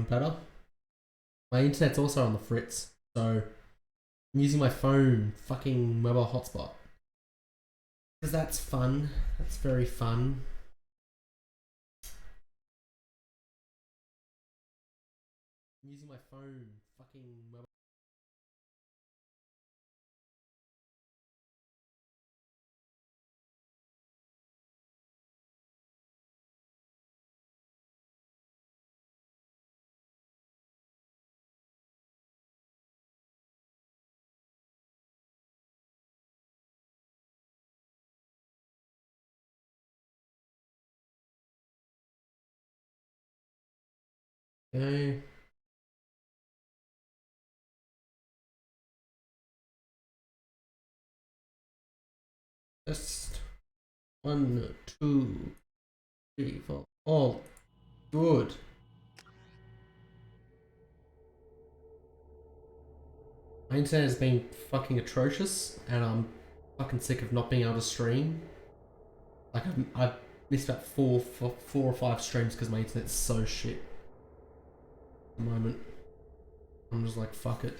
better. My internet's also on the fritz, so I'm using my phone fucking mobile hotspot. Because that's fun. That's very fun. I'm using my phone fucking mobile. Okay. Just 1, 2, 3, 4. Oh, good. My internet has been fucking atrocious, and I'm fucking sick of not being able to stream. Like I've missed about four or five streams because my internet's so shit. At the moment, I'm just like fuck it,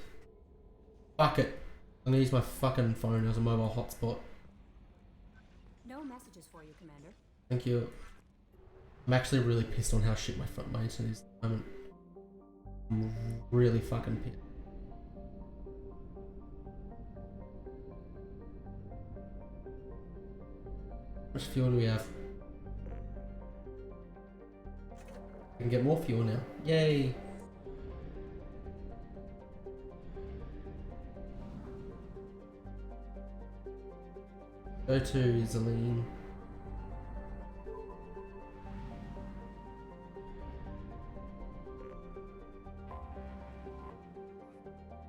fuck it. I'm gonna use my fucking phone as a mobile hotspot. No messages for you, Commander. Thank you. I'm actually really pissed on how shit my internet is at the moment. I'm really fucking pissed. How much fuel do we have? We can get more fuel now. Yay! Go to Zelene.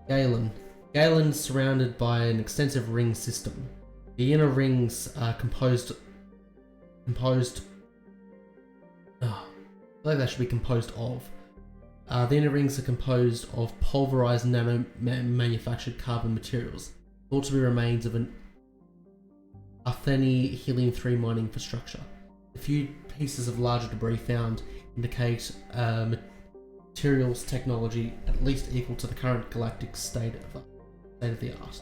Galen. Galen is surrounded by an extensive ring system. The inner rings are composed. I feel like that should be composed of. The inner rings are composed of pulverized nano-manufactured carbon materials, thought to be remains of an Atheni helium-3 mining infrastructure. A few pieces of larger debris found indicate materials technology at least equal to the current galactic state of the art.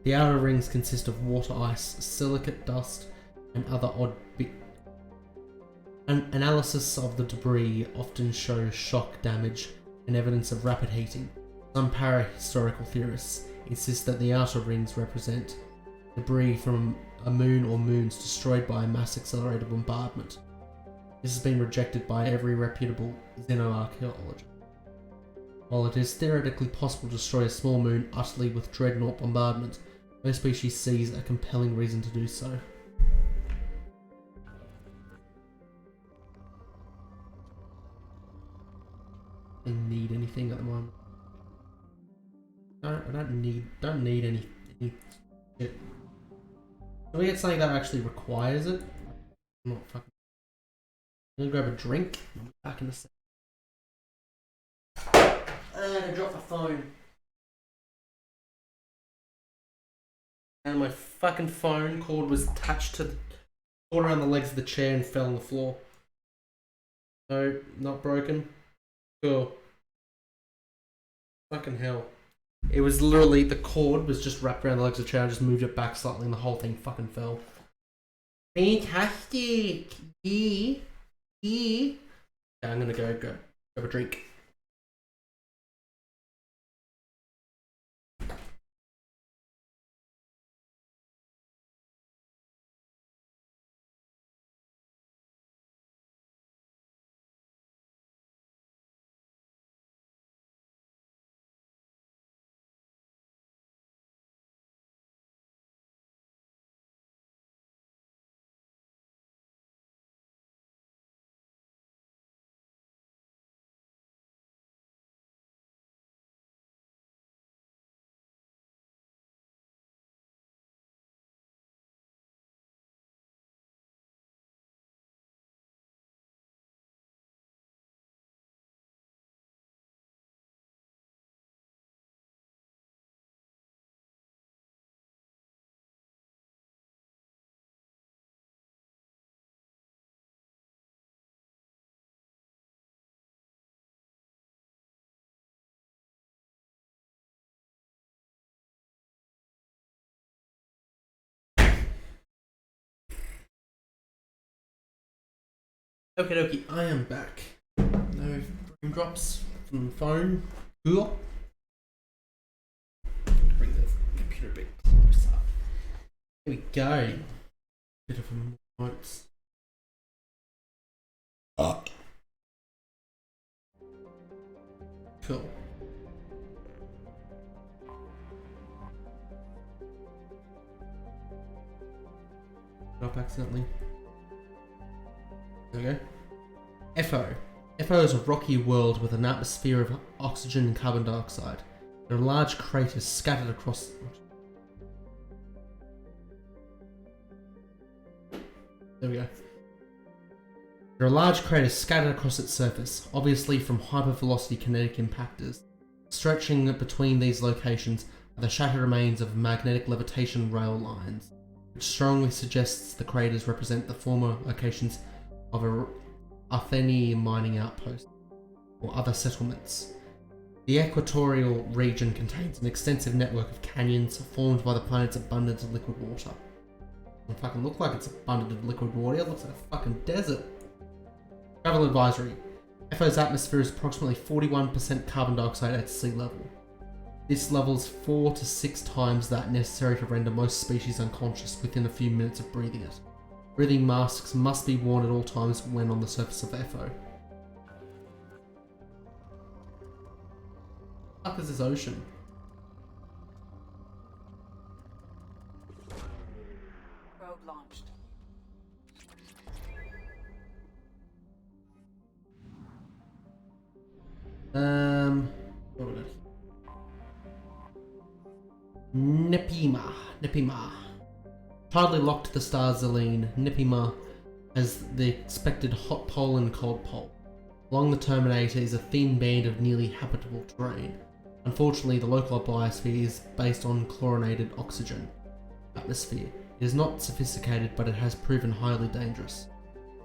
The outer rings consist of water ice, silicate dust, and other odd bits. An analysis of the debris often shows shock damage and evidence of rapid heating. Some para-historical theorists insist that the outer rings represent debris from a moon or moons destroyed by a mass accelerated bombardment. This has been rejected by every reputable xenoarchaeologist. While it is theoretically possible to destroy a small moon utterly with dreadnought bombardment, no species sees a compelling reason to do so. I need anything at the moment. I don't need any shit. Can we get something that actually requires it? I'm not fucking. I'm gonna grab a drink. I'll be back in a sec. I dropped my phone. And my fucking phone cord was attached to the cord around the legs of the chair and fell on the floor. No, not broken. Cool. Fucking hell. It was literally, the cord was just wrapped around the legs of the chair. I just moved it back slightly and the whole thing fucking fell. Fantastic! Yeah. Yeah. I'm gonna go grab a drink. Okay, dokie, I am back. No frame drops from the phone. Cool. Bring the computer a bit closer. Here we go. Bit of a notes. Cool. Up accidentally. There we go. FO. FO is a rocky world with an atmosphere of oxygen and carbon dioxide. There are large craters scattered across. There we go. There are large craters scattered across its surface, obviously from hypervelocity kinetic impactors. Stretching between these locations are the shattered remains of magnetic levitation rail lines, which strongly suggests the craters represent the former locations of a Athenian mining outpost or other settlements. The equatorial region contains an extensive network of canyons formed by the planet's abundance of liquid water. It doesn't fucking look like it's abundant in liquid water, it looks like a fucking desert. Travel advisory. FO's atmosphere is approximately 41% carbon dioxide at sea level. This level is 4 to 6 times that necessary to render most species unconscious within a few minutes of breathing it. Breathing masks must be worn at all times when on the surface of FO. What the fuck is this ocean? Probe launched. What was it? Nepima. Tidally locked to the star Zelene, Nepima has the expected hot pole and cold pole. Along the terminator is a thin band of nearly habitable terrain. Unfortunately, the local biosphere is based on chlorinated oxygen atmosphere. It is not sophisticated, but it has proven highly dangerous.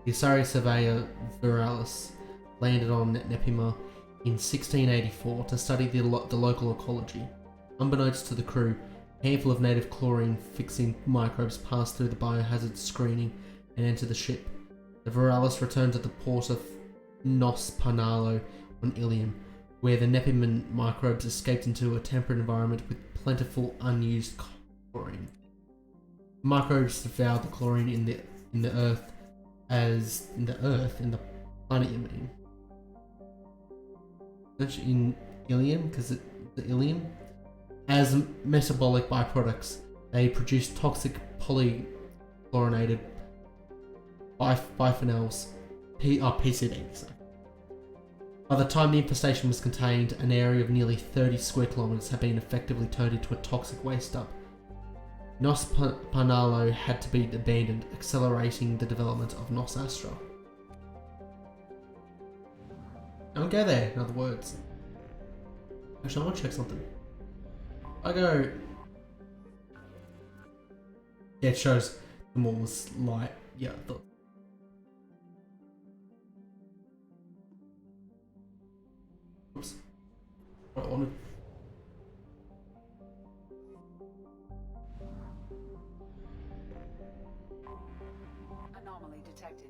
The Asari surveyor Viralis landed on Nepima in 1684 to study the local ecology. Unbeknownst to the crew, a handful of native chlorine-fixing microbes passed through the biohazard screening and entered the ship. The Viralis returned to the port of Nos Panalo on Ilium, where the Nepiman microbes escaped into a temperate environment with plentiful unused chlorine. The microbes devoured the chlorine in the planet, you mean? In Ilium, because the Ilium, as metabolic byproducts, they produce toxic polychlorinated biphenyls, PCBs. By the time the infestation was contained, an area of nearly 30 square kilometers had been effectively turned into a toxic waste dump. Nos Panalo had to be abandoned, accelerating the development of Nos Astra. Don't go there, in other words. Actually, I want to check something. I go... Yeah, it shows the more's light. Yeah, I thought... Oops. What I wanted. Anomaly detected.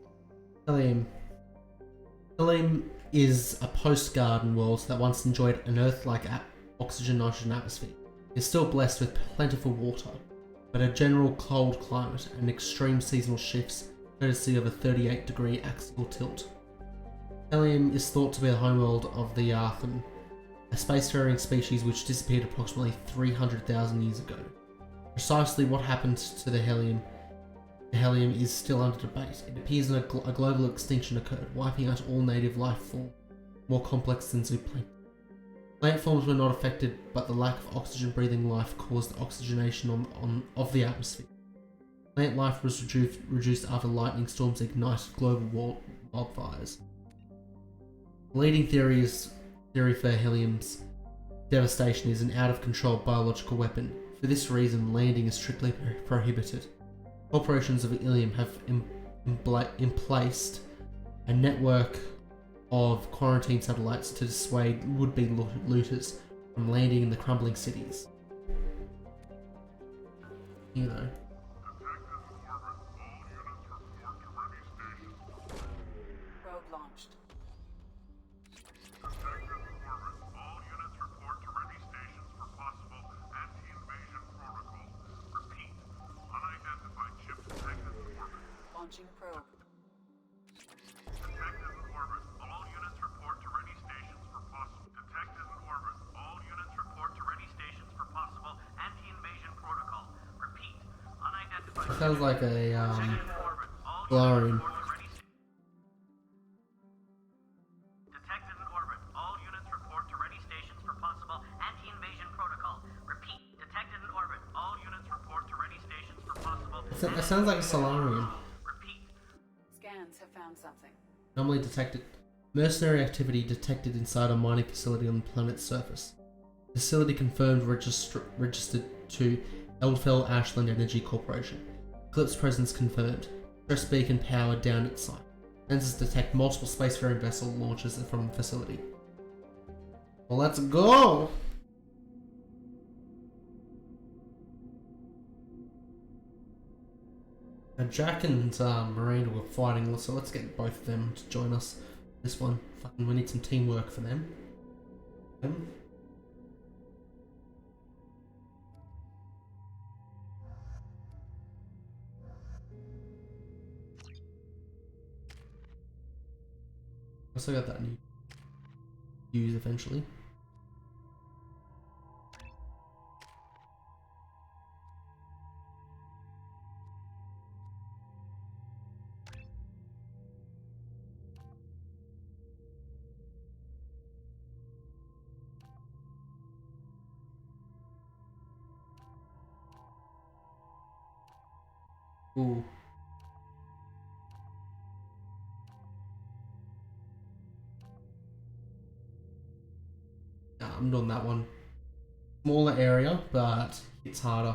Ilium is a post-garden world that once enjoyed an Earth-like oxygen-nitrogen atmosphere. It is still blessed with plentiful water, but a general cold climate and extreme seasonal shifts courtesy of a 38-degree axial tilt. Ilium is thought to be the homeworld of the Yarthan, a spacefaring species which disappeared approximately 300,000 years ago. Precisely what happened to the helium is still under debate. It appears a global extinction occurred, wiping out all native life forms, more complex than zooplankton. Plant forms were not affected, but the lack of oxygen-breathing life caused oxygenation of the atmosphere. Plant life was reduced after lightning storms ignited global wildfires. The leading theory for helium's devastation is an out-of-control biological weapon. For this reason, landing is strictly prohibited. Corporations of Ilium have emplaced a network of quarantine satellites to dissuade would-be looters from landing in the crumbling cities. You know. sounds like a Solarian. Detected in orbit. All units report to ready stations for possible anti-invasion protocol. Repeat. Detected in orbit. All units report to ready stations for possible. That sounds like a Solarian. Repeat. Scans have found something. Anomaly detected. Mercenary activity detected inside a mining facility on the planet's surface. Facility confirmed registered to Eldfell Ashland Energy Corporation. Eclipse presence confirmed. Stress beacon power down at site. Sensors detect multiple spacefaring vessel launches from the facility. Well, let's go! Now Jack and Miranda were fighting, so let's get both of them to join us. This one, fucking, we need some teamwork for them. Also got that new use eventually. Ooh. Nah, I'm doing that one. Smaller area, but hits harder.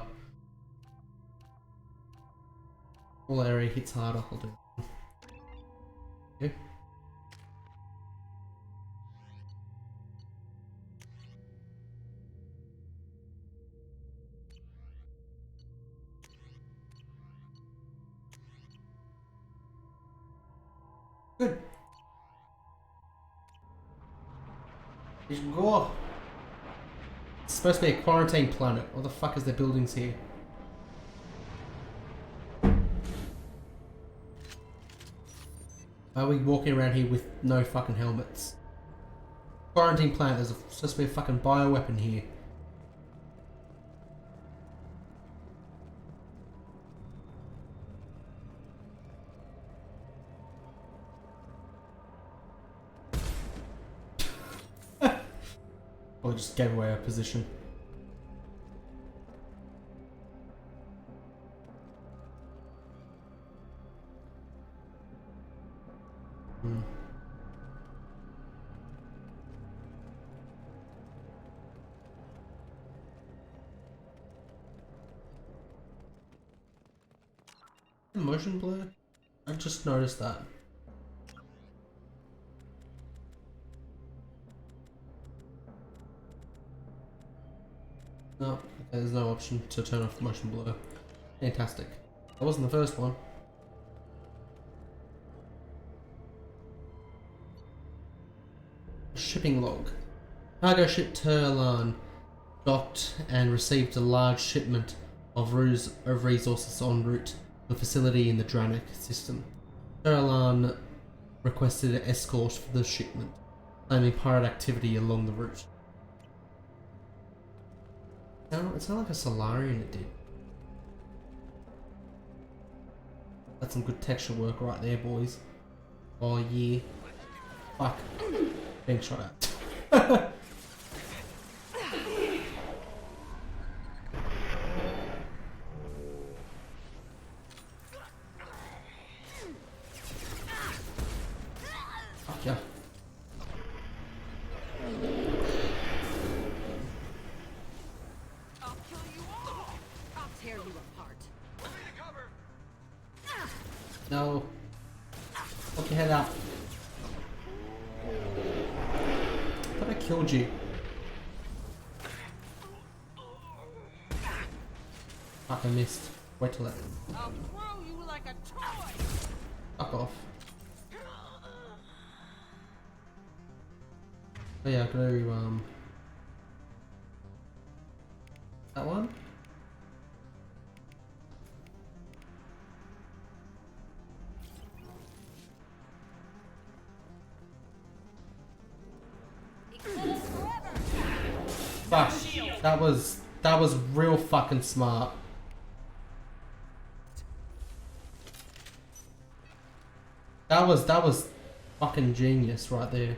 Smaller area hits harder. I'll do it. Okay. Good. Let's go. It's supposed to be a quarantine planet. What the fuck is the buildings here? Why are we walking around here with no fucking helmets? Quarantine planet, there's supposed to be a fucking bioweapon here. Or just gave away our position. Motion blur? I just noticed that. No, okay, there's no option to turn off motion blur. Fantastic. That wasn't the first one. Shipping log. Cargo ship Terlan docked and received a large shipment of resources en route to a facility in the Dranik system. Terlan requested an escort for the shipment, claiming pirate activity along the route. It sounded like a Solarian, it did. That's some good texture work right there, boys. Oh yeah. Fuck. Being shot at. Fuck yeah. I'll kill you all! I'll tear you apart. No. Put your head up. I thought I killed you. Fuck, I missed. Wait till that. I'll throw you like a toy! Fuck off. Oh yeah, I can do that one? Fuck. That was real fucking smart. That was fucking genius right there.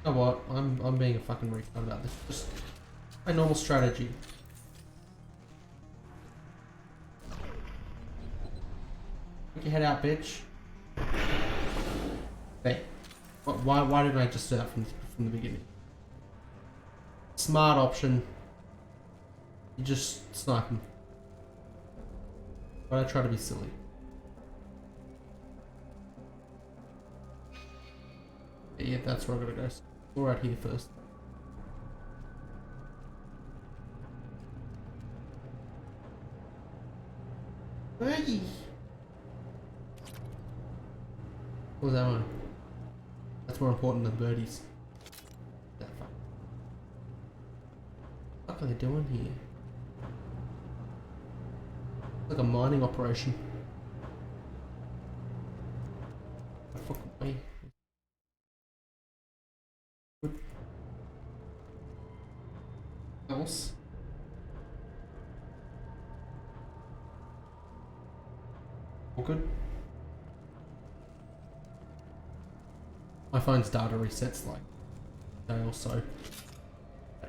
You know what? I'm being a fucking retard about this. Just a normal strategy. Get your head out, bitch. Hey, why didn't I just do that from the beginning? Smart option. You just snipe him. But I try to be silly. Yeah, that's where I'm gonna go. We're out here first. Hey! What was that one? That's more important than birdies. What the fuck are they doing here? Like a mining operation. Fucking way. Else? All good? My phone's data resets like a day or so.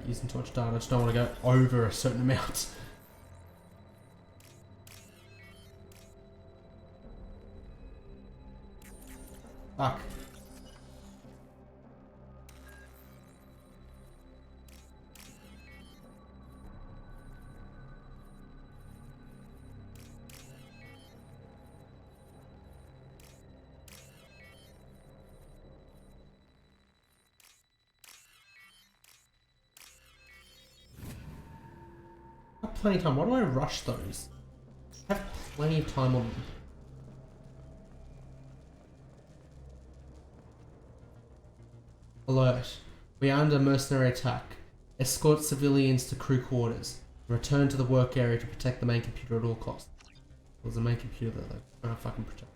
Using too much data, I just don't want to go over a certain amount. Fuck. I have plenty of time. Why do I rush those? I have plenty of time on them. Alert. We are under mercenary attack. Escort civilians to crew quarters. Return to the work area to protect the main computer at all costs. It was the main computer that they're trying to fucking protect.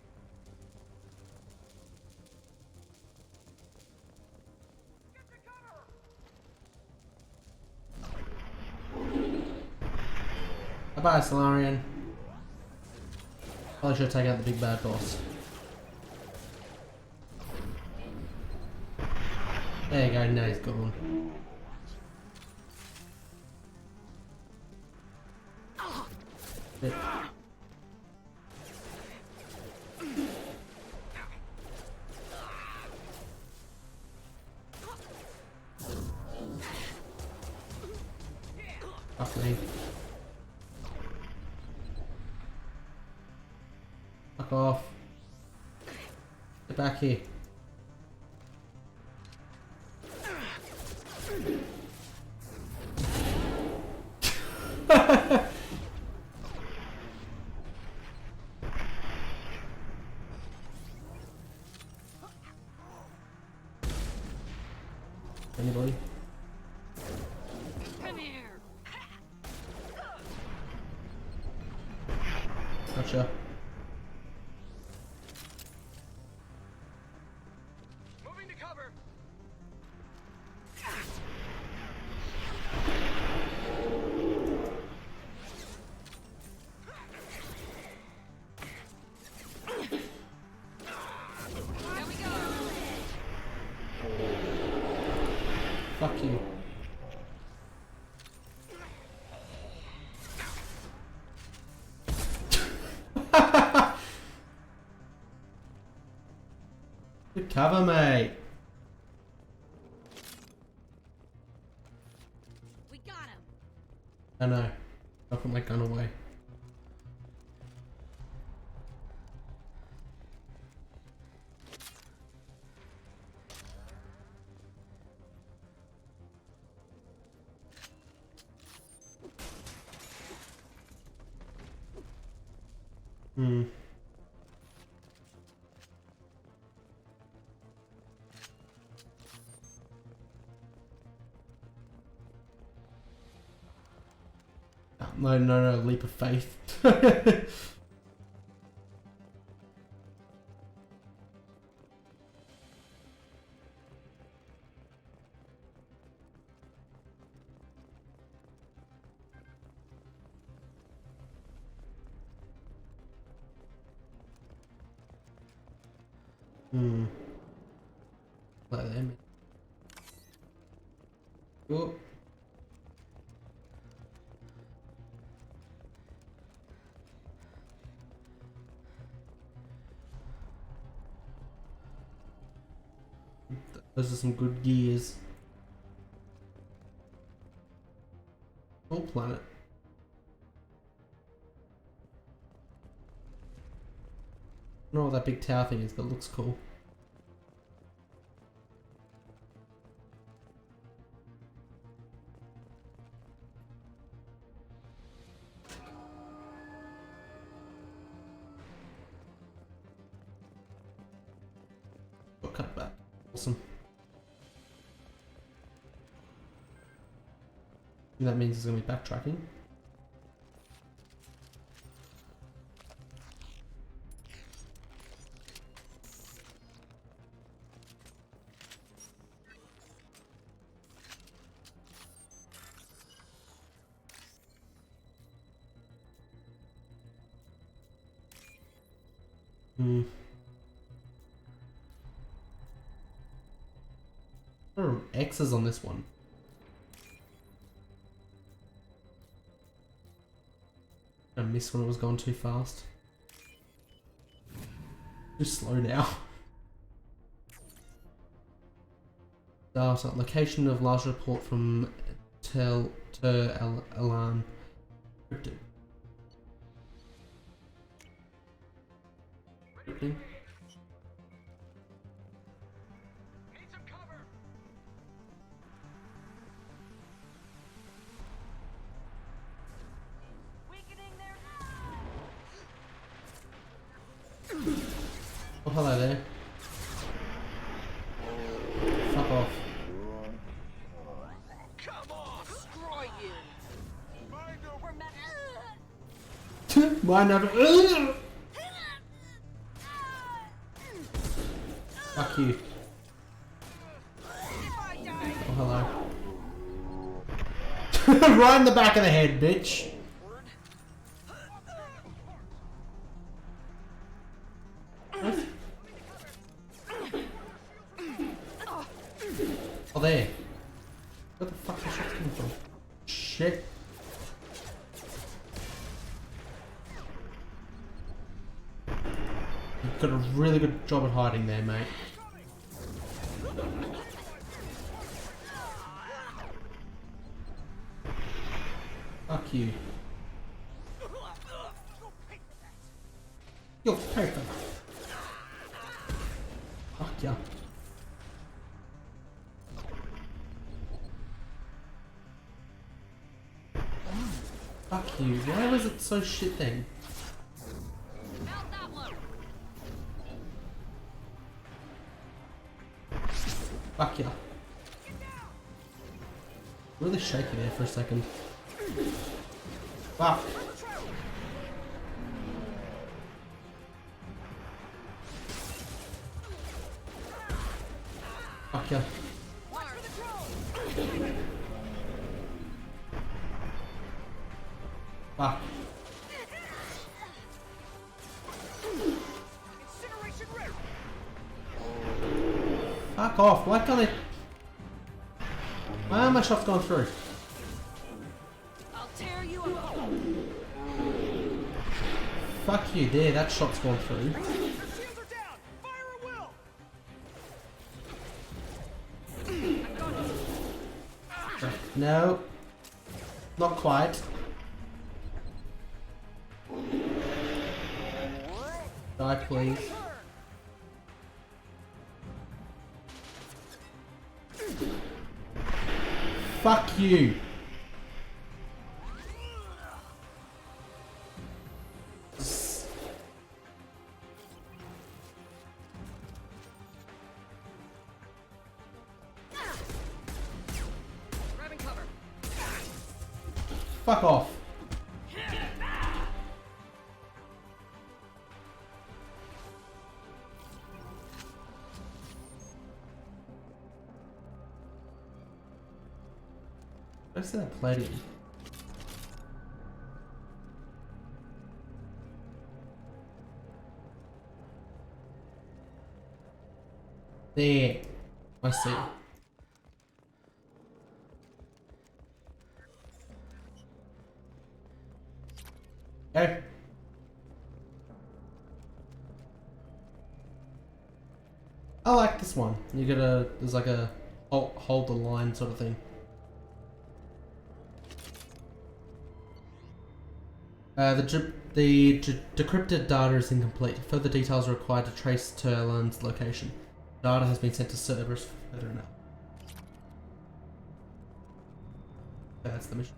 Bye-bye, Solarian. Probably should take out the big bad boss. There you go, now he's gone. Shit. Fuck me. Fuck off. Get back here. Anybody? Come here. Gotcha. Moving to cover. There we go. Fuck you. Good cover, mate. We got him. I know. I'll put my gun away. Hmm. No, leap of faith. Hmm. Like them. Oh. Those are some good gears. Whole planet. I don't know what that big tower thing is, but it looks cool. Cut back. Awesome. That means there's going to be backtracking. Hmm. There are X's on this one. I missed when it was going too fast. Too slow now. Data. Location of large report from Alan. Cryptic. Need some cover. Weakening their. Oh, hello there. Fuck off. Come on. Destroy you. Mind over. Mine over. Fuck you. Oh, hello. Right in the back of the head, bitch. Oh, there. Where the fuck is the shots coming from? Shit. You've got a really good job at hiding there, mate. Fuck you. You'll pay for that. Fuck yeah. Fuck you. Why was it so shit then? Mount that one. Fuck yeah. Really shaky there for a second. Fuck. Fuck yeah. Fuck. Incineration ready. Fuck off. Why can't I... Why are my shots going through? I'll tear you apart. Fuck you there. That shot's gone through. Your shields are down. Fire at will. No. Not quite. Die, please. Fuck you. Grabbing cover. Fuck off. I said that palladium. I see. Okay. I like this one. You gotta, there's like a hold the line sort of thing. The decrypted data is incomplete. Further details are required to trace Turlan's location. Data has been sent to servers for further analysis. Okay, that's the mission.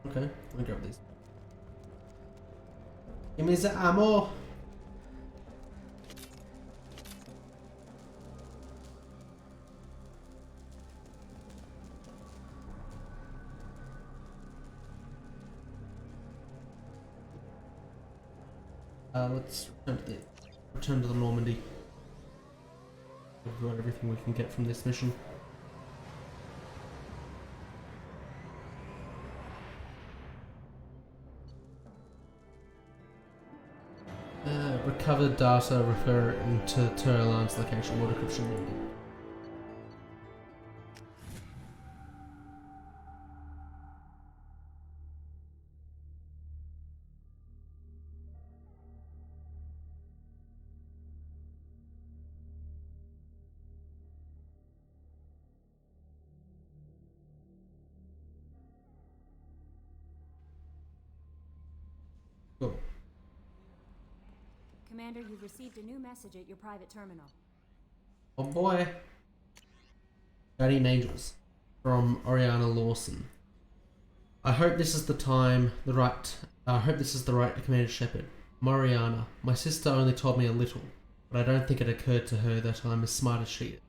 Okay, let me grab these. Give me the ammo! Let's return to the Normandy. We've got everything we can get from this mission. Recovered data referring to Turlan's location or decryption needed. Cool. Commander, you've received a new message at your private terminal. Oh boy. Guardian Angels from Oriana Lawson. I hope this is the right Commander Shepard. Mariana, my sister only told me a little, but I don't think it occurred to her that I'm as smart as she is.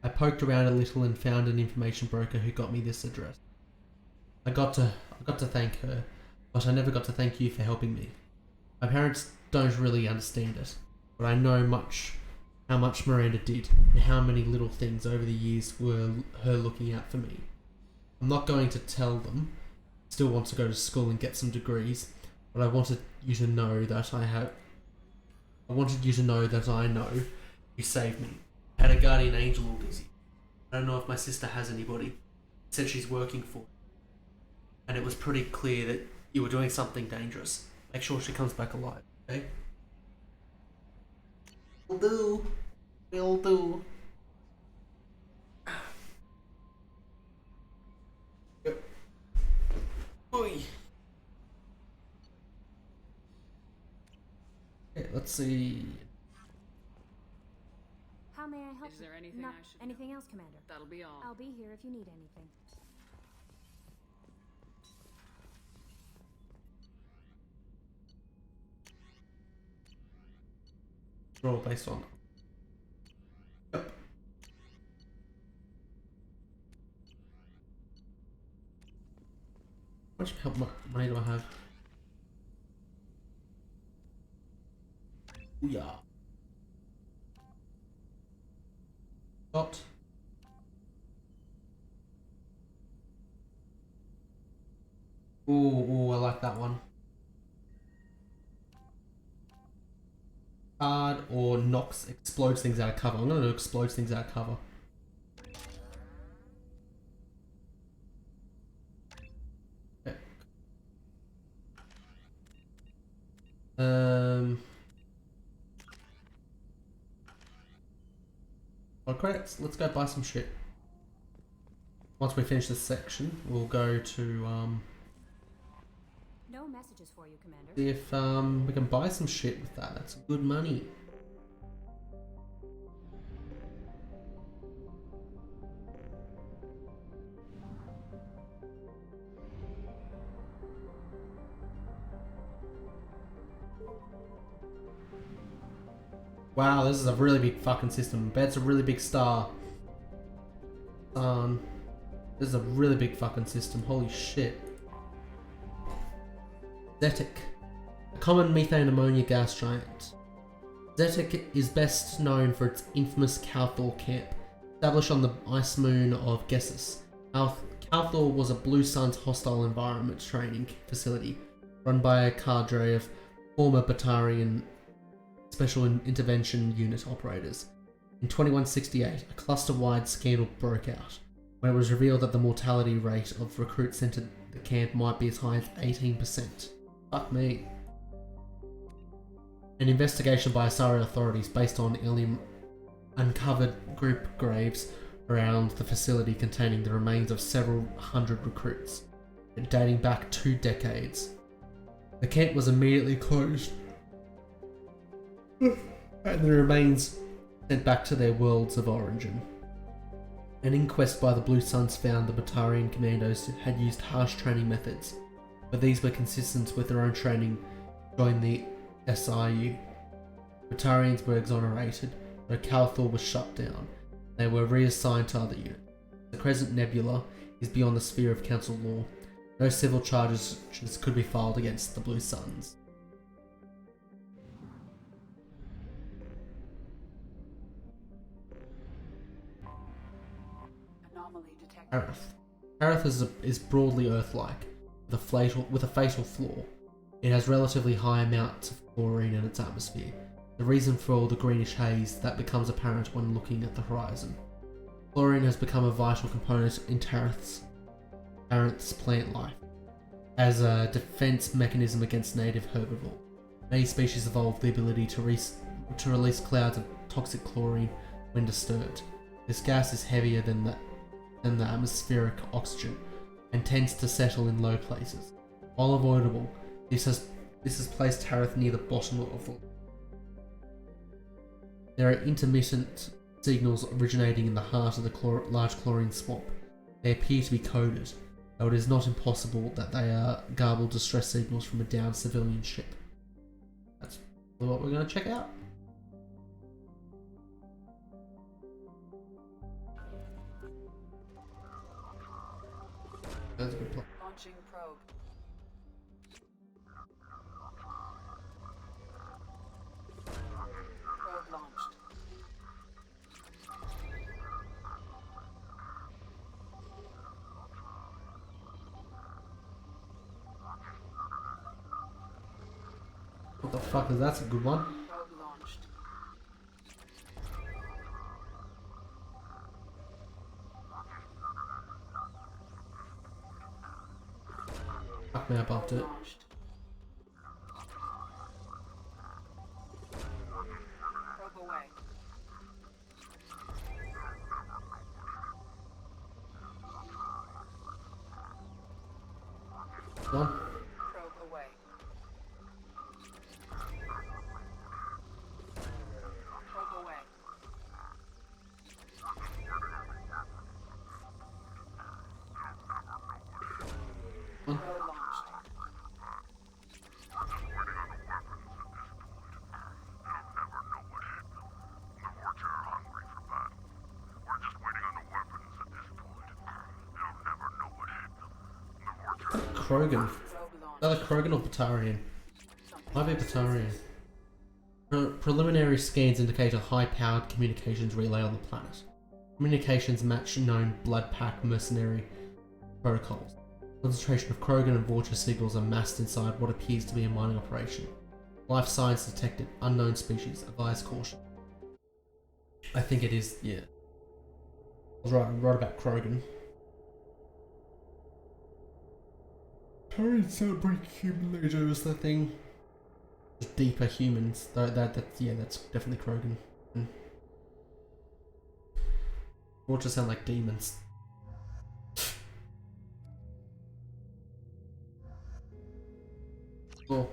I poked around a little and found an information broker who got me this address. I got to thank her, but I never got to thank you for helping me. My parents don't really understand it, but I know how much Miranda did and how many little things over the years were her looking out for me. I'm not going to tell them. Still want to go to school and get some degrees, but I wanted you to know that I know you saved me. I had a guardian angel all these years. I don't know if my sister has anybody. Said she's working for me. And it was pretty clear that you were doing something dangerous. Make sure she comes back alive, okay? Will do. Will do. Yep. Oi. Okay, let's see. How may I help Is you? there anything Not I should anything know? else, Commander. That'll be all. I'll be here if you need anything. Roll based on. Yep. How much help money do I have? Ooh, yeah. Got. Ooh, I like that one. Card or knocks, explodes things out of cover. I'm gonna do explodes things out of cover. Okay. Well, credits. Let's go buy some shit. Once we finish this section, we'll go to No messages for you, Commander. see if we can buy some shit with that. That's good money. Wow, this is a really big fucking system. Bet's a really big star. This is a really big fucking system. Holy shit. Zetic, a common methane ammonia gas giant. Zetic is best known for its infamous Calthor camp, established on the ice moon of Gessus. Calthor was a Blue Sun's hostile environment training facility, run by a cadre of former Batarian Special Intervention Unit operators. In 2168, a cluster-wide scandal broke out when it was revealed that the mortality rate of recruits sent to the camp might be as high as 18%. Fuck me. An investigation by Asari authorities based on alien uncovered group graves around the facility containing the remains of several hundred recruits, dating back 2 decades. The camp was immediately closed, and the remains sent back to their worlds of origin. An inquest by the Blue Suns found the Batarian commandos had used harsh training methods, but these were consistent with their own training during the SIU. Batarians were exonerated, though Calthor was shut down. They were reassigned to other units. The Crescent Nebula is beyond the sphere of Council law. No civil charges could be filed against the Blue Suns. Anomaly detected. Aerith. Aerith is broadly Earth-like, with a fatal flaw. It has relatively high amounts of chlorine in its atmosphere, the reason for all the greenish haze that becomes apparent when looking at the horizon. Chlorine has become a vital component in Aerith's plant life, as a defense mechanism against native herbivores. Many species evolve the ability to release clouds of toxic chlorine when disturbed. This gas is heavier than the atmospheric oxygen and tends to settle in low places. While avoidable, this has placed Aerith near the bottom of the. There are intermittent signals originating in the heart of the large chlorine swamp. They appear to be coded, though it is not impossible that they are garbled distress signals from a downed civilian ship. That's what we're going to check out. That's a good plan. Launching probe. Probe launched. What the fuck is that? That's a good one. Probe launched. Fuck me, I bumped it. Launched. Probe away. One. Probe away. Probe away. One. Probe launched. Krogan. Probe launched. Another Krogan or Batarian? Might be Batarian. Preliminary scans indicate a high-powered communications relay on the planet. Communications match known blood pack mercenary protocols. Concentration of Krogan and Vorcha signals are massed inside what appears to be a mining operation. Life science detected. Unknown species. Advise caution. I think it is, yeah. I was right about Krogan. Parents celebrate human leader is the thing. Just deeper humans. That's definitely Krogan. Vorcha sound like demons. Cool.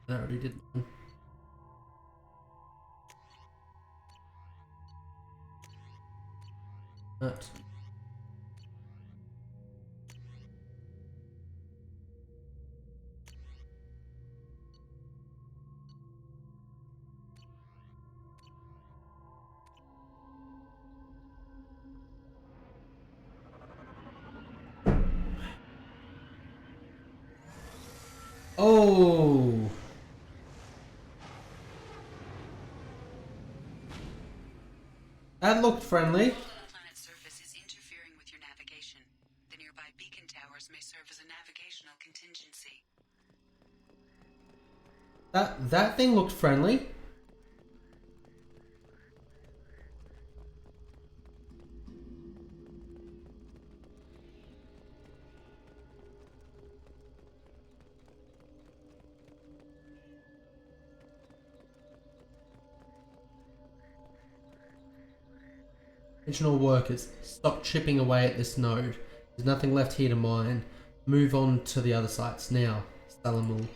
I already did one. That. Oh! That looked friendly. The planet's surface is interfering with your navigation. The nearby beacon towers may serve as a navigational contingency. That thing looked friendly. Original workers, stop chipping away at this node. There's nothing left here to mine. Move on to the other sites now. Stalamul.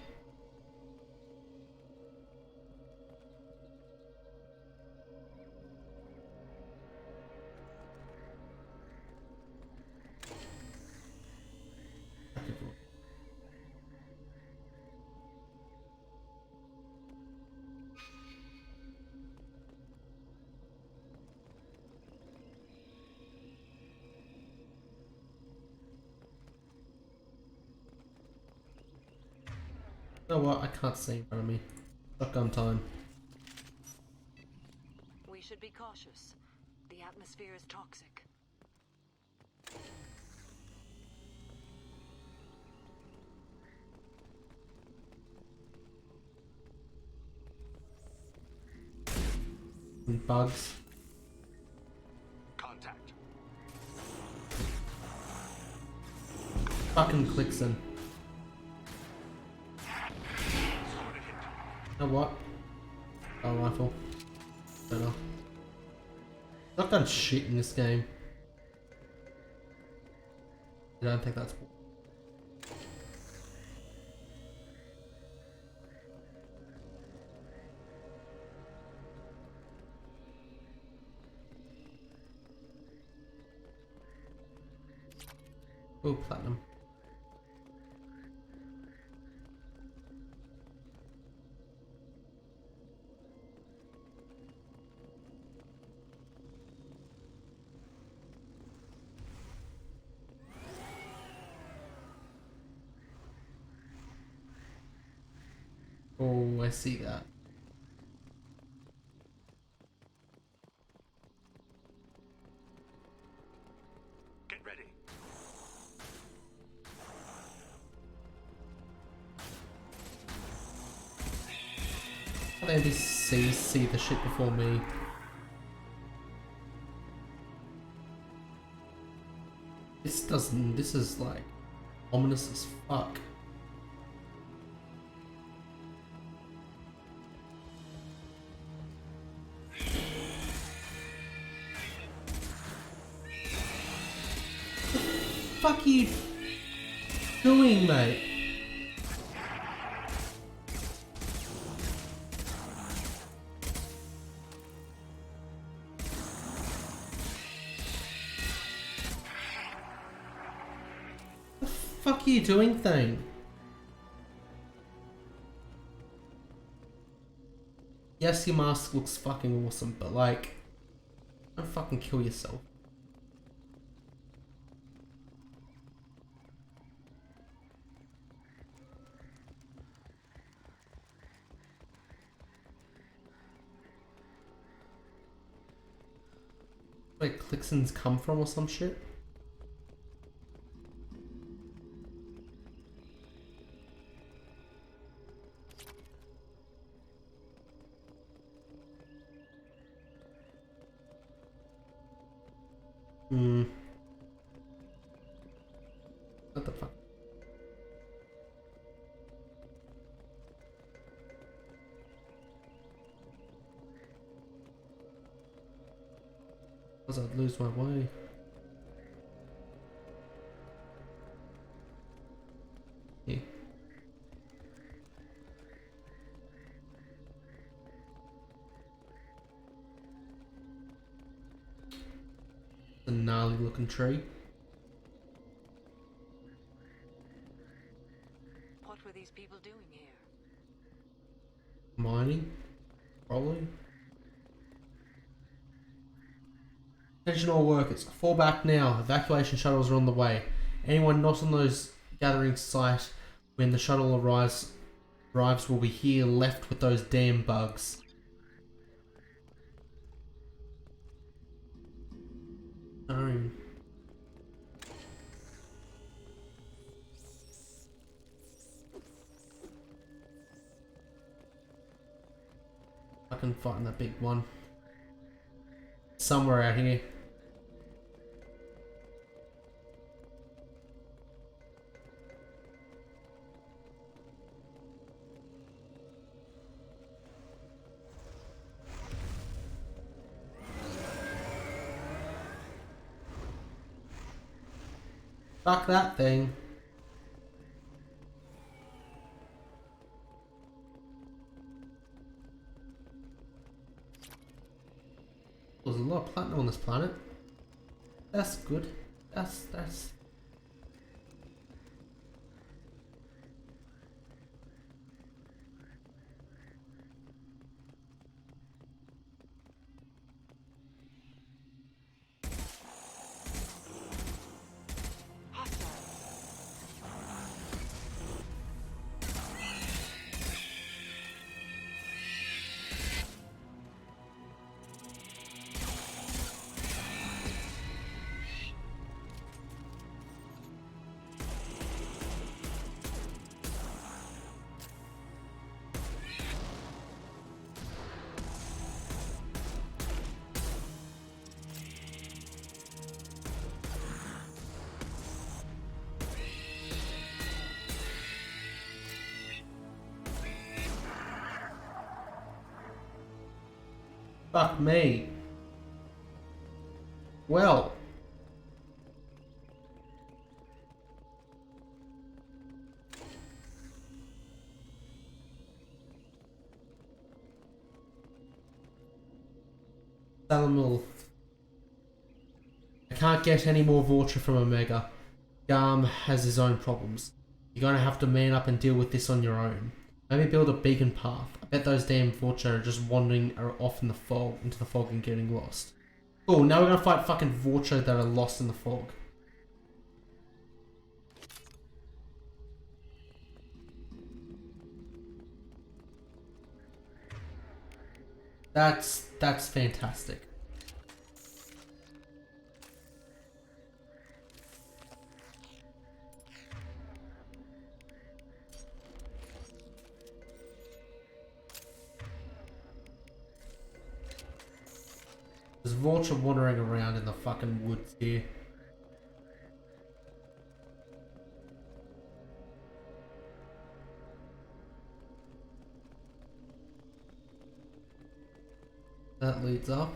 You know what? I can't see in front of me. Shotgun time. We should be cautious. The atmosphere is toxic. And bugs. Contact. Fucking Clixon. You know what? Oh, rifle. Better. Not done shit in this game. I don't think that's. Oh, platinum. Oh, I see that. Get ready. How the NPCs see the shit before me? This doesn't. This is like ominous as fuck. Fuck you doing, mate? The fuck are you doing, thing? Yes, your mask looks fucking awesome, but like, don't fucking kill yourself. Where Clixons come from or some shit? What the fuck? Cause I'd lose my way. Yeah. A gnarly looking tree. What were these people doing here? Mining? Probably. Attention all workers, fall back now. Evacuation shuttles are on the way. Anyone not on those gathering site When the shuttle arrives, we'll be here left with those damn bugs. Oh. I can find that big one. Somewhere out here. Fuck that thing. There's a lot of platinum on this planet. That's good. That's fuck me. Well. Salamul. I can't get any more Vorcha from Omega. Garm has his own problems. You're gonna have to man up and deal with this on your own. Maybe build a beacon path. I bet those damn Vorcha are just wandering off in the fog, into the fog and getting lost. Cool, now we're gonna fight fucking Vorcha that are lost in the fog. That's fantastic. There's Vorcha wandering around in the fucking woods here. That leads up.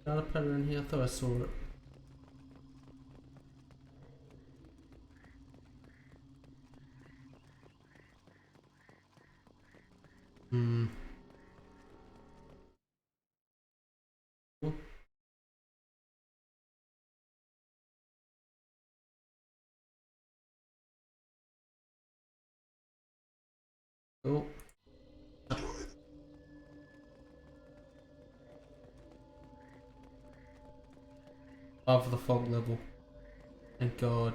Got a pattern in here. I thought I saw it. Hmm. Oh. Above the fog level. Thank God.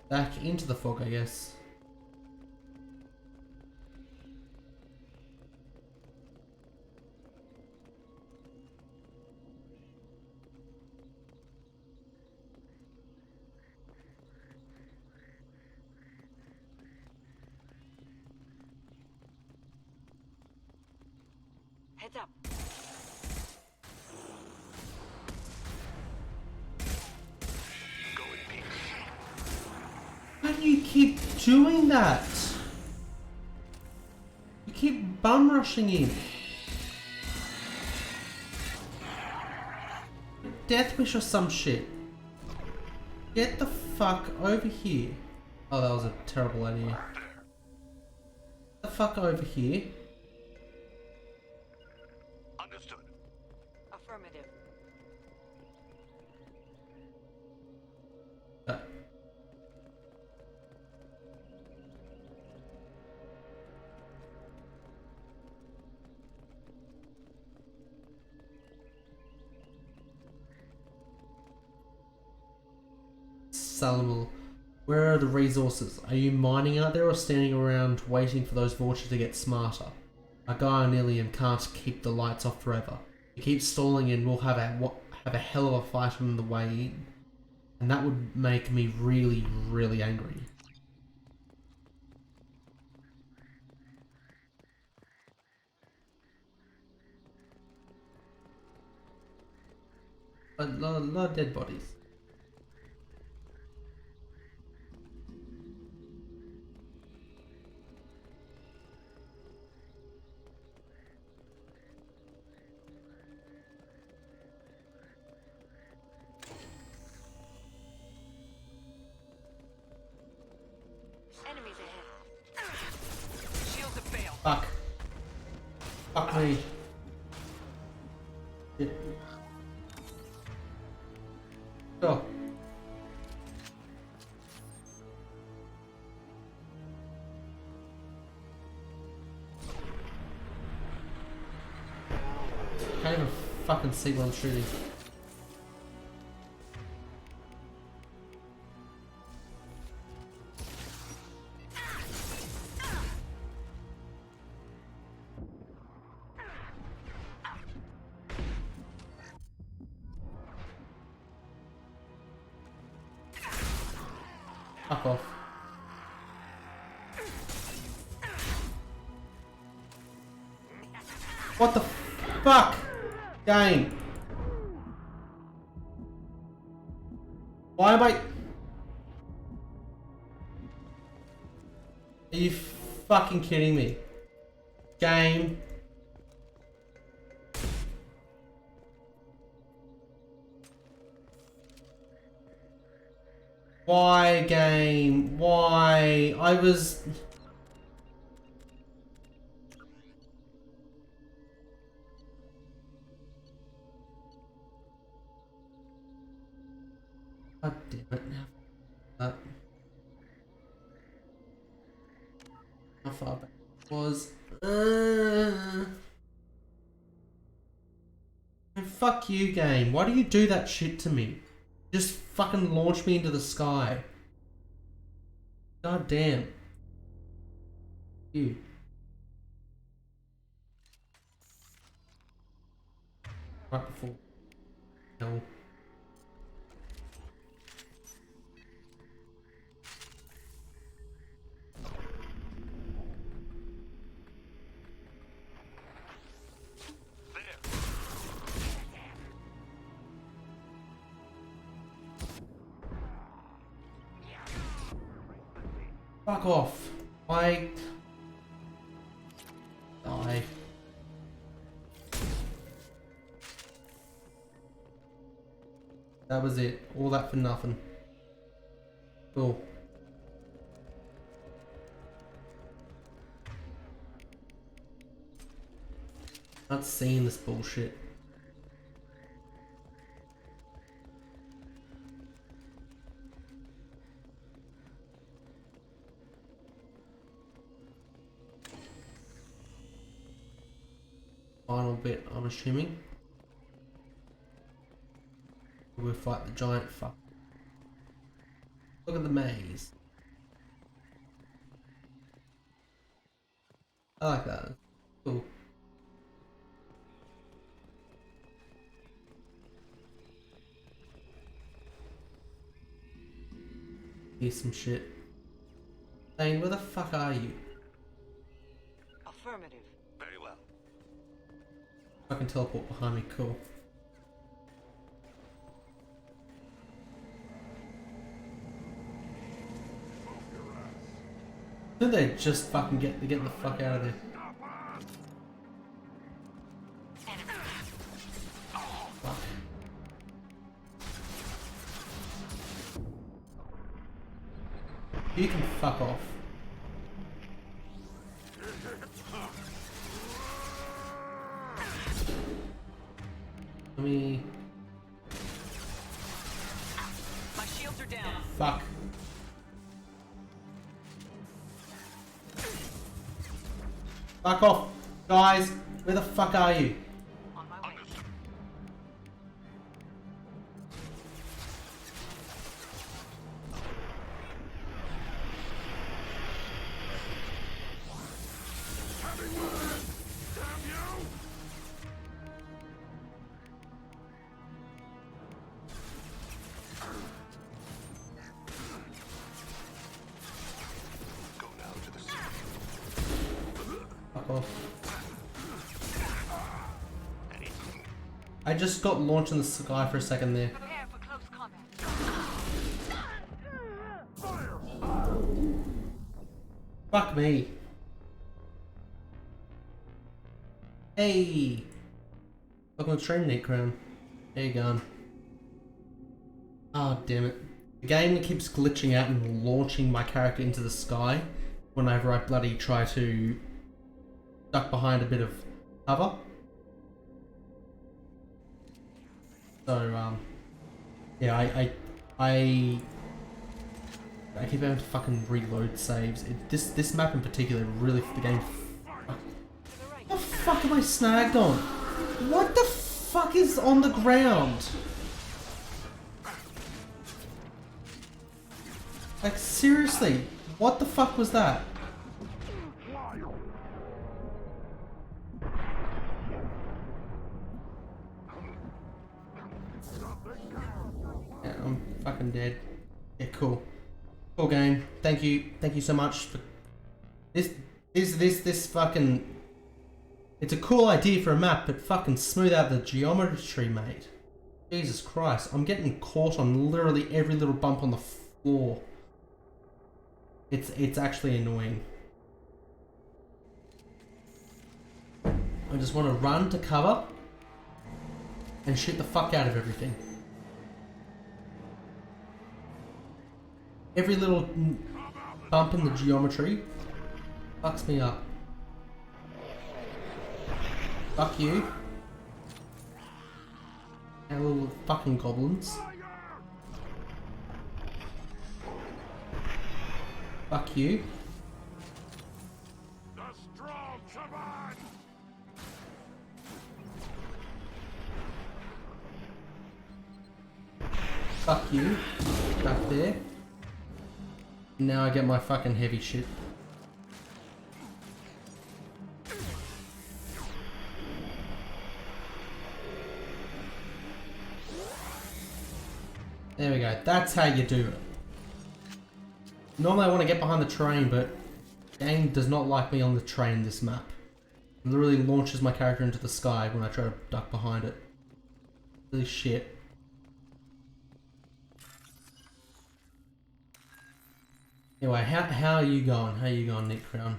Back into the fog, I guess. Heads up. Go in peace. Why do you keep doing that? You keep bum rushing him. death wish or some shit. Get the fuck over here. Oh, that was a terrible idea. Get the fuck over here. Understood. Affirmative. Uh, Salamul, where are the resources? Are you mining out there or standing around waiting for those vultures to get smarter? Our guy on Ilium can't keep the lights off forever. If he keeps stalling and we'll have a hell of a fight on the way in. And that would make me really, really angry. A lot of dead bodies. Enemies ahead. Shields have failed. Fuck. Fuck me. Shit. Go. Can't even fucking see what I'm shooting. Fuck off. What the fuck? Game. Why am I... Are you fucking kidding me? Game. Why, game? Why? I was... God damn it now. How far back was... Fuck you, game. Why do you do that shit to me? Just fucking launch me into the sky. God damn. You. Right before. No. Fuck off. I... Die. That was it. All that for nothing. Cool. Not seeing this bullshit. Final bit, I'm assuming. We'll fight the giant fuck. Look at the maze. I like that. Cool. Here's some shit. Dane, where the fuck are you? Affirmative. Very well. I can teleport behind me, cool. Did they just fucking get the fuck out of there? Fuck. You can fuck off. Let me... My shields are down. Fuck. Fuck off. Guys, where the fuck are you? On my way. Go now to the sea. Fuck off. I just got launched in the sky for a second there. Prepare for close combat. Fuck me. Hey! Welcome to Training Nick Crown. There you go. Oh, damn it. The game keeps glitching out and launching my character into the sky whenever I bloody try to duck behind a bit of cover. So, yeah, I keep having to fucking reload saves. This map in particular, really, the game. What the fuck am I snagged on? What the fuck is on the ground? Like, seriously, what the fuck was that? Yeah, I'm fucking dead. Yeah, cool. Cool game. Thank you so much for this fucking. It's a cool idea for a map, but fucking smooth out the geometry, mate. Jesus Christ, I'm getting caught on literally every little bump on the floor. It's actually annoying. I just want to run to cover and shoot the fuck out of everything. Every little bump in the geometry fucks me up. Fuck you. And little fucking goblins. Fuck you. The strong survive. Fuck you. Back there. Now I get my fucking heavy shit. There we go. That's how you do it. Normally I want to get behind the train, but the game does not like me on the train this map. It literally launches my character into the sky when I try to duck behind it. Really shit. Anyway, how are you going? How are you going, Nick Crown?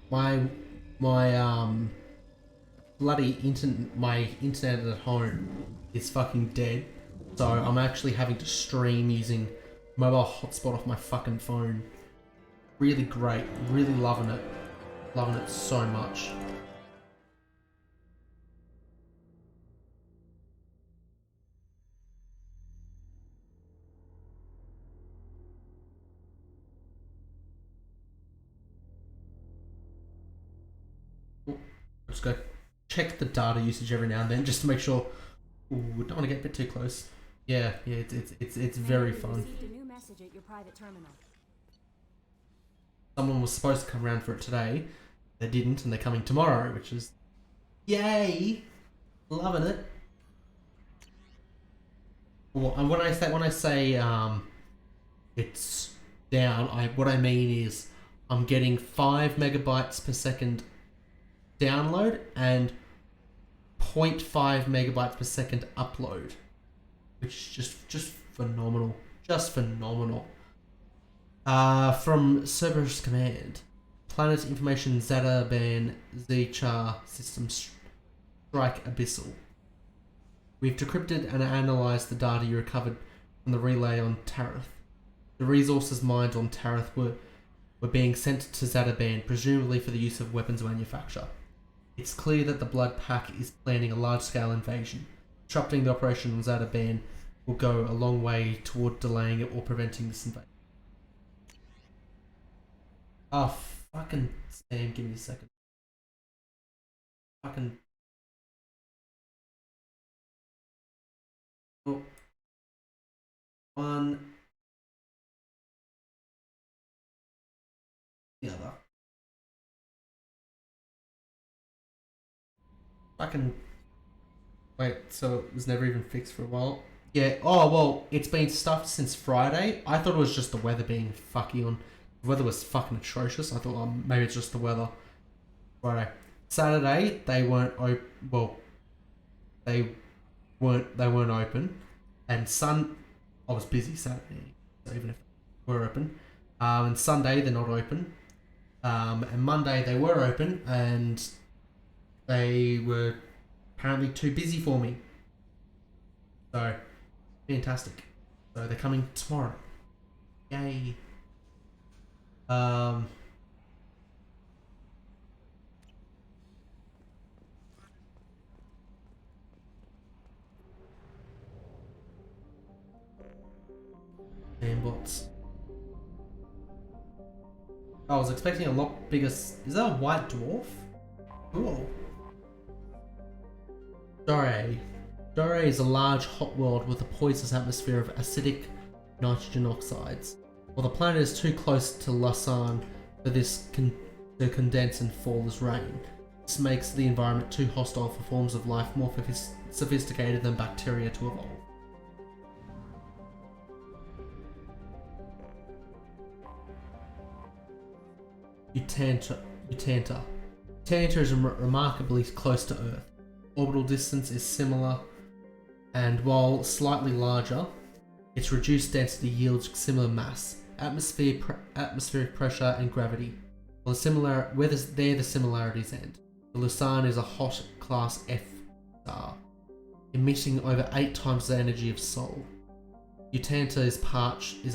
My bloody internet at home is fucking dead, so I'm actually having to stream using mobile hotspot off my fucking phone. Really great, really loving it so much. Just go check the data usage every now and then just to make sure. Ooh, don't want to get a bit too close. Yeah, it's very fun. Received a new message at your private terminal. Someone was supposed to come around for it today. They didn't, and they're coming tomorrow, which is yay, loving it. Well, and when I say it's down, what I mean is I'm getting 5 megabytes per second download and 0.5 megabytes per second upload, which is just phenomenal, just phenomenal. From Cerberus Command. Planet Information Zeta Ban Z-Char System Strike Abyssal. We've decrypted and analysed the data you recovered from the relay on Tarith. The resources mined on Tarith were being sent to Zeta Ban, presumably for the use of weapons manufacture. It's clear that the Blood Pack is planning a large-scale invasion. Disrupting the operation on Zeta Ban will go a long way toward delaying it or preventing this invasion. Oh, fucking Sam, give me a second. Fucking... Oh. One... The other. Fucking... Wait, so it was never even fixed for a while? Yeah, oh, well, it's been stuffed since Friday. I thought it was just the weather being fucky on... The weather was fucking atrocious. I thought, maybe it's just the weather. Friday. Saturday, they weren't open... Well, they weren't open. And I was busy Saturday, so even if they were open. And Sunday, they're not open. And Monday, they were open, and they were apparently too busy for me. So, fantastic. So they're coming tomorrow. Yay. Bots. I was expecting a lot bigger. Is that a white dwarf? Cool. Dore. Dore is a large hot world with a poisonous atmosphere of acidic nitrogen oxides. While the planet is too close to Lausanne for this to condense and fall as rain, this makes the environment too hostile for forms of life more sophisticated than bacteria to evolve. Utanta. Utanta is remarkably close to Earth. Orbital distance is similar, and while slightly larger, its reduced density yields similar mass, atmospheric pressure, and gravity. Well, the similarities end. The Lausanne is a hot class F star, emitting over 8 times the energy of Sol. Utanta is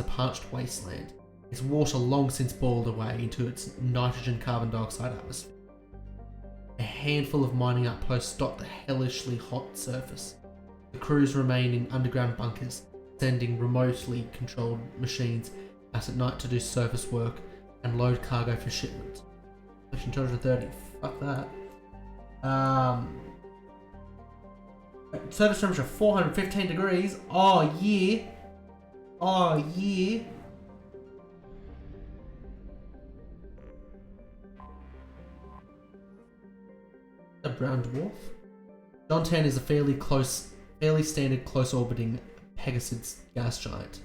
a parched wasteland. Its water long since boiled away into its nitrogen carbon dioxide atmosphere. A handful of mining outposts dot the hellishly hot surface. The crews remain in underground bunkers, sending remotely controlled machines out at night to do surface work and load cargo for shipment. Section 230. Fuck that. Surface temperature 415 degrees. Oh yeah. Oh yeah. A brown dwarf. John 10 is a fairly standard close orbiting Pegasus gas giant,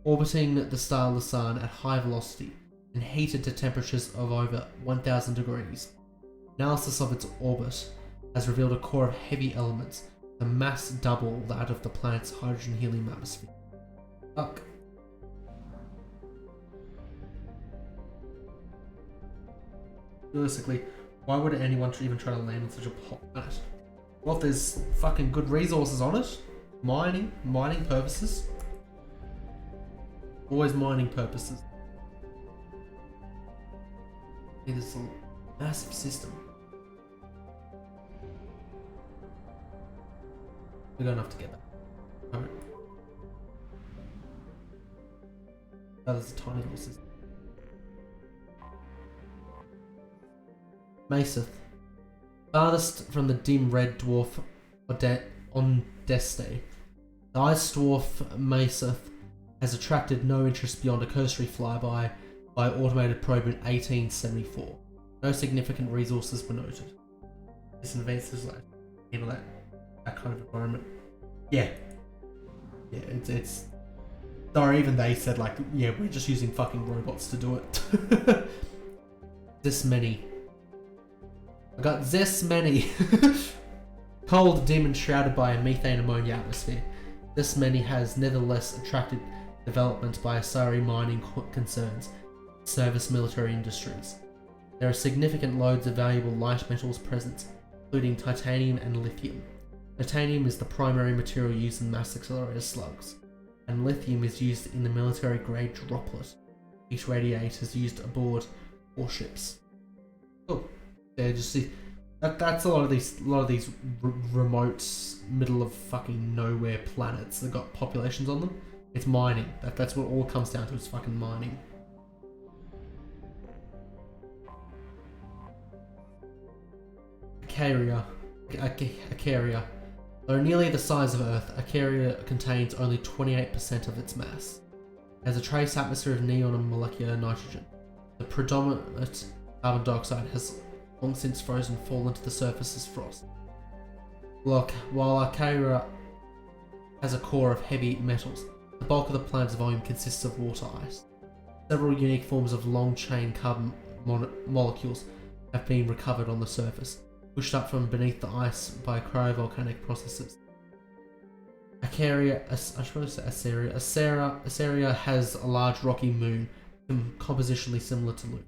orbiting the star Lausanne at high velocity and heated to temperatures of over 1000 degrees. Analysis of its orbit has revealed a core of heavy elements, a mass double that of the planet's hydrogen-helium atmosphere. Fuck. Realistically, why would anyone even try to land on such a hot planet? Well, if there's fucking good resources on it, mining purposes. Always mining purposes. It is a massive system. We're going to have to get that. Alright. Oh, there's a tiny little system. Maseth. Farthest from the dim red dwarf on Deste. The ice dwarf Maseth has attracted no interest beyond a cursory flyby by automated probe in 1874. No significant resources were noted. This advances like handle that kind of environment. Yeah. Yeah, it's sorry, even they said like, yeah, we're just using fucking robots to do it. This many. I got this many. Cold demon shrouded by a methane ammonia atmosphere. This many has nevertheless attracted development by Asari mining concerns, service military industries. There are significant loads of valuable light metals present, including titanium and lithium. Titanium is the primary material used in mass accelerator slugs, and lithium is used in the military-grade droplet heat radiators used aboard warships. Cool. Yeah, just see that's a lot of these remote, middle of fucking nowhere planets that got populations on them. It's mining. That's what it all comes down to. Is fucking mining. Acaria. Though nearly the size of Earth, Acaria contains only 28% of its mass. It has a trace atmosphere of neon and molecular nitrogen. The predominant carbon dioxide has long since frozen and fallen to the surface as frost. While Acaria has a core of heavy metals, the bulk of the planet's volume consists of water ice. Several unique forms of long-chain carbon molecules have been recovered on the surface, pushed up from beneath the ice by cryovolcanic processes. Acaria has a large rocky moon, compositionally similar to Luke.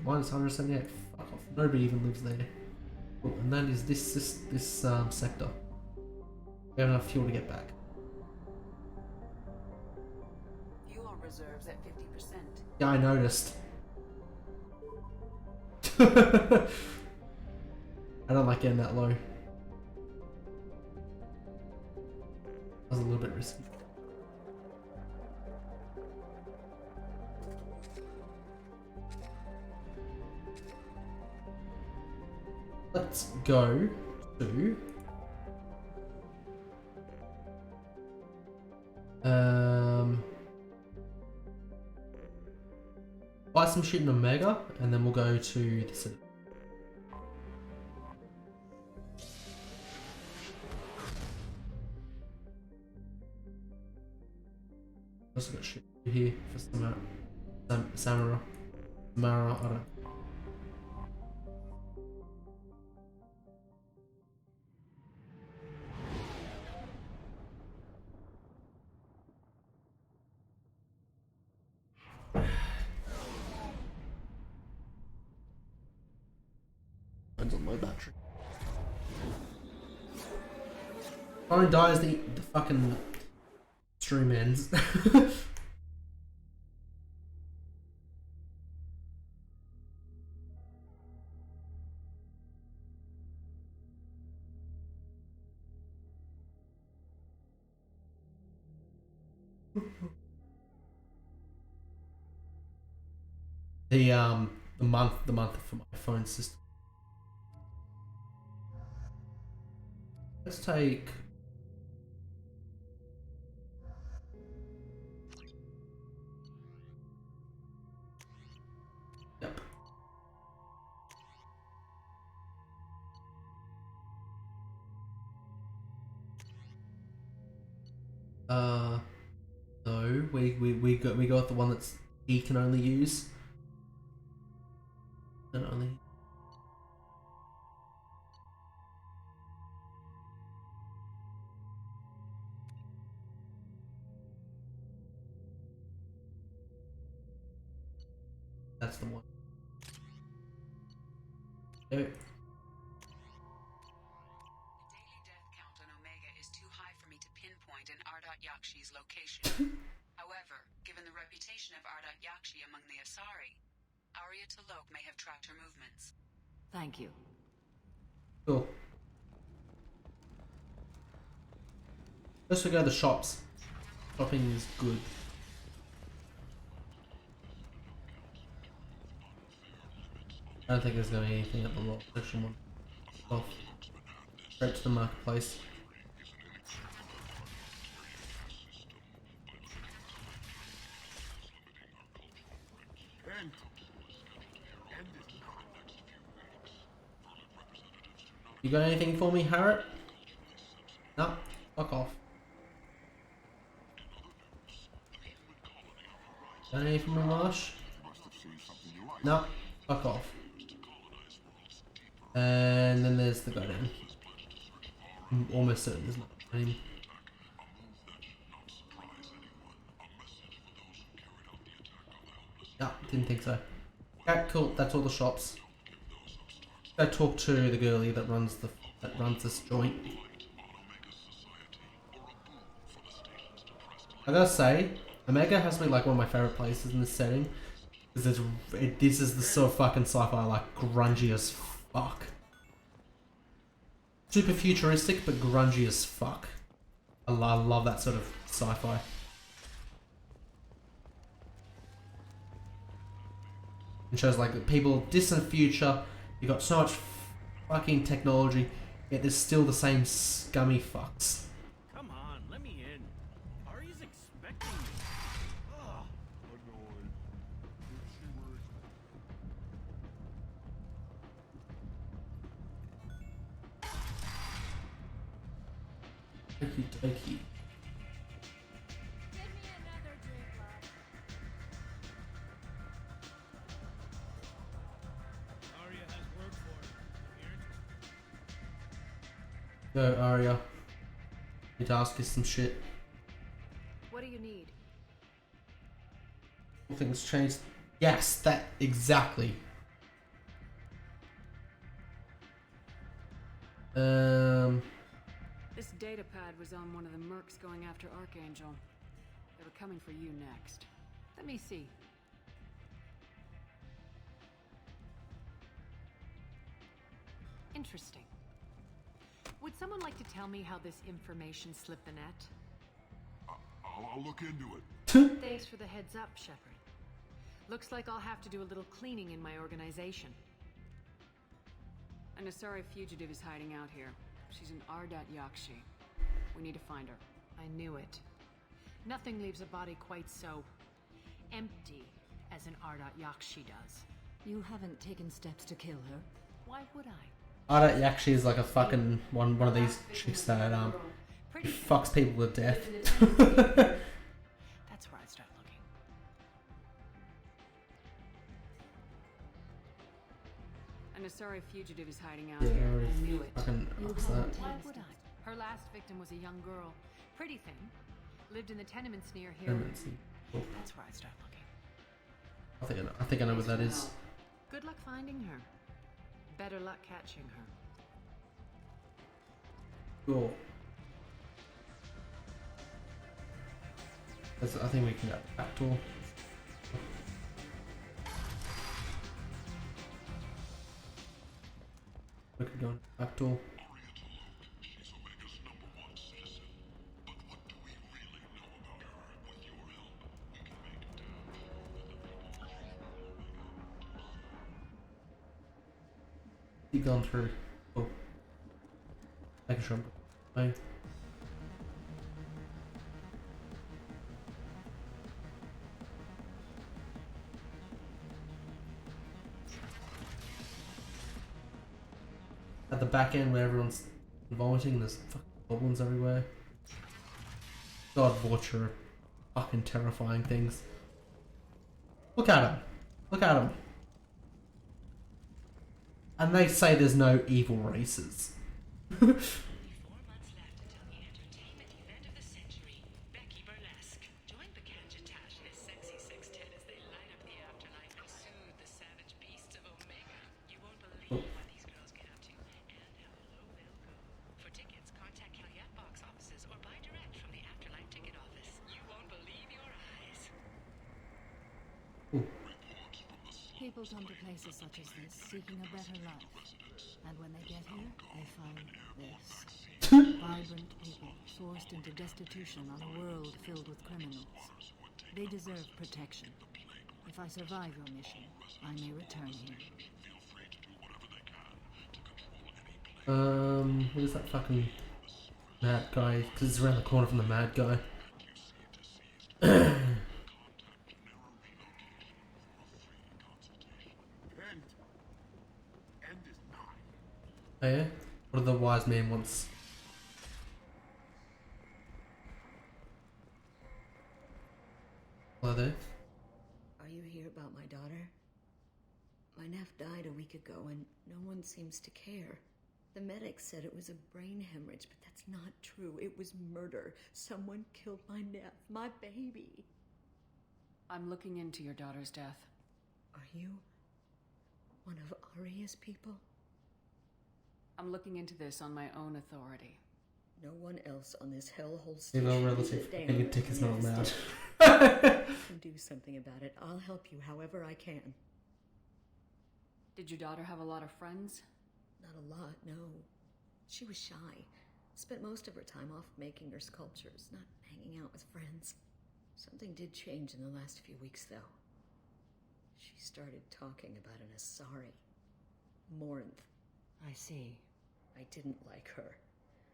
Minus 178. Fuck off. Nobody even lives there. Cool. And that is this sector. We have enough fuel to get back. Fuel reserves at 50%. Yeah, I noticed. I don't like getting that low. That was a little bit risky. Let's go to buy some shit in Omega, and then we'll go to the city. Also got shit here for Samara. I don't. Depends on low battery. Phone dies, the fucking stream ends. the month for my phone system. Let's take yep. No, we got the one that's he can only use. Can only. That's the one. Okay. The daily death count on Omega is too high for me to pinpoint an Ardot Yakshi's location. However, given the reputation of Ardot Yakshi among the Asari, Arya T'Loak may have tracked her movements. Thank you. Cool. Let's go to the shops. Shopping is good. I don't think there's going to be anything at the lot section one. Off. Straight to the marketplace. You got anything for me, Harriet? No? Fuck off. Got anything for me, Marsh? No? Fuck off. And then there's the guy down. I'm almost certain there's not him. No, didn't think so. Okay, cool. That's all the shops. Go talk to the girlie that runs this joint. I gotta say, Omega has to be like one of my favorite places in this setting. Because this is the sort of fucking sci-fi I like, grungy as fuck. Super futuristic, but grungy as fuck. I love that sort of sci-fi. It shows like people, distant future, you got so much fucking technology, yet there's still the same scummy fucks. Come on, let me in. Ari's expecting me. Ugh. Annoyed. If she were Okie dokie. Give me another drink, love. Aria has work for her. If you're interested. Go, Aria. Need to ask you some shit. What do you need? Things changed. Yes, that exactly. This data pad was on one of the mercs going after Archangel. They were coming for you next. Let me see. Interesting. Would someone like to tell me how this information slipped the net? I'll look into it. Thanks for the heads up, Shepard. Looks like I'll have to do a little cleaning in my organization. An Asari fugitive is hiding out here. She's an Ardat Yakshi. We need to find her. I knew it. Nothing leaves a body quite so empty as an Ardat Yakshi does. You haven't taken steps to kill her. Why would I? Ardat Yakshi is like a fucking one of these chicks that Pretty fucks people to death. That's where I'd start looking. An Asari fugitive is hiding out Yeah, here. already I knew it. fucking asked that. Why would I? Her last victim was a young girl. Pretty thing. Lived in the tenements near here. Tenements. Cool. That's where I'd start looking. I think I know what that is. Good luck finding her. Better luck catching her. Cool. I think we can go back door. We could go back door. She's Omega's #1 citizen. But what do we really know about her? With your help, we can make it down Keep going through. Oh. Making sure I'm fine. At the back end where everyone's vomiting, there's fucking goblins everywhere. God, Vorture, fucking terrifying things. Look at him. Look at him. And they say there's no evil races. 4 months left until the entertainment event of the century, Becky Burlesque. Join Bacanja-Tash and his sexy sextet as they light up the afterlife and soothe the savage beasts of Omega. You won't believe what these girls get up to and how low they'll go. For tickets, contact Calyette box offices or buy direct from the Afterlife ticket office. You won't believe your eyes. People come to places such as this seeking a better life. And when they get here, they find this. Vibrant people forced into destitution on a world filled with criminals. They deserve protection. If I survive your mission, I may return here. What is that fucking mad guy? Because it's around the corner from the mad guy. End is nigh. Oh yeah? What do the wise man wants? Hello there? Are you here about my daughter? My nephew died a week ago and no one seems to care. The medics said it was a brain hemorrhage, but that's not true. It was murder. Someone killed my nephew, my baby. I'm looking into your daughter's death. Are you one of Arya's people? I'm looking into this on my own authority. No one else on this hellhole Female station relative. damn And your dick is not allowed. I can do something about it. I'll help you however I can. Did your daughter have a lot of friends? Not a lot, no. She was shy. Spent most of her time off making her sculptures, not hanging out with friends. Something did change in the last few weeks, though. She started talking about an Asari. Morinth. I see. I didn't like her.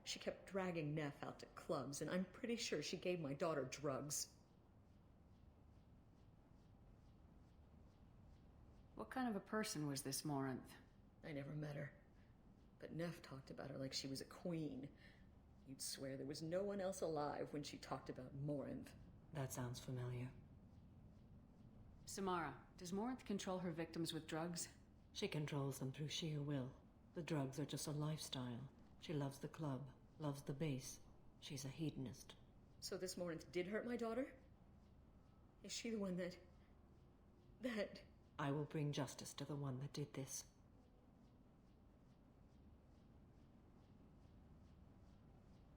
She kept dragging Neff out to clubs, and I'm pretty sure she gave my daughter drugs. What kind of a person was this Morinth? I never met her. But Neff talked about her like she was a queen. You'd swear there was no one else alive when she talked about Morinth. That sounds familiar. Samara, does Morinth control her victims with drugs? She controls them through sheer will. The drugs are just a lifestyle. She loves the club, loves the base. She's a hedonist. So this Morinth did hurt my daughter? Is she the one that... I will bring justice to the one that did this.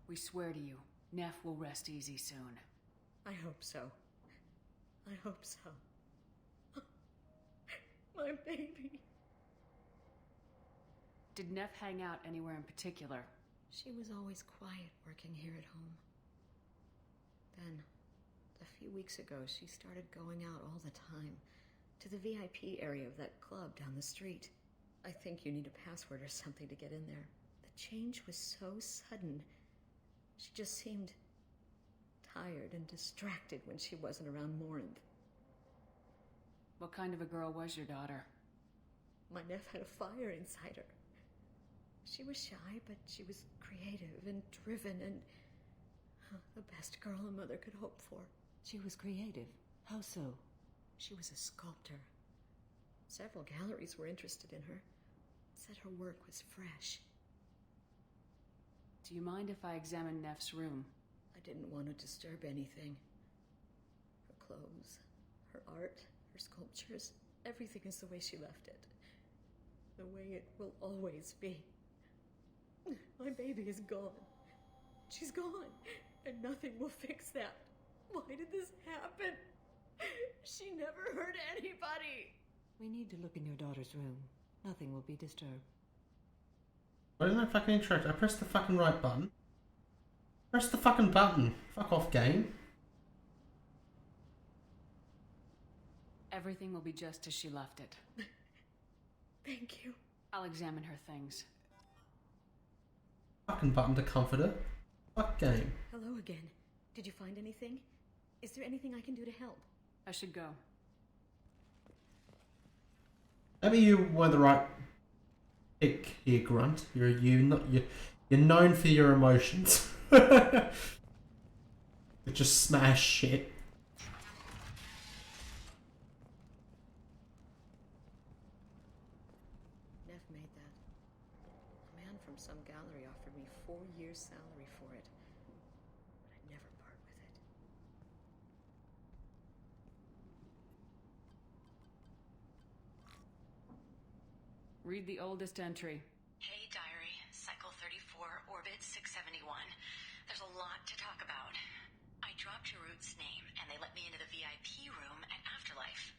We swear to you, Neff will rest easy soon. I hope so. I hope so. My baby. Did Neff hang out anywhere in particular? She was always quiet working here at home. Then, a few weeks ago, she started going out all the time. To the VIP area of that club down the street. I think you need a password or something to get in there. The change was so sudden. She just seemed tired and distracted when she wasn't around Morinth. What kind of a girl was your daughter? My Neff had a fire inside her. She was shy, but she was creative and driven and the best girl a mother could hope for. She was creative. How so? She was a sculptor. Several galleries were interested in her. Said her work was fresh. Do you mind if I examine Neff's room? I didn't want to disturb anything. Her clothes, her art, her sculptures, everything is the way she left it. The way it will always be. My baby is gone. She's gone, and nothing will fix that. Why did this happen? She never hurt anybody. We need to look in your daughter's room. Nothing will be disturbed. Why didn't I fucking interact? I pressed the fucking right button. Press the fucking button. Fuck off, game. Everything will be just as she left it. Thank you. I'll examine her things. Fucking button to comfort her. Fuck game. Hello again. Did you find anything? Is there anything I can do to help? I should go. Maybe you were the right pick here, Grunt. You're known for your emotions. You just smash shit. Neff made that. A man from some gallery offered me 4 years' salary for it. But I'd never part with it. Read the oldest entry. Hey, Diary. Cycle 34, Orbit 671. There's a lot to talk about. I dropped your root's name, and they let me into the VIP room at Afterlife.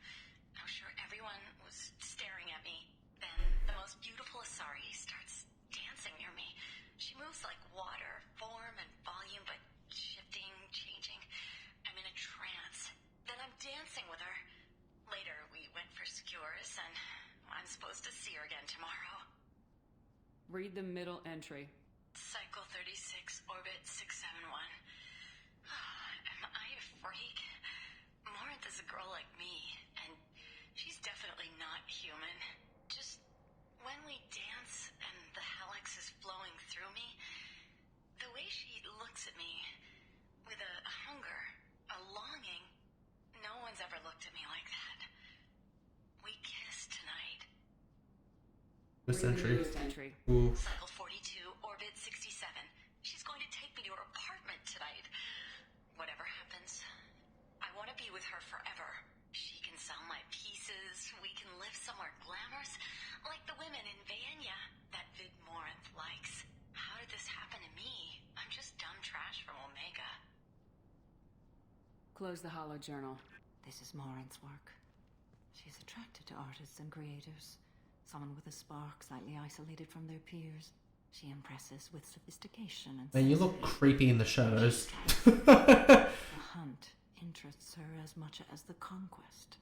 I'm sure everyone was staring at me. Then the most beautiful Asari starts dancing near me. She moves like water, form and volume, but shifting, changing. I'm in a trance. Then I'm dancing with her. Later, we went for skewers, and I'm supposed to see her again tomorrow. Read the middle entry. Cycle 36, Orbit 671. Am I a freak? Morinth is a girl like me, and she's definitely not human. Just when we dance and the helix is flowing through me, the way she looks at me with a hunger, a longing, no one's ever looked at me like that. We kiss tonight. This Read the entry. newest entry. Ooh. Cycle 42, Orbit 67. She's going to take me to her apartment tonight. Whatever happens, I want to be with her forever. She can sell my pieces, we can Close the hollow journal. This is Morin's work. She's attracted to artists and creators. Someone with a spark, slightly isolated from their peers. She impresses with sophistication and Man, you look creepy in the shadows. The hunt interests her as much as the conquest.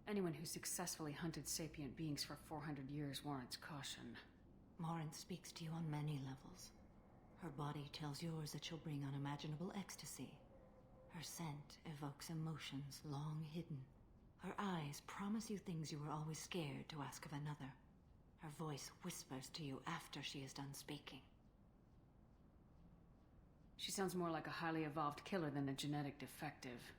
Anyone who successfully hunted sapient beings for 400 years warrants caution. Morin speaks to you on many levels. Her body tells yours that she'll bring unimaginable ecstasy. Her scent evokes emotions long hidden. Her eyes promise you things you were always scared to ask of another. Her voice whispers to you after she is done speaking. She sounds more like a highly evolved killer than a genetic defective.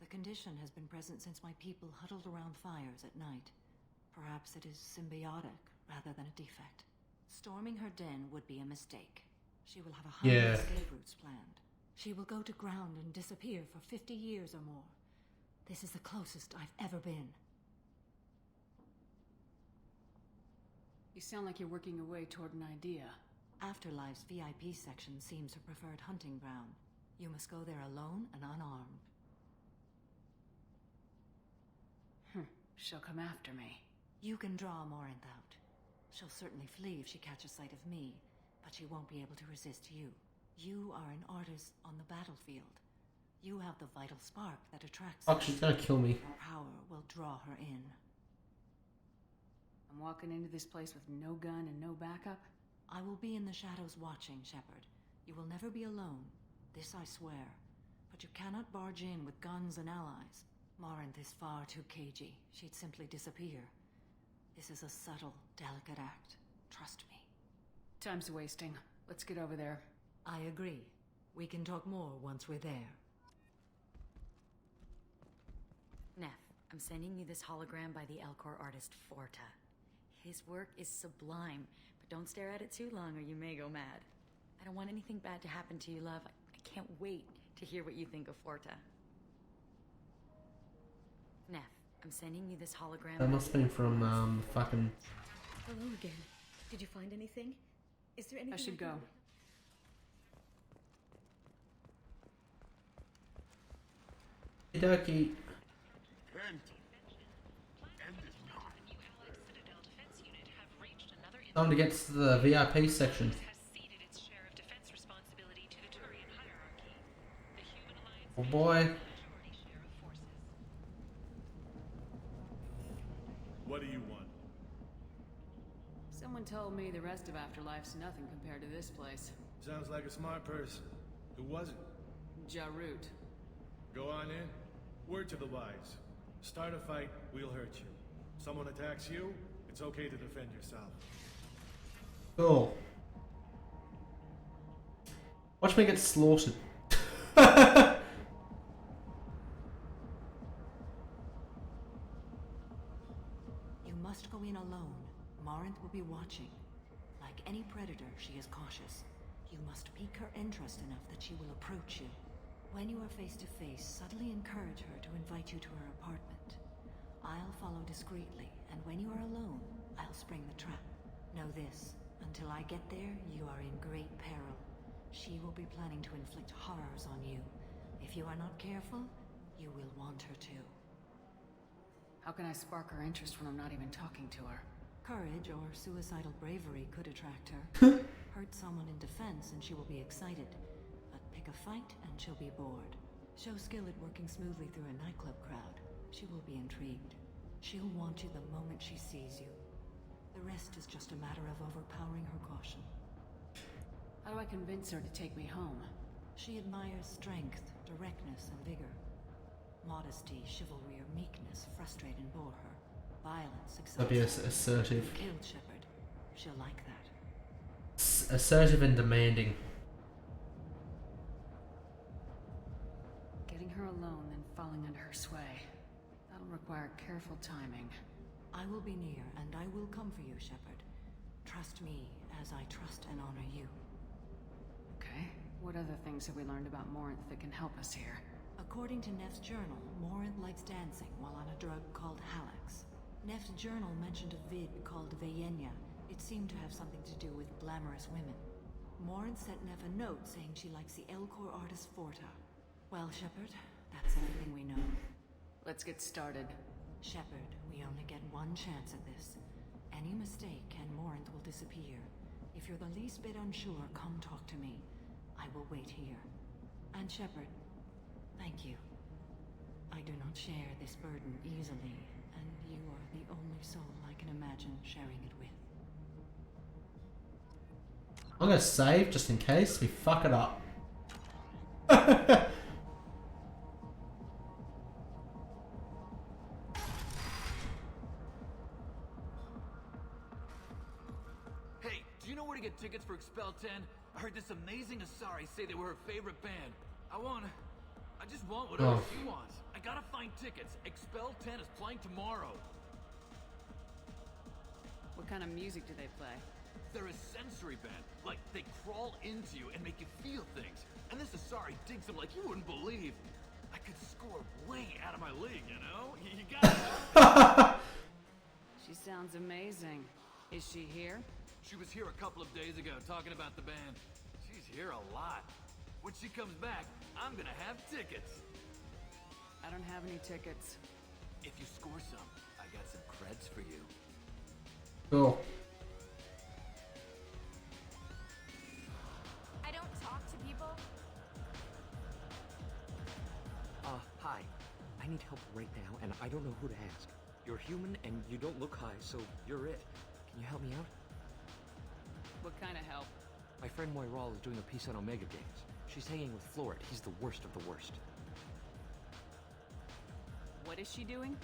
The condition has been present since my people huddled around fires at night. Perhaps it is symbiotic rather than a defect. Storming her den would be a mistake. She will have 100 escape routes planned. She will go to ground and disappear for 50 years or more. This is the closest I've ever been. You sound like you're working your way toward an idea. Afterlife's VIP section seems her preferred hunting ground. You must go there alone and unarmed. She'll come after me. You can draw Morinth out. She'll certainly flee if she catches sight of me, but she won't be able to resist you. You are an artist on the battlefield. You have the vital spark that attracts her. Fuck, she's gonna kill me. Her power will draw her in. I'm walking into this place with no gun and no backup? I will be in the shadows watching, Shepard. You will never be alone. This I swear. But you cannot barge in with guns and allies. Morinth is far too cagey. She'd simply disappear. This is a subtle, delicate act. Trust me. Time's wasting. Let's get over there. I agree. We can talk more once we're there. Neff, I'm sending you this hologram by the Elcor artist Forta. His work is sublime, but don't stare at it too long or you may go mad. I don't want anything bad to happen to you, love. I can't wait to hear what you think of Forta. Neff, I'm sending you this hologram. That must have been from fucking. Hello again. Did you find anything? Is there anything I should go. Okie. Time to get to the VIP section. Oh boy. What do you want? Someone told me the rest of Afterlife's nothing compared to this place. Sounds like a smart person. Who was it? Jarut. Go on in. Word to the wise. Start a fight, we'll hurt you. Someone attacks you, it's okay to defend yourself. Cool. Watch me get slaughtered. You must go in alone. Morinth will be watching. Like any predator, she is cautious. You must pique her interest enough that she will approach you. When you are face to face, subtly encourage her to invite you to her apartment. I'll follow discreetly, and when you are alone, I'll spring the trap. Know this, until I get there, you are in great peril. She will be planning to inflict horrors on you. If you are not careful, you will want her to. How can I spark her interest when I'm not even talking to her? Courage or suicidal bravery could attract her. Hurt someone in defense and she will be excited. But pick a fight and she'll be bored. Show skill at working smoothly through a nightclub crowd. She will be intrigued. She'll want you the moment she sees you. The rest is just a matter of overpowering her caution. How do I convince her to take me home? She admires strength, directness, and vigor. Modesty, chivalry, or meekness frustrate and bore her. Violence, That'd be excites her. assertive. Killed Shepard. She'll like that. Assertive and demanding. Getting her alone, then falling under her sway. That'll require careful timing. I will be near, and I will come for you, Shepard. Trust me, as I trust and honor you. Okay. What other things have we learned about Morinth that can help us here? According to Neff's journal, Morinth likes dancing while on a drug called Halax. Neff's journal mentioned a vid called Vayenya. It seemed to have something to do with glamorous women. Morinth sent Neff a note saying she likes the Elcor artist Forta. Well, Shepard, that's everything we know. Let's get started. Shepard, we only get one chance at this. Any mistake and Morinth will disappear. If you're the least bit unsure, come talk to me. I will wait here. And Shepard, thank you. I do not share this burden easily, and you are the only soul I can imagine sharing it with. I'm gonna save just in case we fuck it up. Hey, do you know where to get tickets for Expel 10? I heard this amazing Asari say they were her favorite band. I just want whatever she wants. I gotta find tickets. Expel 10 is playing tomorrow. What kind of music do they play? They're a sensory band. Like, they crawl into you and make you feel things. And this Asari digs them like you wouldn't believe. I could score way out of my league, you know? You gotta... She sounds amazing. Is she here? She was here a couple of days ago talking about the band. She's here a lot. When she comes back, I'm gonna have tickets. I don't have any tickets. If you score some, I got some creds for you. Cool. I don't talk to people. Hi. I need help right now, and I don't know who to ask. You're human, and you don't look high, so you're it. Can you help me out? What kind of help? My friend Moiral is doing a piece on Omega Games. She's hanging with Florid. He's the worst of the worst. What is she doing?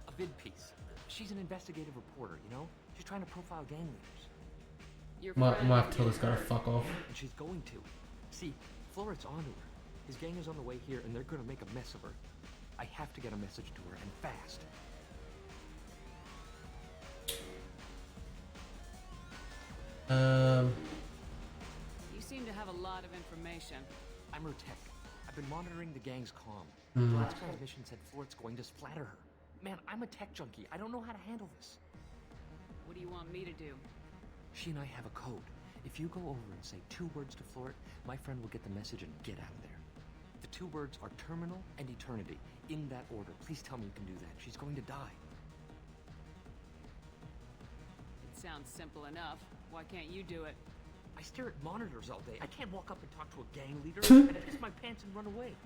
A vid piece. She's an investigative reporter, you know? She's trying to profile gang leaders. Your Might friend have to tell this guy to fuck off. And she's going to. See, Florid's onto her. His gang is on the way here, and they're gonna make a mess of her. I have to get a message to her, and fast. You seem to have a lot of information. I'm her tech. I've been monitoring the gang's comm. Mm. The last transmission said Florid's going to splatter her. Man, I'm a tech junkie. I don't know how to handle this. What do you want me to do? She and I have a code. If you go over and say 2 words to Florid, my friend will get the message and get out of there. The 2 words are terminal and eternity. In that order. Please tell me you can do that. She's going to die. It sounds simple enough. Why can't you do it? I stare at monitors all day. I can't walk up and talk to a gang leader and piss my pants and run away.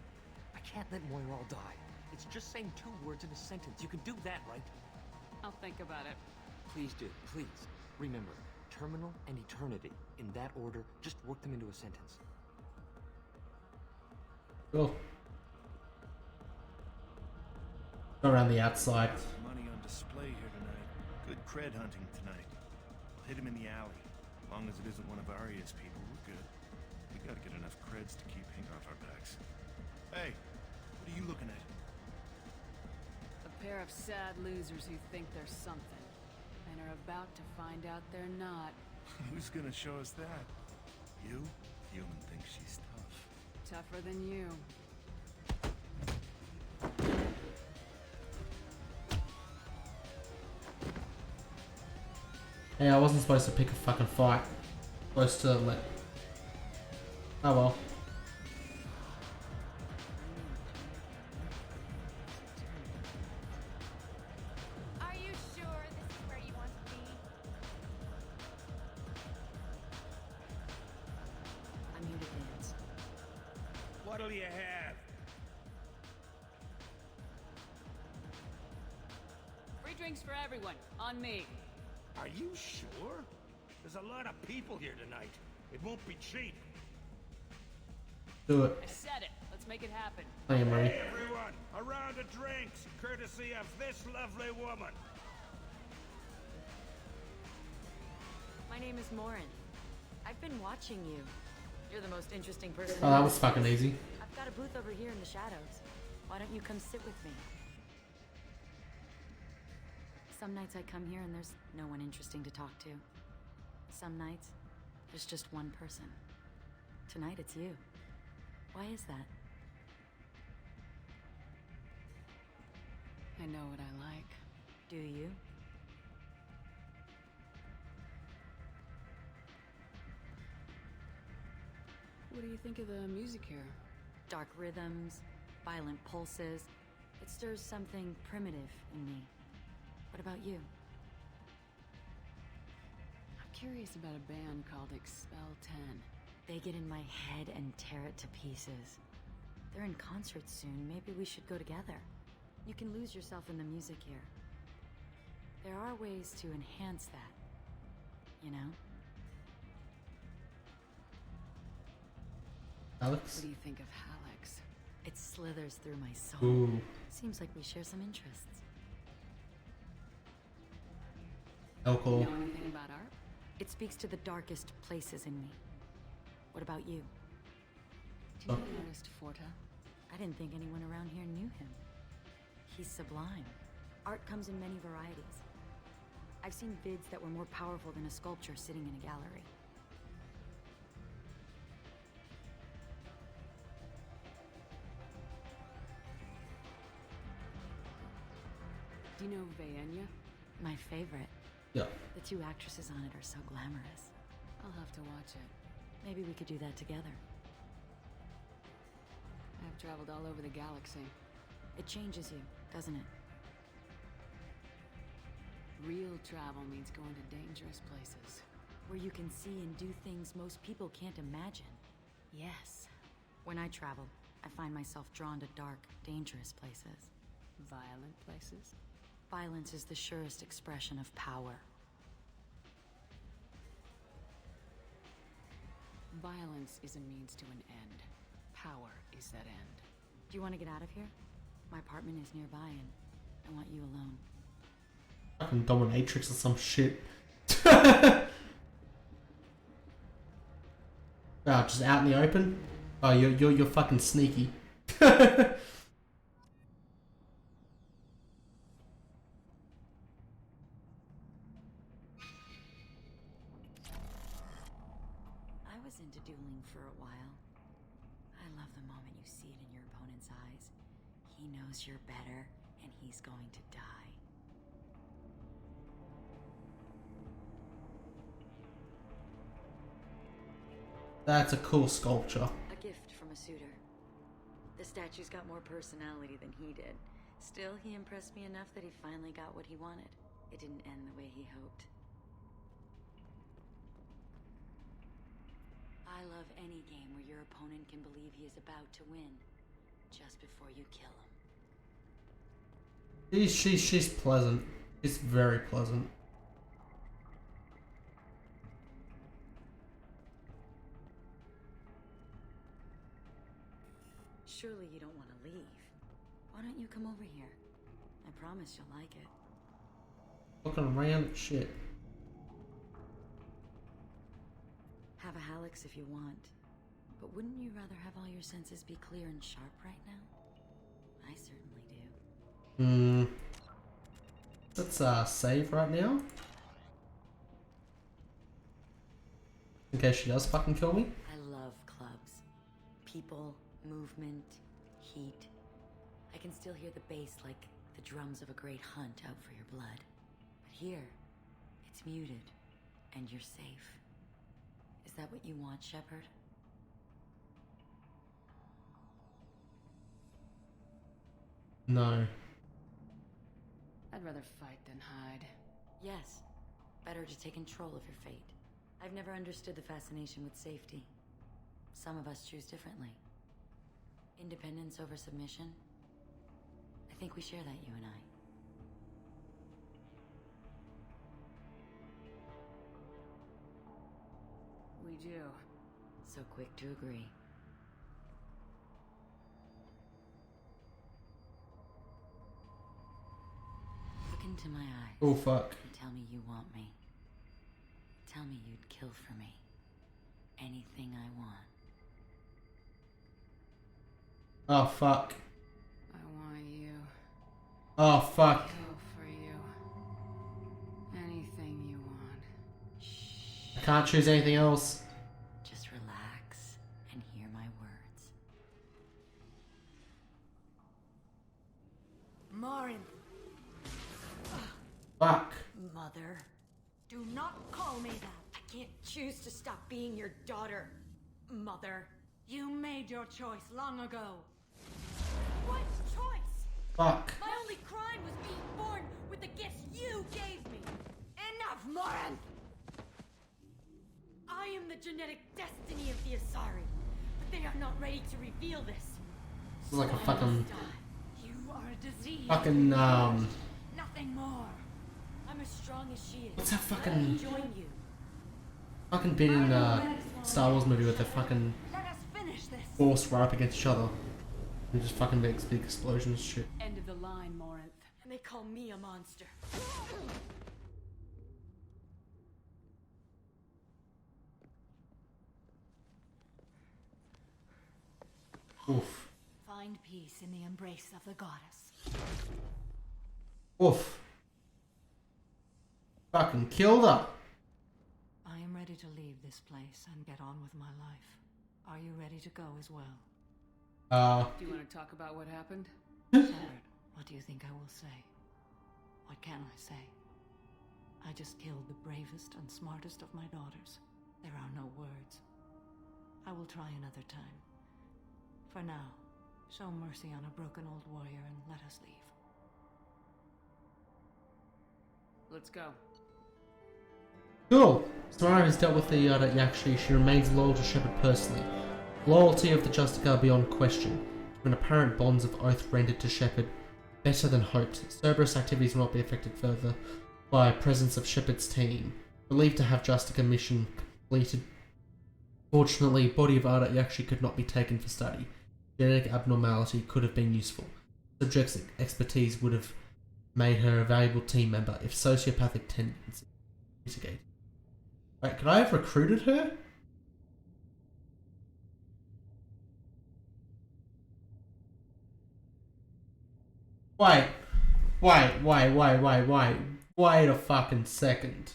I can't let Moiral die. It's just saying 2 words in a sentence. You can do that, right? I'll think about it. Please do. Please. Remember, terminal and eternity. In that order, just work them into a sentence. Cool. Go around the outside. Money on display here tonight. Good cred hunting tonight. We'll hit him in the alley. As long as it isn't one of Arya's people, we're good. We gotta get enough creds to keep hanging off our backs. Hey, what are you looking at? A pair of sad losers who think they're something, and are about to find out they're not. Who's gonna show us that? You? Human thinks she's tough. Tougher than you. Hey, I wasn't supposed to pick a fucking fight. Supposed to let. Oh well. Are you sure this is where you want to be? I'm here to dance. What'll you have? Free drinks for everyone. On me. Are you sure? There's a lot of people here tonight. It won't be cheap. Do it. I said it. Let's make it happen. I am ready. Hey, everyone, a round of drinks, courtesy of this lovely woman. My name is Morin. I've been watching you. You're the most interesting person. Oh, that was fucking easy. I've got a booth over here in the shadows. Why don't you come sit with me? Some nights I come here and there's no one interesting to talk to. Some nights, there's just one person. Tonight it's you. Why is that? I know what I like. Do you? What do you think of the music here? Dark rhythms, violent pulses. It stirs something primitive in me. What about you? I'm curious about a band called Expel 10. They get in my head and tear it to pieces. They're in concert soon. Maybe we should go together. You can lose yourself in the music here. There are ways to enhance that, you know? Alex? What do you think of Hallex? It slithers through my soul. Ooh. Seems like we share some interests. Alcohol. Know anything about art? It speaks to the darkest places in me. What about you? Do you know the artist Forta? I didn't think anyone around here knew him. He's sublime. Art comes in many varieties. I've seen vids that were more powerful than a sculpture sitting in a gallery. Do you know Vaenya? My favorite. Yeah. The two actresses on it are so glamorous. I'll have to watch it. Maybe we could do that together. I've traveled all over the galaxy. It changes you, doesn't it? Real travel means going to dangerous places. Where you can see and do things most people can't imagine. Yes. When I travel, I find myself drawn to dark, dangerous places. Violent places? Violence is the surest expression of power. Violence is a means to an end. Power is that end. Do you want to get out of here? My apartment is nearby and I want you alone. Fucking dominatrix or some shit. Oh, just out in the open? Oh, you're fucking sneaky. I was into dueling for a while. I love the moment you see it in your opponent's eyes. He knows you're better, and he's going to die. That's a cool sculpture. A gift from a suitor. The statue's got more personality than he did. Still, he impressed me enough that he finally got what he wanted. It didn't end the way he hoped. I love any game where your opponent can believe he is about to win, just before you kill him. She's pleasant. She's very pleasant. Surely you don't want to leave. Why don't you come over here? I promise you'll like it. Looking around at shit. Have a Hallex if you want. But wouldn't you rather have all your senses be clear and sharp right now? I certainly do. Let's save right now. In case she does fucking kill me. I love clubs. People, movement, heat. I can still hear the bass like the drums of a great hunt out for your blood. But here, it's muted, and you're safe. Is that what you want, Shepard? No. I'd rather fight than hide. Yes. Better to take control of your fate. I've never understood the fascination with safety. Some of us choose differently. Independence over submission? I think we share that, you and I. We do. So quick to agree. Look into my eyes. Oh fuck. And tell me you want me. Tell me you'd kill for me. Anything I want. Oh fuck. I want you. Oh fuck. Kill for you. Anything you want. I can't choose anything else. Just relax and hear my words. Marin! Fuck. Mother. Do not call me that. I can't choose to stop being your daughter. Mother. You made your choice long ago. What choice? Fuck. My only crime was being born with the gifts you gave me. Enough, Moran! I am the genetic destiny of the Asari, but they are not ready to reveal this. This is like a fucking... You are a disease. Fucking, Nothing more. I'm as strong as she is. What's that fucking... Let me join you. Fucking bit in Star Wars movie with the fucking Let us finish this. force right up against each other. And just fucking makes big explosions and shit. End of the line, Morinth. And they call me a monster. Oof. Find peace in the embrace of the goddess. Oof. Fucking killed her. I am ready to leave this place and get on with my life. Are you ready to go as well? Do you want to talk about what happened? Shepard, what do you think I will say? What can I say? I just killed the bravest and smartest of my daughters. There are no words. I will try another time. For now, show mercy on a broken old warrior and let us leave. Let's go. Cool. Samara has dealt with the Yakshi. She remains loyal to Shepard personally. Loyalty of the Justica are beyond question. An apparent bonds of oath rendered to Shepard better than hoped. Cerberus activities will not be affected further by presence of Shepard's team. Believed to have Justica mission completed. Fortunately, body of Ardat Yakshi could not be taken for study. Genetic abnormality could have been useful. Subject's expertise would have made her a valuable team member if sociopathic tendencies mitigated. Wait, could I have recruited her? Wait a fucking second.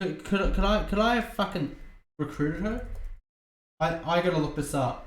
Could I have fucking recruited her? I gotta look this up.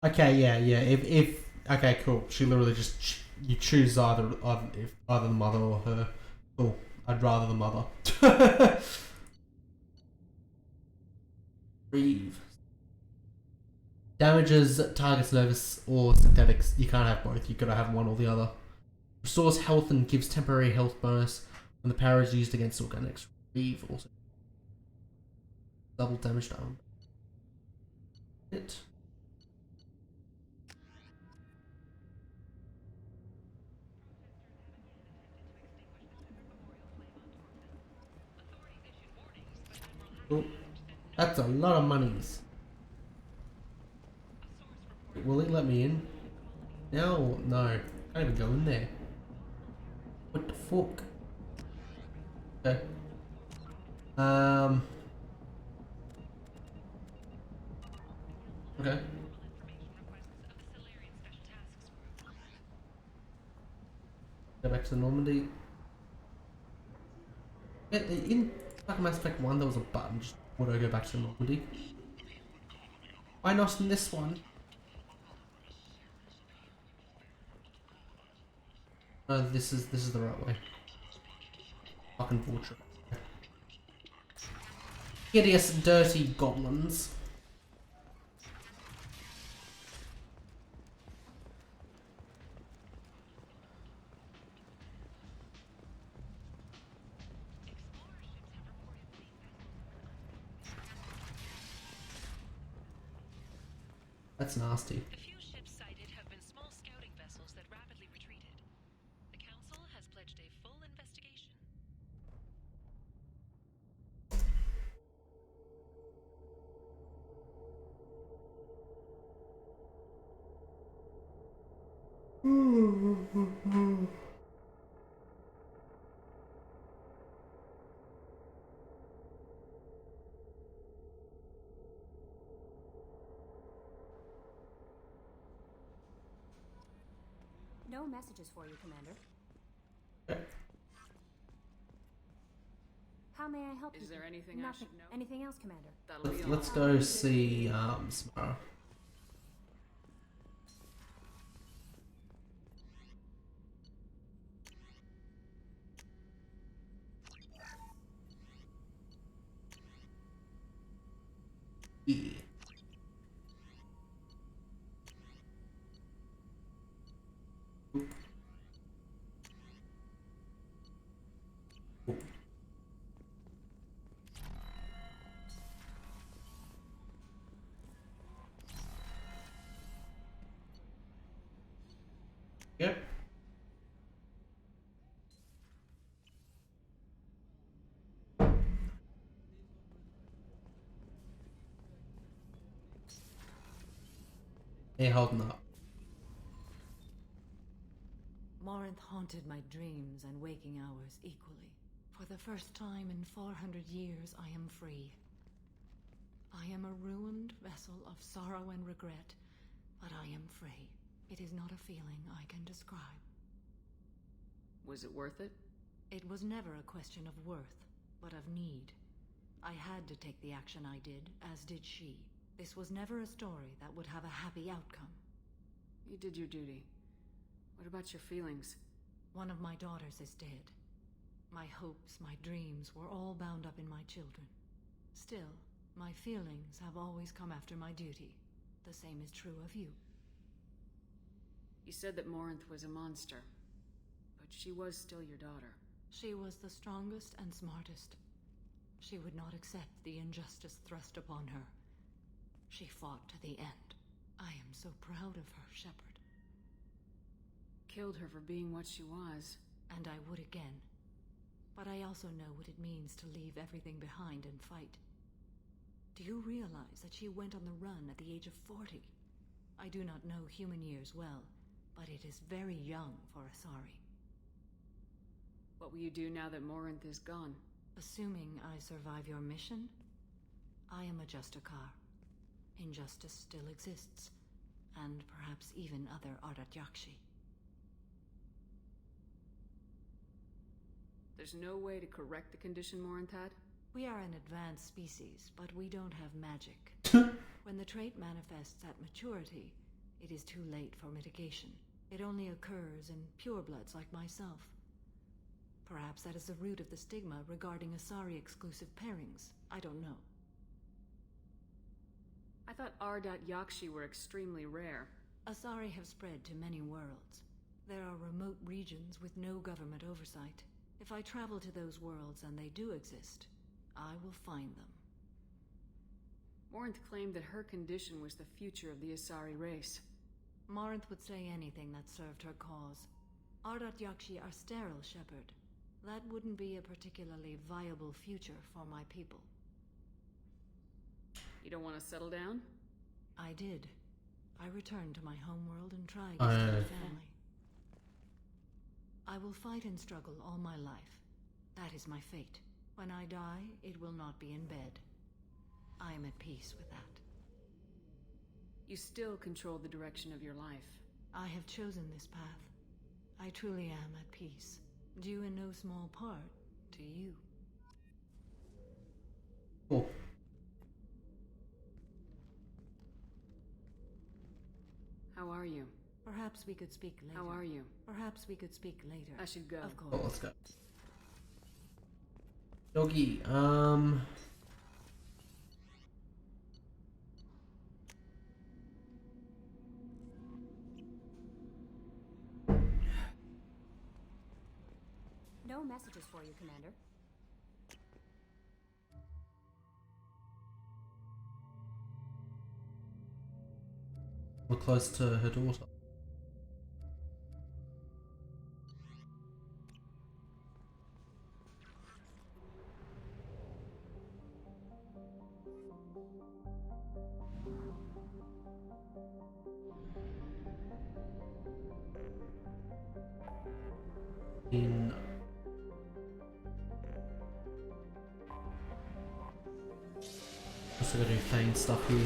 Okay, yeah. If okay, cool. She literally just you choose either the mother or her. Cool. I'd rather the mother. Reeve. Damages target's nervous or synthetics. You can't have both. You gotta have one or the other. Restores health and gives temporary health bonus when the power is used against organics. Reeve also. Double damage down. Hit. Oh, that's a lot of monies. Will it let me in? No, no. Can't even go in there. What the fuck? Okay. Okay. Go back to Normandy. Yeah, in fucking Mass Effect 1 there was a button, just would I go back to Normandy? Why not in this one? No, this is the right way. Fucking fortress. Hideous, dirty goblins. That's nasty. The few ships sighted have been small scouting vessels that rapidly No messages for you, Commander. How may I help you? Is there anything I should know? Anything else, Commander? Let's go see Samara. Yeah. Yep. Hey, holding up. Morinth haunted my dreams and waking hours equally. For the first time in 400 years, I am free. I am a ruined vessel of sorrow and regret, but I am free. It is not a feeling I can describe. Was it worth it? It was never a question of worth, but of need. I had to take the action I did, as did she. This was never a story that would have a happy outcome. You did your duty. What about your feelings? One of my daughters is dead. My hopes, my dreams were all bound up in my children. Still, my feelings have always come after my duty. The same is true of you. You said that Morinth was a monster, but she was still your daughter. She was the strongest and smartest. She would not accept the injustice thrust upon her. She fought to the end. I am so proud of her, Shepard. Killed her for being what she was. And I would again. But I also know what it means to leave everything behind and fight. Do you realize that she went on the run at the age of 40? I do not know human years well, but it is very young for Asari. What will you do now that Morinth is gone? Assuming I survive your mission, I am a Justikar. Injustice still exists, and perhaps even other Ardat Yakshi. There's no way to correct the condition Morinth had? We are an advanced species, but we don't have magic. When the trait manifests at maturity, it is too late for mitigation. It only occurs in purebloods like myself. Perhaps that is the root of the stigma regarding Asari-exclusive pairings. I don't know. I thought Ardat Yakshi were extremely rare. Asari have spread to many worlds. There are remote regions with no government oversight. If I travel to those worlds and they do exist, I will find them. Morinth claimed that her condition was the future of the Asari race. Morinth would say anything that served her cause. Ardat Yakshi are sterile, Shepard. That wouldn't be a particularly viable future for my people. You don't want to settle down? I did. I returned to my homeworld and tried to start a family. I will fight and struggle all my life. That is my fate. When I die, it will not be in bed. I am at peace with that. You still control the direction of your life. I have chosen this path. I truly am at peace, due in no small part to you. Cool. How are you? Perhaps we could speak later. How are you? Perhaps we could speak later. I should go. Of course. Oh, let's go. Doggy, No messages for you, Commander. we're close to her daughter. In also gotta do Fane stuff here.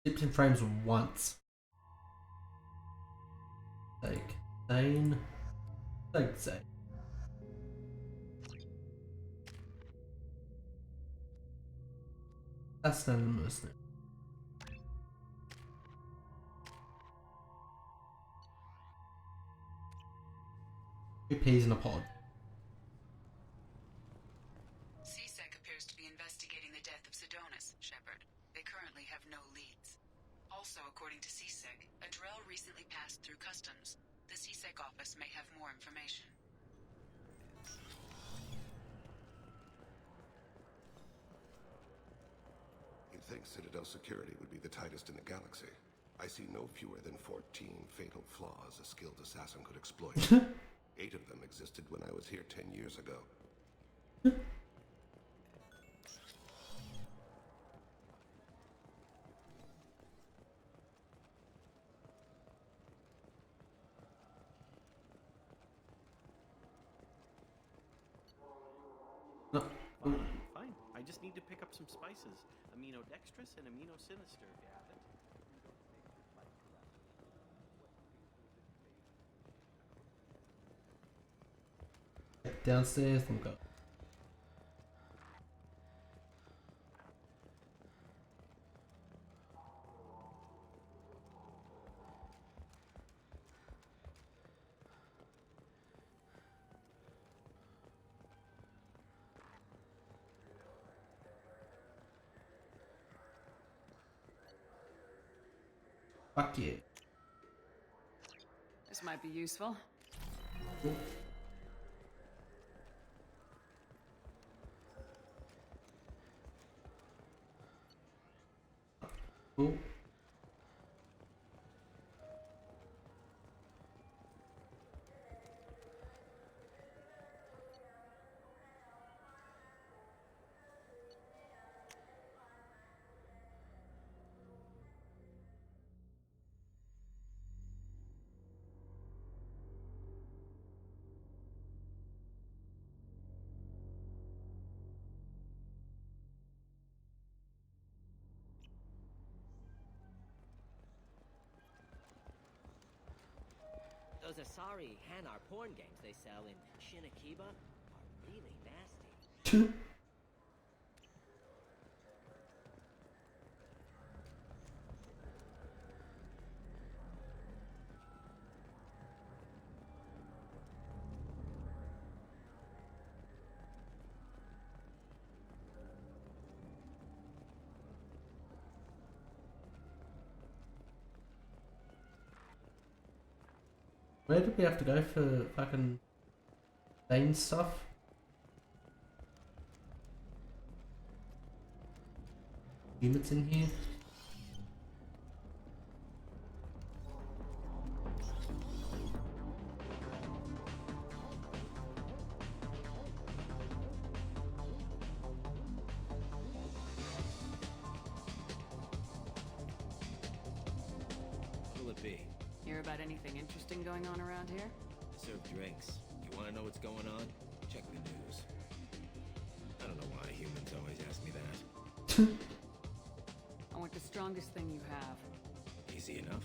Dipped in frames once. Take Zane. Take Zane. That's not a mercenary. 2 peas in a pod. CSEC appears to be investigating the death of Sidonis, Shepard. They currently have no leads. Also, according to CSEC, a Drell recently passed through customs. The CSEC office may have more information. You'd think Citadel security would be the tightest in the galaxy. I see no fewer than 14 fatal flaws a skilled assassin could exploit. 8 of them existed when I was here 10 years ago. Fine. I just need to pick up some spices. Aminodextrous and aminosinister, if you have it. Downstairs and go. Fuck yeah. This might be useful. Cool. Those Asari Hanar porn games they sell in Shinakiba are really nasty. Where did we have to go for fucking Bane stuff? Humans in here? What'll it be? Hear about anything interesting going on around here? I serve drinks. You want to know what's going on? Check the news. I don't know why humans always ask me that. I want the strongest thing you have. Easy enough.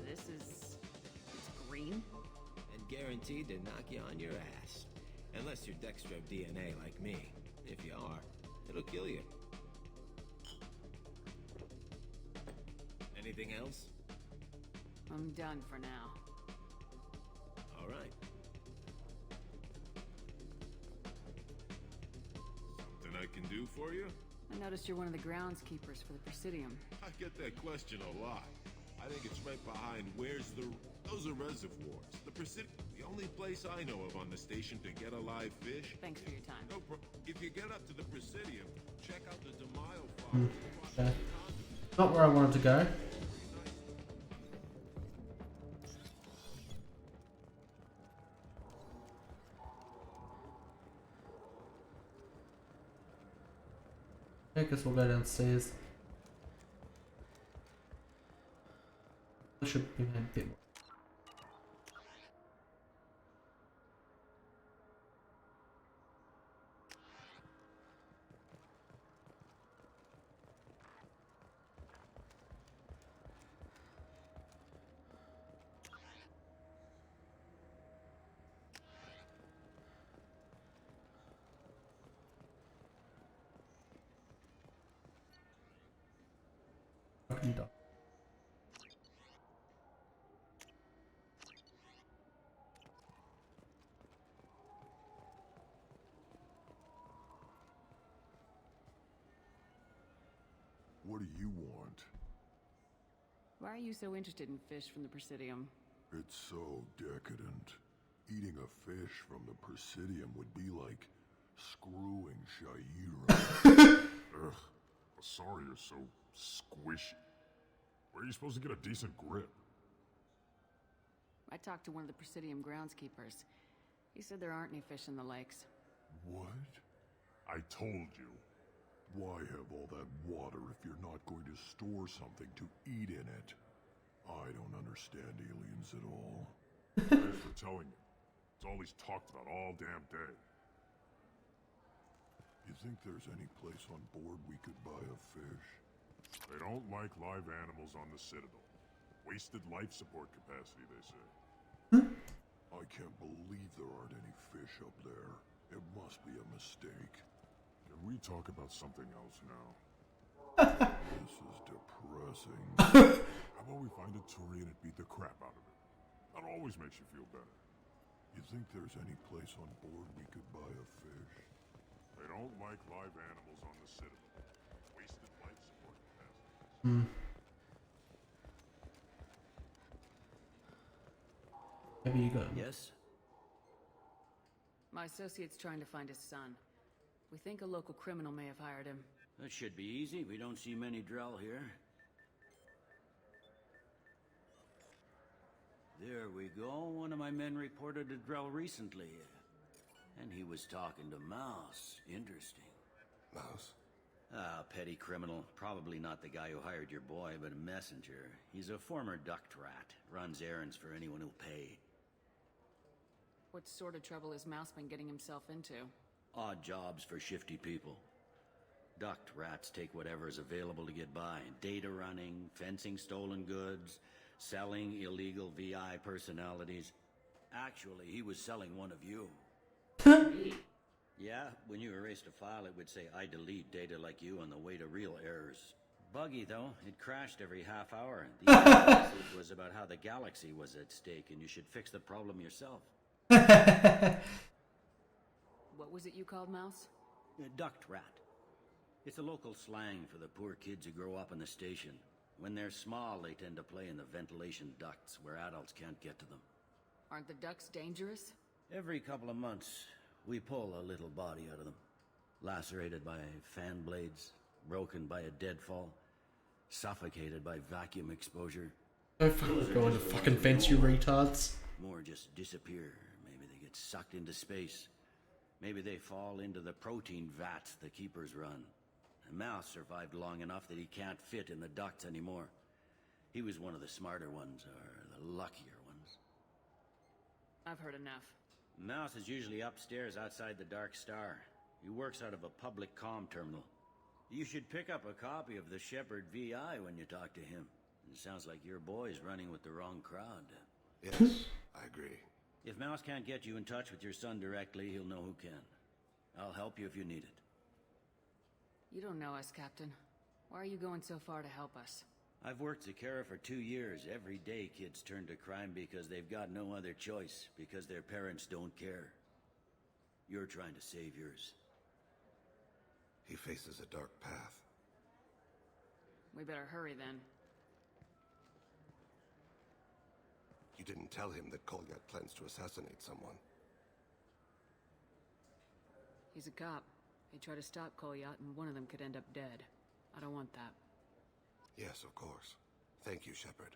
It's green? And guaranteed to knock you on your ass. Unless you're Dextro DNA like me. If you are, it'll kill you. Anything else? I'm done for now. All right. can do for you? I noticed you're one of the groundskeepers for the Presidium. I get that question a lot. I think it's right behind those are reservoirs. The Presidium, the only place I know of on the station to get a live fish. Thanks for your time. If you get up to the Presidium, check out the DeMille farm. Okay. Not where I wanted to go. I guess we'll go downstairs. I should be made a bit more. Fucking dog. What do you want? Why are you so interested in fish from the Presidium? It's so decadent. Eating a fish from the Presidium would be like screwing Shaira. Ugh, sorry you're so squishy. Where are you supposed to get a decent grip? I talked to one of the Presidium groundskeepers. He said there aren't any fish in the lakes. What? I told you. Why have all that water if you're not going to store something to eat in it? I don't understand aliens at all. Thanks for telling me. It's all he's talked about all damn day. You think there's any place on board we could buy a fish? They don't like live animals on the Citadel. Wasted life support capacity, they say. I can't believe there aren't any fish up there. It must be a mistake. Can we talk about something else now? This is depressing. How about we find a Turian and beat the crap out of it? That always makes you feel better. You think there's any place on board we could buy a fish? They don't like live animals on the Citadel. Wasted life support capacity. Maybe you got. Yes? My associate's trying to find his son. We think a local criminal may have hired him. That should be easy. We don't see many Drell here. There we go. One of my men reported a Drell recently. And he was talking to Mouse. Interesting. Mouse? Ah, petty criminal. Probably not the guy who hired your boy, but a messenger. He's a former duct rat. Runs errands for anyone who'll pay. What sort of trouble has Mouse been getting himself into? Odd jobs for shifty people. Duct rats take whatever is available to get by. Data running, fencing stolen goods, selling illegal VI personalities. Actually, he was selling one of you. Yeah, when you erased a file, it would say, I delete data like you on the way to real errors. Buggy, though. It crashed every half hour. The message was about how the galaxy was at stake, and you should fix the problem yourself. What was it you called Mouse? A duct rat. It's a local slang for the poor kids who grow up in the station. When they're small, they tend to play in the ventilation ducts where adults can't get to them. Aren't the ducts dangerous? Every couple of months, we pull a little body out of them. Lacerated by fan blades, broken by a deadfall, suffocated by vacuum exposure. Don't fucking go on the fucking fence, you retards. More just disappear. Maybe they get sucked into space. Maybe they fall into the protein vats the keepers run. And Mouse survived long enough that he can't fit in the ducts anymore. He was one of the smarter ones, or the luckier ones. I've heard enough. Mouse is usually upstairs outside the Dark Star. He works out of a public comm terminal. You should pick up a copy of the Shepherd VI when you talk to him. It sounds like your boy's running with the wrong crowd. Yes, I agree. If Mouse can't get you in touch with your son directly, he'll know who can. I'll help you if you need it. You don't know us, Captain. Why are you going so far to help us? I've worked Zakera for 2 years. Every day kids turn to crime because they've got no other choice, because their parents don't care. You're trying to save yours. He faces a dark path. We better hurry then. You didn't tell him that Kolyat plans to assassinate someone. He's a cop. He'd try to stop Kolyat and one of them could end up dead. I don't want that. Yes, of course. Thank you, Shepard.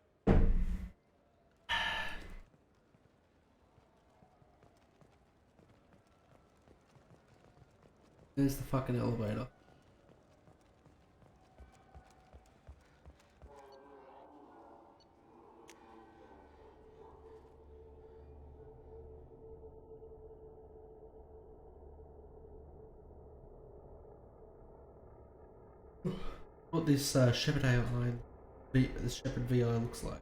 There's the fucking elevator. What this Shepard AI, this Shepard VI looks like.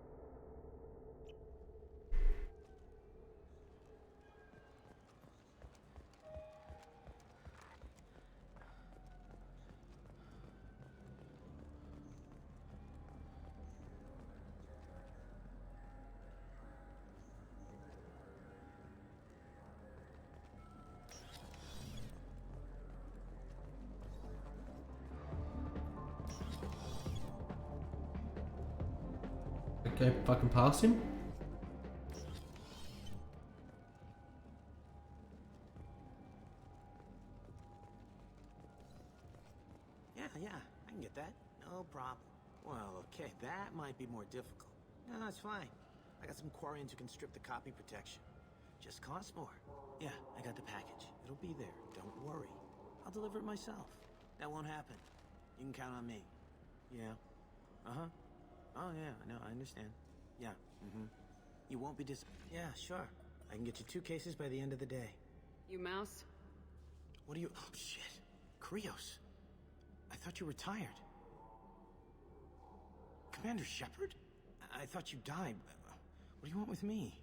Go fucking past him? Yeah, I can get that. No problem. Well, okay, that might be more difficult. No, it's fine. I got some Quarians who can strip the copy protection. Just costs more. Yeah, I got the package. It'll be there. Don't worry. I'll deliver it myself. That won't happen. You can count on me. Yeah. Uh-huh. Oh, yeah, no, I understand. Yeah, You won't be Yeah, sure. I can get you 2 cases by the end of the day. You mouse? What are you... Oh, shit. Krios. I thought you retired. Commander Shepard? I thought you died. What do you want with me?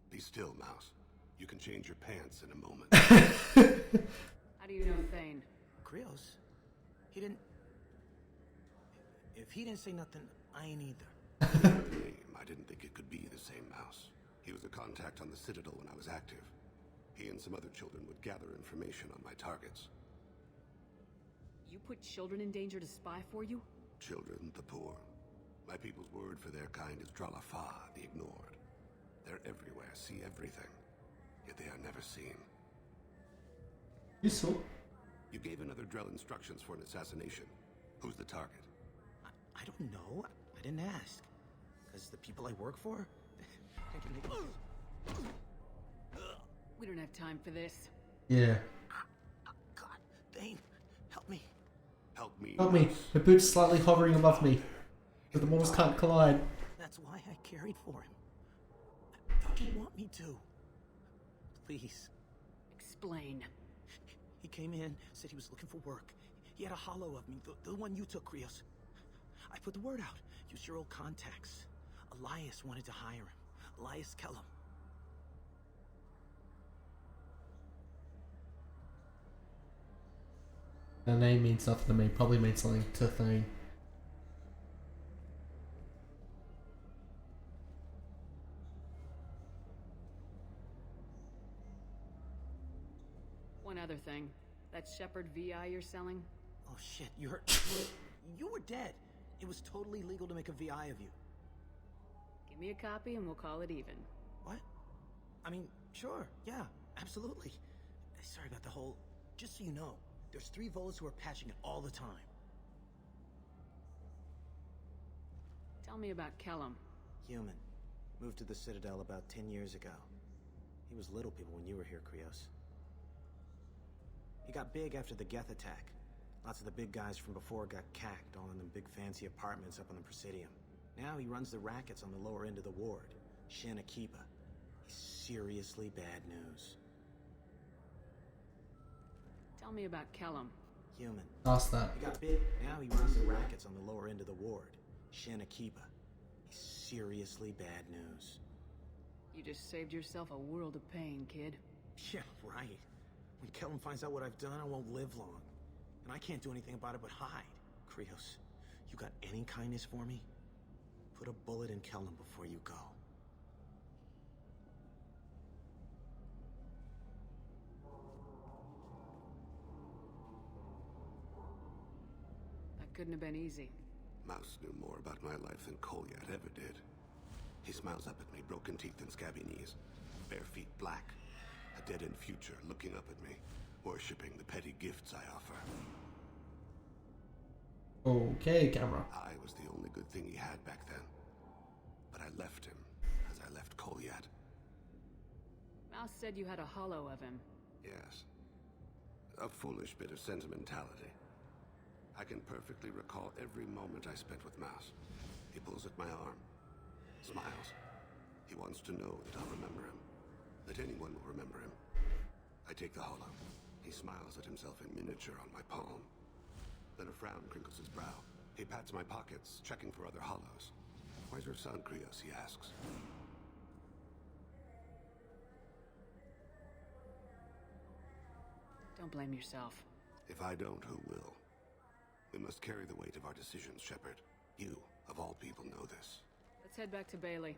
Be still, Mouse. You can change your pants in a moment. How do you know Thane? Krios? He didn't... If he didn't say nothing, I ain't either. I didn't think it could be the same Mouse. He was a contact on the Citadel when I was active. He and some other children would gather information on my targets. You put children in danger to spy for you? Children, the poor. My people's word for their kind is Dralafa, the ignored. They're everywhere, see everything. Yet they are never seen. Useful. You gave another Drell instructions for an assassination. Who's the target? I don't know. I didn't ask. Because the people I work for? We don't have time for this. Yeah. God, Thane, help me. Help me. Help me. The boot's slightly hovering above me. But the walls can't collide. That's why I carried for him. I thought you'd want me to. Please. Explain. He came in, said he was looking for work. He had a hollow of me, the one you took, Krios. I put the word out. Use your old contacts. Elias wanted to hire him. Elias Kellum. The name means nothing to me. Probably means something to Thane. One other thing. That Shepard VI you're selling? Oh shit, you were dead. It was totally legal to make a VI of you. Give me a copy and we'll call it even. What? I mean, sure, yeah, absolutely. Sorry about the whole... Just so you know, there's 3 Volas who are patching it all the time. Tell me about Kellum. Human. Moved to the Citadel about 10 years ago. He was little people when you were here, Krios. He got big after the Geth attack. Lots of the big guys from before got cacked, all in them big fancy apartments up on the Presidium. Now he runs the rackets on the lower end of the ward, Shin Akiba. He's seriously bad news. Tell me about Kellum. Human. Ask that. He got big. Now he runs the rackets on the lower end of the ward, Shin Akiba. He's seriously bad news. You just saved yourself a world of pain, kid. Yeah, right. When Kellum finds out what I've done, I won't live long. And I can't do anything about it but hide. Krios, you got any kindness for me? Put a bullet in Kellum before you go. Couldn't have been easy. Mouse knew more about my life than Kolyat ever did. He smiles up at me, broken teeth and scabby knees. Bare feet black. A dead-end future looking up at me, worshipping the petty gifts I offer. Okay, camera. I was the only good thing he had back then. But I left him, as I left Kolyat. Mouse said you had a hollow of him. Yes. A foolish bit of sentimentality. I can perfectly recall every moment I spent with Mouse. He pulls at my arm. Smiles. He wants to know that I'll remember him. That anyone will remember him. I take the hollow. He smiles at himself in miniature on my palm. Then a frown crinkles his brow. He pats my pockets, checking for other hollows. Where's your son, Krios? He asks. Don't blame yourself. If I don't, who will? We must carry the weight of our decisions, Shepard. You, of all people, know this. Let's head back to Bailey.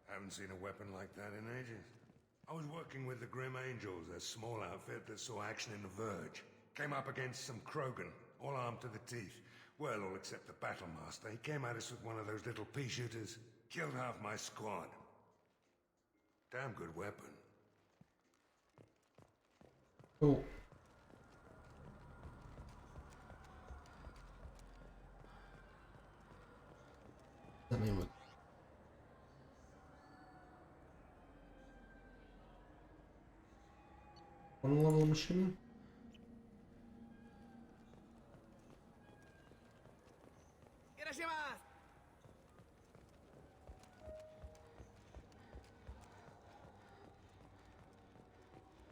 Haven't seen a weapon like that in ages. I was working with the Grim Angels, a small outfit that saw action in the Verge. Came up against some Krogan, all armed to the teeth. Well, all except the Battlemaster. He came at us with one of those little pea shooters. Killed half my squad. Damn good weapon. Cool. That mean what? One level machine?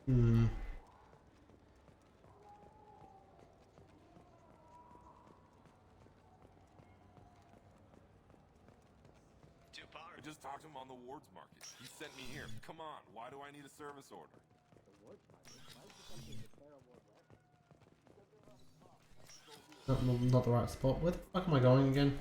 Hmm. I just talked to him on the Wards Market. He sent me here. Come on, why do I need a service order? Not the right spot. Where the fuck am I going again?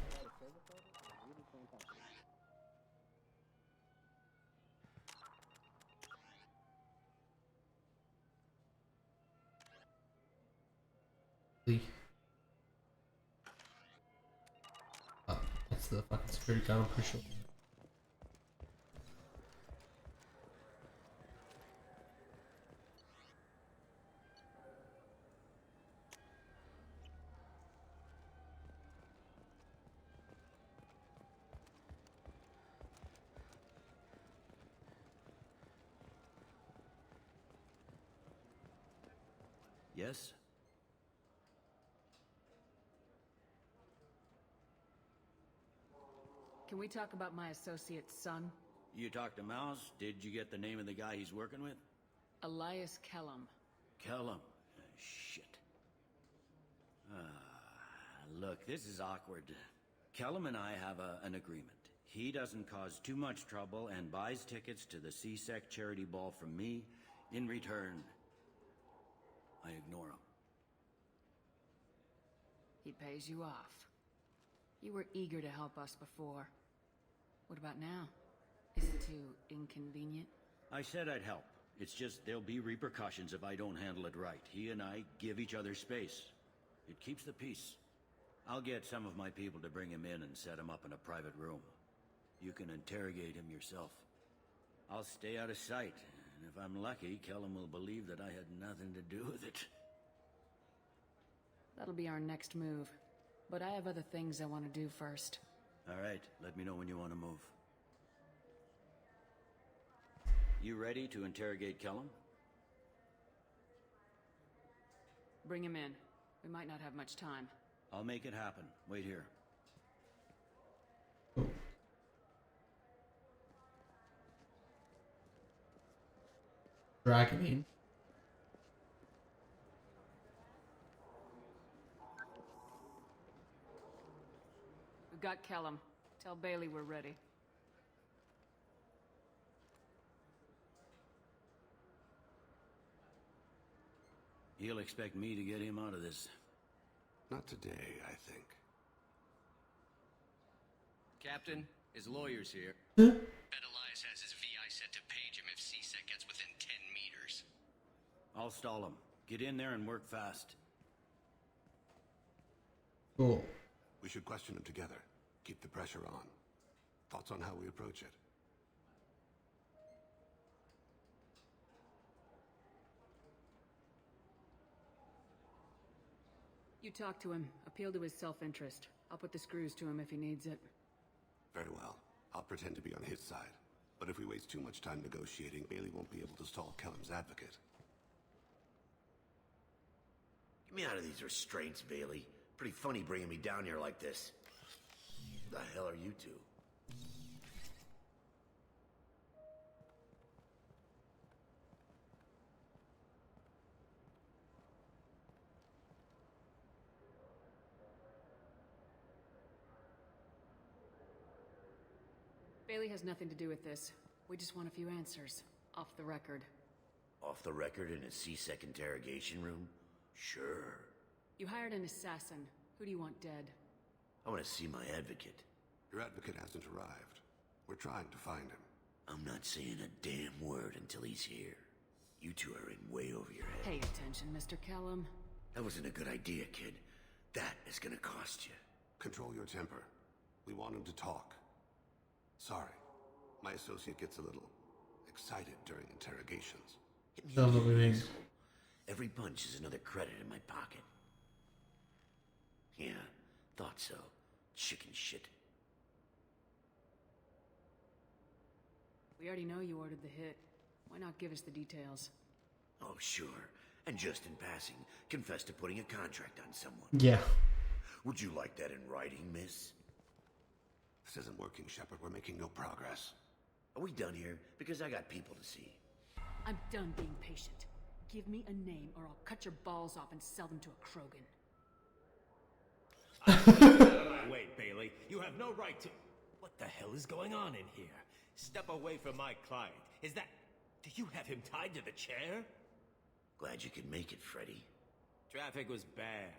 That's the fucking security guard, I'm pretty sure. Yes? Can we talk about my associate's son? You talked to Mouse? Did you get the name of the guy he's working with? Elias Kellum. Kellum. Shit. Look, this is awkward. Kellum and I have an agreement. He doesn't cause too much trouble and buys tickets to the CSEC charity ball from me. In return, I ignore him. He pays you off. You were eager to help us before. What about now? Is it too inconvenient? I said I'd help. It's just there'll be repercussions if I don't handle it right. He and I give each other space. It keeps the peace. I'll get some of my people to bring him in and set him up in a private room. You can interrogate him yourself. I'll stay out of sight, and if I'm lucky, Kellum will believe that I had nothing to do with it. That'll be our next move. But I have other things I want to do first. All right, let me know when you want to move. You ready to interrogate Kellum? Bring him in. We might not have much time. I'll make it happen. Wait here. Drag him in. We've got Kellum. Tell Bailey we're ready. He'll expect me to get him out of this. Not today, I think. Captain, his lawyer's here. Huh? Bet Elias has I'll stall him. Get in there and work fast. Cool. We should question him together. Keep the pressure on. Thoughts on how we approach it? You talk to him. Appeal to his self-interest. I'll put the screws to him if he needs it. Very well. I'll pretend to be on his side. But if we waste too much time negotiating, Bailey won't be able to stall Kellum's advocate. Get me out of these restraints, Bailey. Pretty funny bringing me down here like this. The hell are you two? Bailey has nothing to do with this. We just want a few answers. Off the record. Off the record in a C-Sec interrogation room? Sure. You hired an assassin. Who do you want dead? I want to see my advocate. Your advocate hasn't arrived. We're trying to find him. I'm not saying a damn word until he's here. You two are in way over your head. Pay attention, Mr. Kellum. That wasn't a good idea, kid. That is gonna cost you. Control your temper. We want him to talk. Sorry. My associate gets a little excited during interrogations. Sounds what we mean. Every punch is another credit in my pocket. Yeah, thought so. Chicken shit. We already know you ordered the hit. Why not give us the details? Oh, sure. And just in passing, confess to putting a contract on someone. Yeah. Would you like that in writing, miss? This isn't working, Shepard. We're making no progress. Are we done here? Because I got people to see. I'm done being patient. Give me a name or I'll cut your balls off and sell them to a Krogan. Wait, Bailey. You have no right to... What the hell is going on in here? Step away from my client. Is that... Do you have him tied to the chair? Glad you could make it, Freddy. Traffic was bad.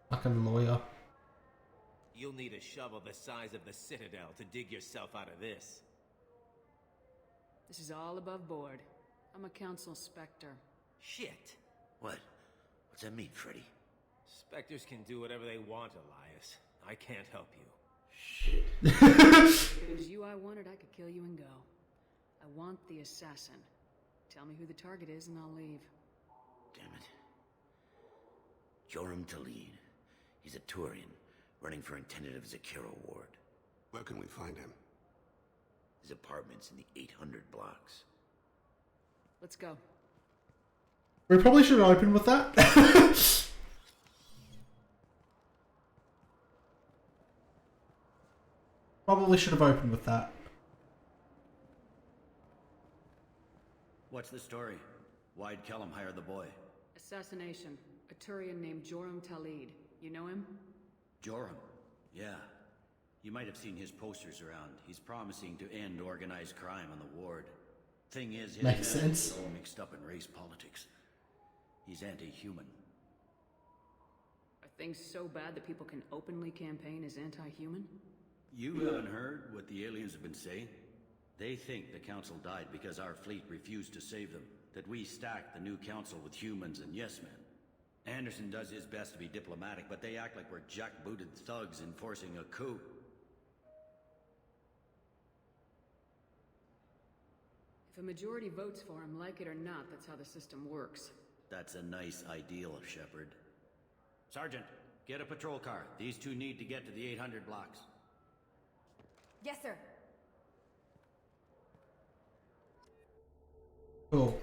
Fucking lawyer. You'll need a shovel the size of the Citadel to dig yourself out of this. This is all above board. I'm a council specter. Shit. What? What's that mean, Freddy? Spectres can do whatever they want, Elias. I can't help you. Shit. If it was you I wanted, I could kill you and go. I want the assassin. Tell me who the target is and I'll leave. Damn it. Joram Talid. He's a Turian, running for intendant of Zakira Ward. Where can we find him? His apartment's in the 800 blocks. Let's go. We probably should open with that. Probably should have opened with that. What's the story? Why'd Kellum hire the boy? Assassination. A Turian named Joram Talid. You know him? Joram? Yeah. You might have seen his posters around. He's promising to end organized crime on the ward. Thing is, his Makes sense. is all mixed up in race politics. He's anti-human. Are things so bad that people can openly campaign as anti-human? You haven't heard what the aliens have been saying? They think the council died because our fleet refused to save them. That we stacked the new council with humans and yes-men. Anderson does his best to be diplomatic, but they act like we're jackbooted thugs enforcing a coup. If a majority votes for him, like it or not, that's how the system works. That's a nice ideal, Shepard. Sergeant, get a patrol car. These two need to get to the 800 blocks. Yes, sir. Cool.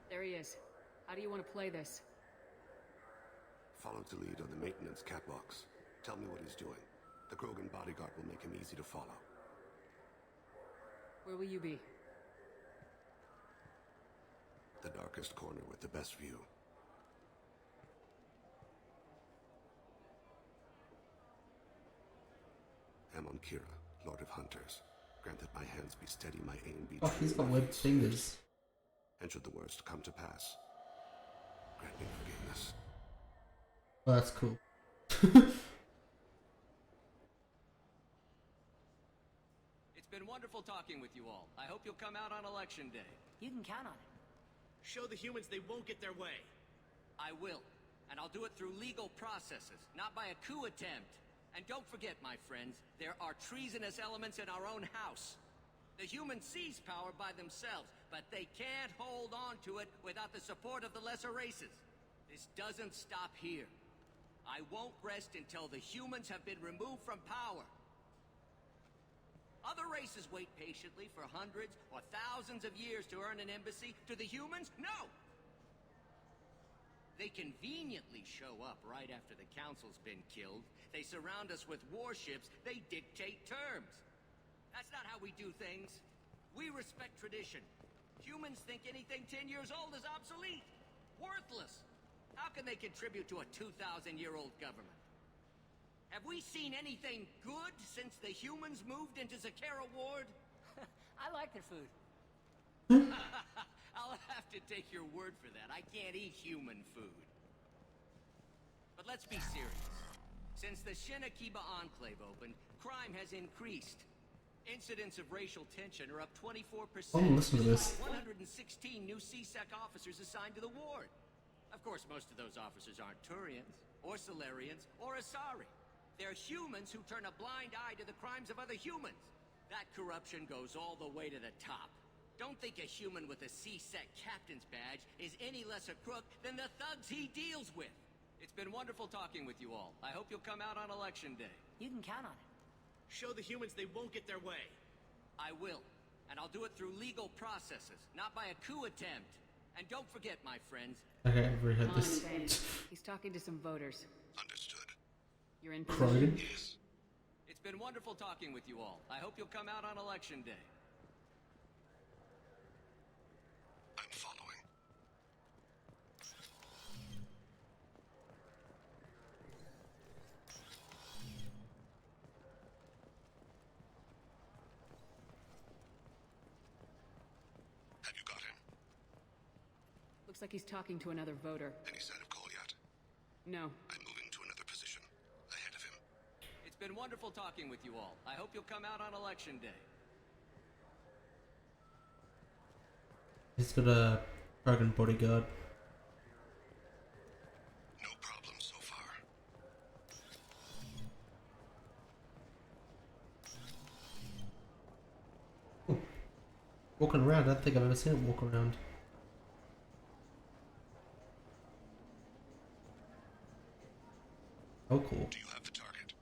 There he is. How do you want to play this? Follow Talid on the maintenance catwalks. Tell me what he's doing. The Krogan bodyguard will make him easy to follow. Where will you be? The darkest corner with the best view. Amon Kira, Lord of Hunters. Grant that my hands be steady, my aim be Oh, true. he's got webbed fingers. And should the worst come to pass, grant me forgiveness. Oh, that's cool. It's been wonderful talking with you all. I hope you'll come out on election day. You can count on it. Show the humans they won't get their way. I will. And I'll do it through legal processes, not by a coup attempt. And don't forget, my friends, there are treasonous elements in our own house. The humans seize power by themselves, but they can't hold on to it without the support of the lesser races. This doesn't stop here. I won't rest until the humans have been removed from power. Other races wait patiently for hundreds or thousands of years to earn an embassy. To the humans, no! They conveniently show up right after the council's been killed. They surround us with warships. They dictate terms. That's not how we do things. We respect tradition. Humans think anything 10 years old is obsolete. Worthless. How can they contribute to a 2,000-year-old government? Have we seen anything good since the humans moved into Zakera Ward? I like their food. I'll have to take your word for that. I can't eat human food. But let's be serious. Since the Shinakiba Enclave opened, crime has increased. Incidents of racial tension are up 24%. Oh, listen to this. 116 new CSEC officers assigned to the ward. Of course, most of those officers aren't Turians, or Solarians, or Asari. They're humans who turn a blind eye to the crimes of other humans. That corruption goes all the way to the top. Don't think a human with a CSEC captain's badge is any less a crook than the thugs he deals with. It's been wonderful talking with you all. I hope you'll come out on election day. You can count on it. Show the humans they won't get their way. I will. And I'll do it through legal processes, not by a coup attempt. And don't forget, my friends. Okay, I've already heard this. He's talking to some voters. Understood. You're in Krogan? Yes. It's been wonderful talking with you all. I hope you'll come out on election day. I'm following. Have you got him? Looks like he's talking to another voter. Any sign of call yet? No. I'm moving to another position. Ahead of him. It's been wonderful talking with you all. I hope you'll come out on election day. He's got a Krogan bodyguard. No problem so far. Ooh. Walking around, I don't think I've ever seen him walk around. Oh, cool. Do you have the target?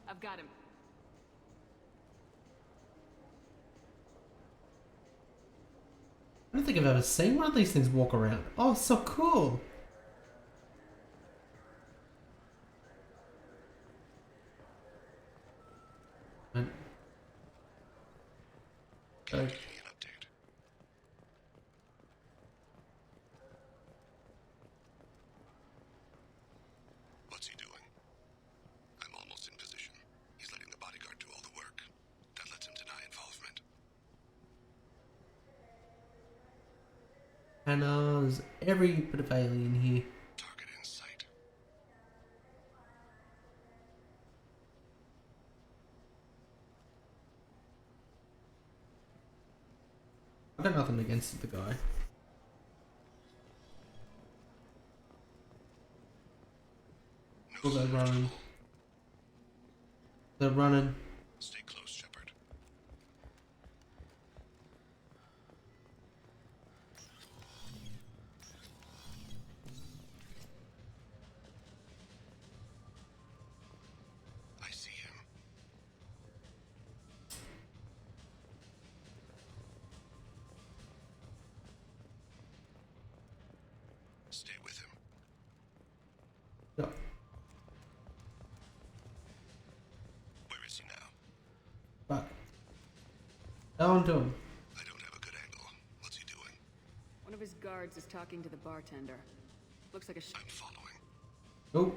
I've got him. I don't think I've ever seen one of these things walk around. Oh, so cool! And Can you give me an update? What's he doing? I'm almost in position. He's letting the bodyguard do all the work. That lets him deny involvement. and there's every bit of alien here. Target in sight. I've got nothing against the guy. Oh, they're running. They're running. Stay close, Shepard. I see him. Stay with him. Yeah. Where is he now? Back. Down to him. I don't have a good angle. What's he doing? One of his guards is talking to the bartender. Looks like a I'm following. Oh.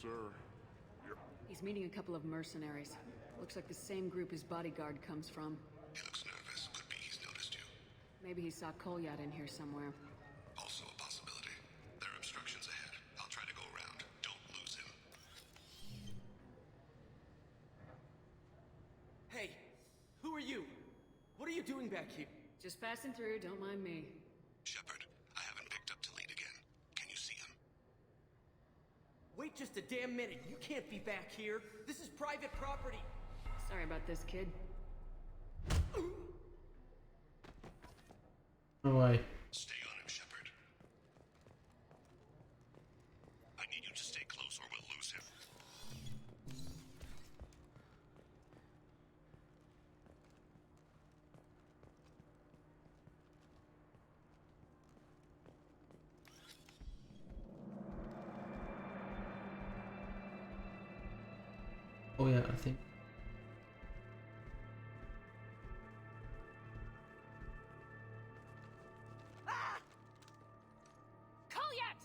sir. He's meeting a couple of mercenaries. Looks like the same group his bodyguard comes from. He looks nervous. Could be he's noticed you. Maybe he saw Kolyat in here somewhere. Also a possibility. There are obstructions ahead. I'll try to go around. Don't lose him. Hey, who are you? What are you doing back here? Just passing through, don't mind me. Shepard, I haven't picked up Talid again. Can you see him? Wait just a damn minute. You can't be back here. This is private property. Sorry about this, kid. No way. Stay on him, Shepard. I need you to stay close or we'll lose him. Oh yeah, I think. Kolyat!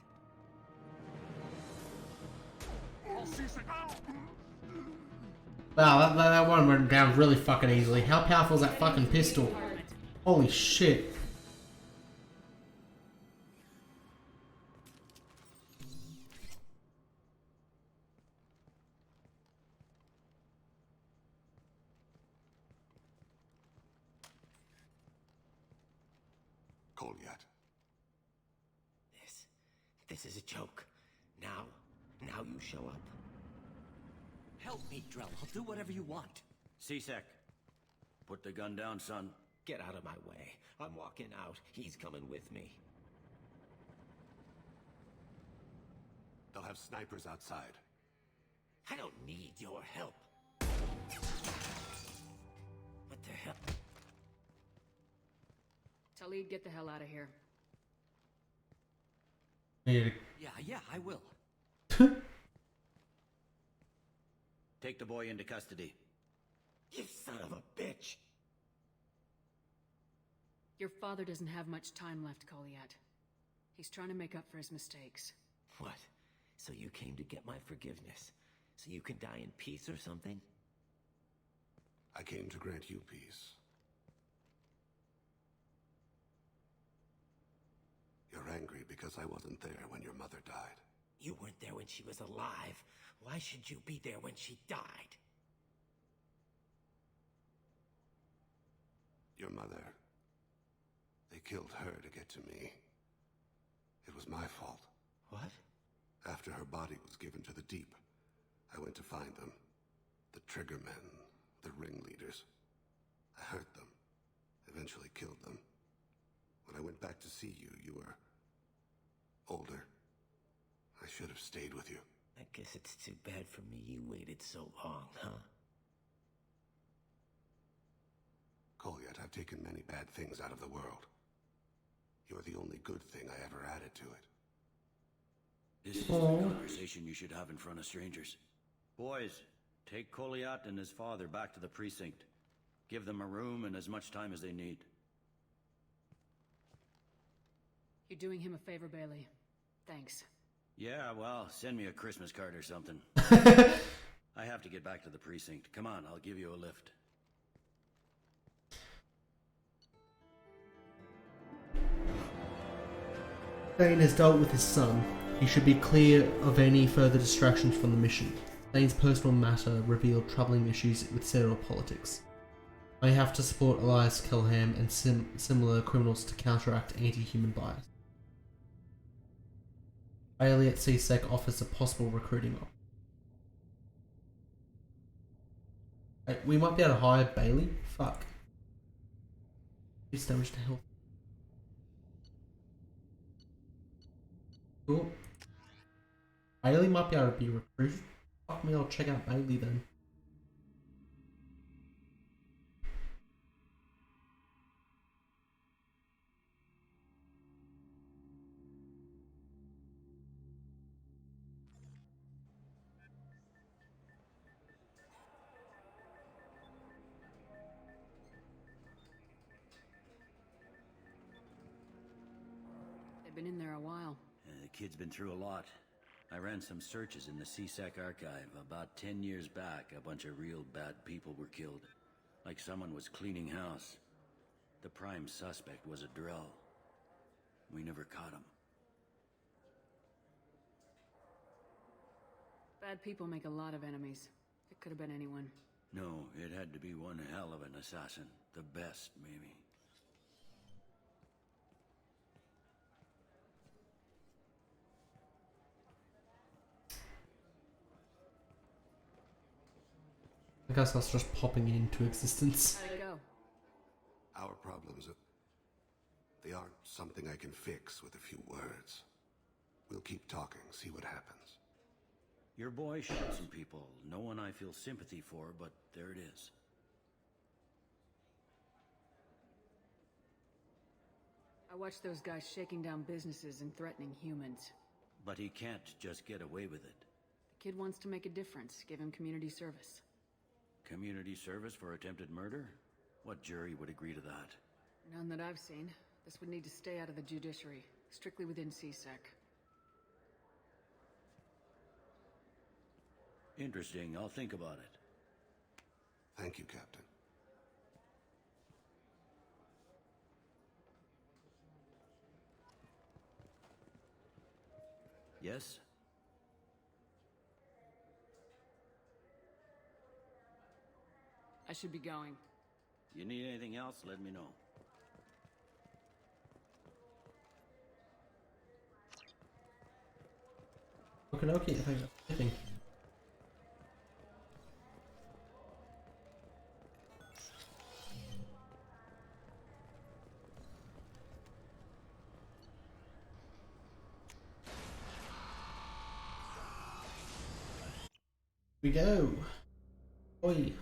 Wow, that one went down really fucking easily. How powerful is that fucking pistol? Holy shit. Kolyat. This is a joke. Now you show up. Help me, Drell. I'll do whatever you want. C-Sec, put the gun down, son. Get out of my way. I'm walking out. He's coming with me. They'll have snipers outside. I don't need your help. What the hell? Talid, get the hell out of here. Yeah, I will. Take the boy into custody. You son of a bitch! Your father doesn't have much time left, Kolyat. He's trying to make up for his mistakes. What? So you came to get my forgiveness? So you can die in peace or something? I came to grant you peace. You're angry because I wasn't there when your mother died. You weren't there when she was alive. Why should you be there when she died? Your mother. They killed her to get to me. It was my fault. What? After her body was given to the deep, I went to find them. The triggermen, the ringleaders. I hurt them. Eventually killed them. When I went back to see you, you were older. I should have stayed with you. I guess it's too bad for me you waited so long, huh? Kolyat, I've taken many bad things out of the world. You're the only good thing I ever added to it. This is the conversation you should have in front of strangers. Boys, take Kolyat and his father back to the precinct. Give them a room and as much time as they need. You're doing him a favor, Bailey. Thanks. Yeah, well, send me a Christmas card or something. I have to get back to the precinct. Come on, I'll give you a lift. Dane has dealt with his son. He should be clear of any further distractions from the mission. Dane's personal matter revealed troubling issues with Cyril politics. I have to support Elias Kilham and similar criminals to counteract anti-human bias. Bailey at C-Sec offers a possible recruiting option. We might be able to hire Bailey? Fuck. Use damage to health. Cool. Bailey might be able to be recruited. Fuck me, I'll check out Bailey then. They've been in there a while. The kid's been through a lot. I ran some searches in the CSEC archive. About 10 years back, a bunch of real bad people were killed. Like someone was cleaning house. The prime suspect was a Drell. We never caught him. Bad people make a lot of enemies. It could have been anyone. No, it had to be one hell of an assassin. The best, maybe. I guess that's just popping into existence. How'd it go? Our problems, they aren't something I can fix with a few words. We'll keep talking, see what happens. Your boy shot some people. No one I feel sympathy for, but there it is. I watched those guys shaking down businesses and threatening humans. But he can't just get away with it. The kid wants to make a difference. Give him community service. Community service for attempted murder? What jury would agree to that? None that I've seen. This would need to stay out of the judiciary. Strictly within CSEC. Interesting. I'll think about it. Thank you, Captain. Yes? I should be going. You need anything else, let me know. Okay, I think. We go. Oi.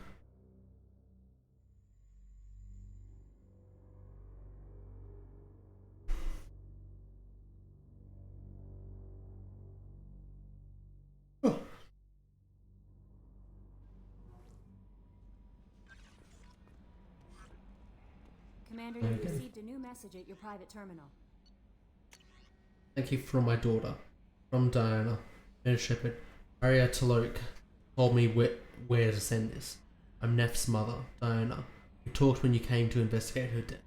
Commander, you've received a new message at your private terminal. Thank you from my daughter. From Diana. And Shepard. Aria Talok told me where to send this. I'm Neff's mother, Diana. We talked when you came to investigate her death.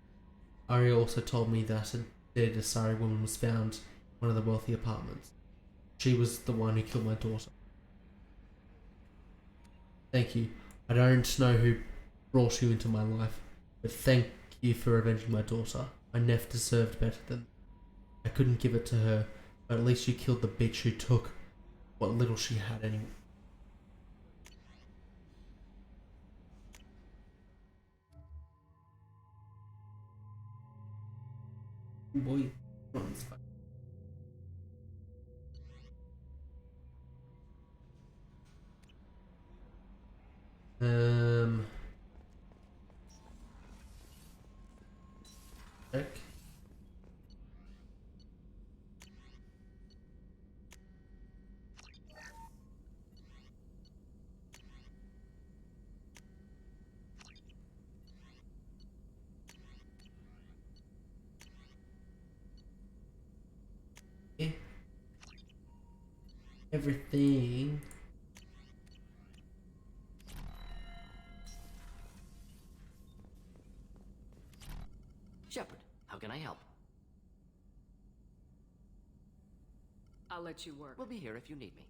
Aria also told me that a dead Asari woman was found in one of the wealthy apartments. She was the one who killed my daughter. Thank you. I don't know who brought you into my life, but thank you for avenging my daughter. My Neff deserved better than I couldn't give it to her, but at least you killed the bitch who took what little she had anyway. Boy, check. Everything. Shepard, how can I help? I'll let you work. We'll be here if you need me.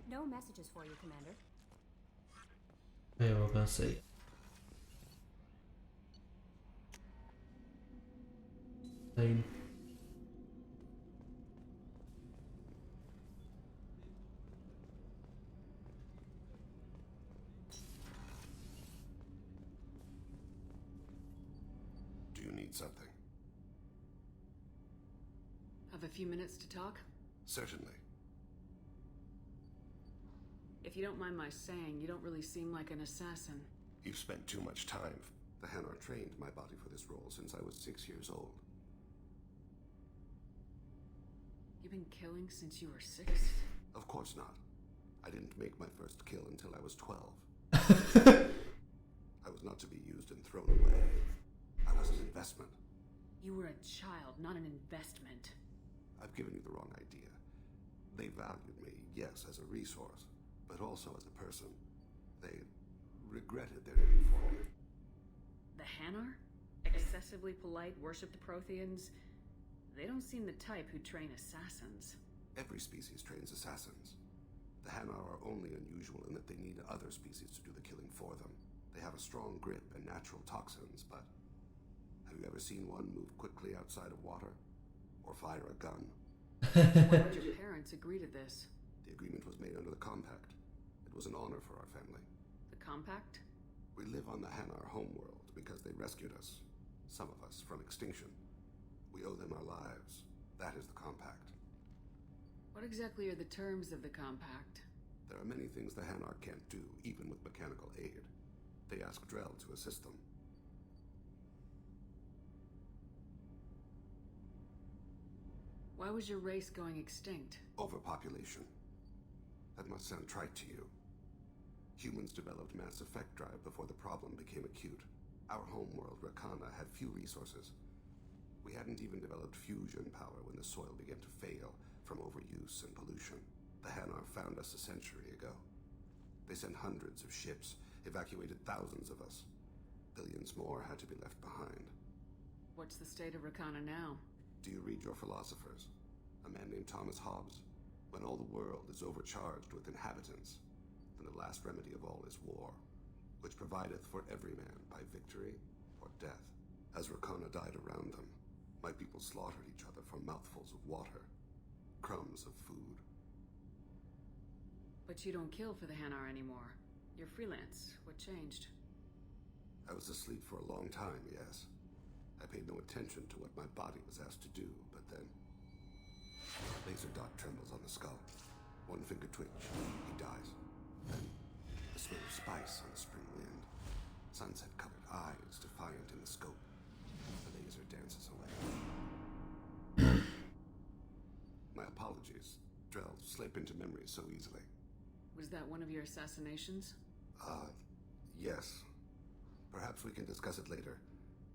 No messages for you, Commander. Yeah, we're gonna see. Same. Do you need something? Have a few minutes to talk? Certainly. If you don't mind my saying, you don't really seem like an assassin. You've spent too much time. The Hanar trained my body for this role since I was 6 years old. You've been killing since you were 6? Of course not. I didn't make my first kill until I was 12. I was not to be used and thrown away. as an investment. You were a child, not an investment. I've given you the wrong idea. They valued me, yes, as a resource, but also as a person. They regretted their need for me. The Hanar? Excessively polite, worship the Protheans? They don't seem the type who train assassins. Every species trains assassins. The Hanar are only unusual in that they need other species to do the killing for them. They have a strong grip and natural toxins, but have you ever seen one move quickly outside of water? Or fire a gun? Why did your parents agree to this? The agreement was made under the Compact. It was an honor for our family. The Compact? We live on the Hanar homeworld because they rescued us, some of us, from extinction. We owe them our lives. That is the Compact. What exactly are the terms of the Compact? There are many things the Hanar can't do, even with mechanical aid. They ask Drell to assist them. Why was your race going extinct? Overpopulation. That must sound trite to you. Humans developed mass effect drive before the problem became acute. Our homeworld, Rakana, had few resources. We hadn't even developed fusion power when the soil began to fail from overuse and pollution. The Hanar found us a century ago. They sent hundreds of ships, evacuated thousands of us. Billions more had to be left behind. What's the state of Rakana now? Do you read your philosophers? A man named Thomas Hobbes? When all the world is overcharged with inhabitants, then the last remedy of all is war, which provideth for every man by victory or death. As Rakana died around them, my people slaughtered each other for mouthfuls of water, crumbs of food. But you don't kill for the Hanar anymore. You're freelance. What changed? I was asleep for a long time, yes. I paid no attention to what my body was asked to do, but then... Laser dot trembles on the skull. One finger twitch. He dies. Then, the smell of spice on the spring wind. Sunset-colored eyes defiant in the scope. The laser dances away. My apologies. Drell slip into memory so easily. Was that one of your assassinations? Yes. Perhaps we can discuss it later.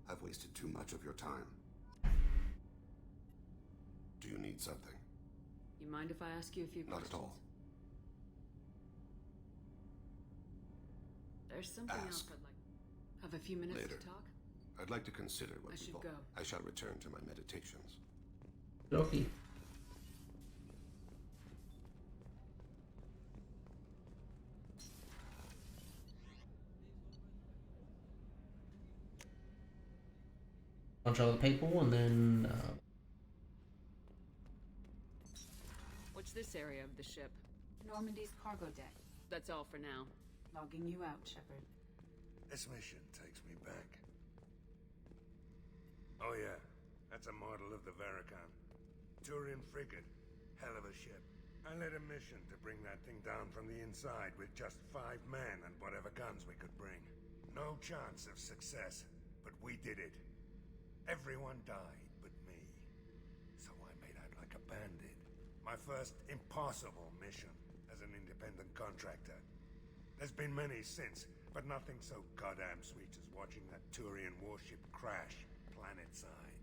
I've wasted too much of your time. Do you need something? You mind if I ask you a few questions? Not at all. There's something else I'd like... Have a few minutes Later. to talk? I'd like to consider what I should we've all... go. I shall return to my meditations. Okay. Bunch of other people, and then What's this area of the ship? Normandy's cargo deck. That's all for now. Logging you out, Shepard. This mission takes me back. Oh yeah, that's a model of the Varakan. Turian frigate. Hell of a ship. I led a mission to bring that thing down from the inside with just 5 men and whatever guns we could bring. No chance of success, but we did it. Everyone died but me. So I made out like a bandit. My first impossible mission as an independent contractor. There's been many since, but nothing so goddamn sweet as watching that Turian warship crash planetside.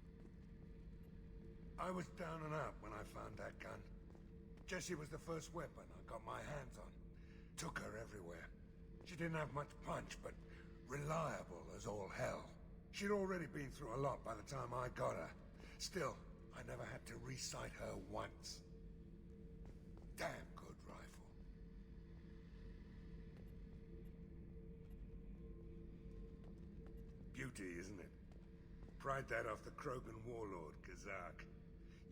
I was down and out when I found that gun. Jessie was the first weapon I got my hands on. Took her everywhere. She didn't have much punch, but reliable as all hell. She'd already been through a lot by the time I got her. Still, I never had to re-sight her once. Damn good rifle. Beauty, isn't it? Pried that off the Krogan warlord, Kazak.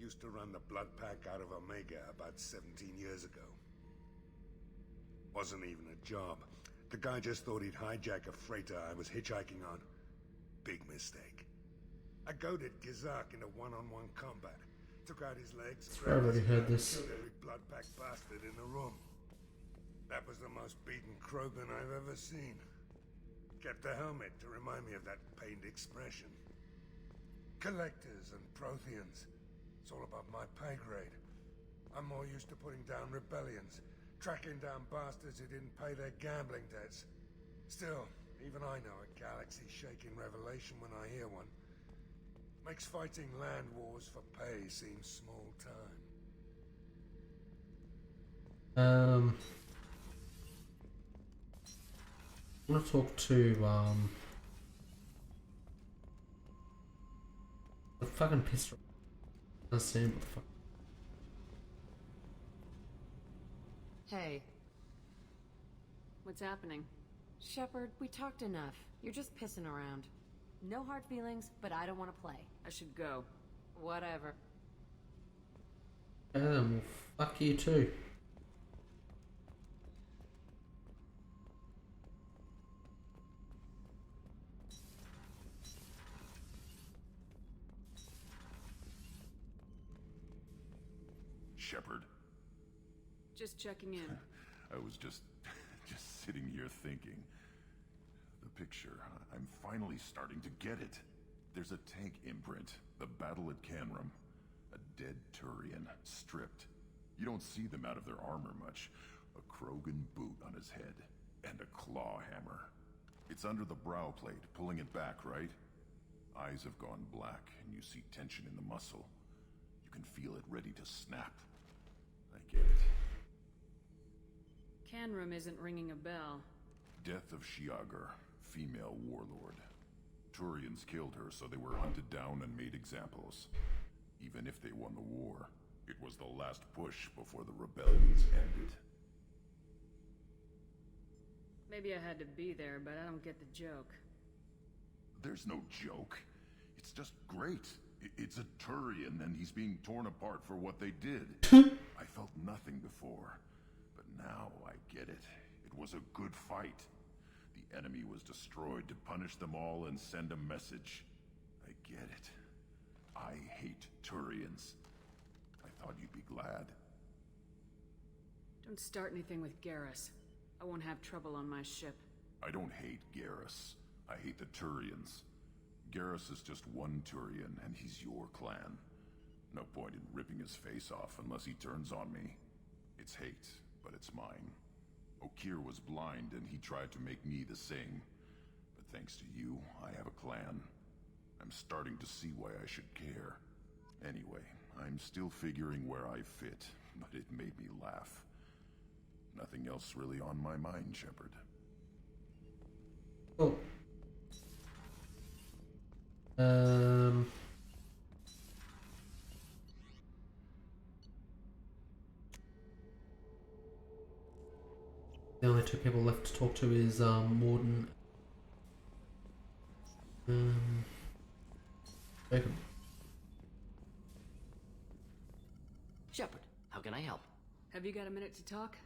Used to run the blood pack out of Omega about 17 years ago. Wasn't even a job. The guy just thought he'd hijack a freighter I was hitchhiking on. Big mistake. I goaded Gizak into one-on-one combat. Took out his legs, I've already heard this. killed every blood-packed bastard in the room. That was the most beaten Krogan I've ever seen. Kept a helmet to remind me of that pained expression. Collectors and Protheans. It's all above my pay grade. I'm more used to putting down rebellions, tracking down bastards who didn't pay their gambling debts. Still, even I know a galaxy-shaking revelation when I hear one. Makes fighting land wars for pay seem small time. I want to talk to the fucking pistol. I understand what the fuck. Hey. What's happening? Shepard, we talked enough. You're just pissing around. No hard feelings, but I don't want to play. I should go. Whatever. Well, fuck you too. Shepard. Just checking in. I was just sitting here thinking. The picture, I'm finally starting to get it. There's a tank imprint, the battle at Canrum. A dead Turian, stripped. You don't see them out of their armor much. A Krogan boot on his head, and a claw hammer. It's under the brow plate, pulling it back, right? Eyes have gone black, and you see tension in the muscle. You can feel it ready to snap. I get it. Canrum isn't ringing a bell. Death of Shiagar, female warlord. Turians killed her, so they were hunted down and made examples. Even if they won the war, it was the last push before the rebellions ended. Maybe I had to be there, but I don't get the joke. There's no joke. It's just great. It's a Turian, and he's being torn apart for what they did. I felt nothing before, but now I get it. It was a good fight. The enemy was destroyed to punish them all and send a message. I get it. I hate Turians. I thought you'd be glad. Don't start anything with Garrus. I won't have trouble on my ship. I don't hate Garrus. I hate the Turians. Garrus is just one Turian, and he's your clan. No point in ripping his face off unless he turns on me. It's hate, but it's mine. Okir was blind, and he tried to make me the same. But thanks to you, I have a clan. I'm starting to see why I should care. Anyway, I'm still figuring where I fit, but it made me laugh. Nothing else really on my mind, Shepard. Cool. The only two people left to talk to is Morden. Jacob. Shepard, how can I help? Have you got a minute to talk?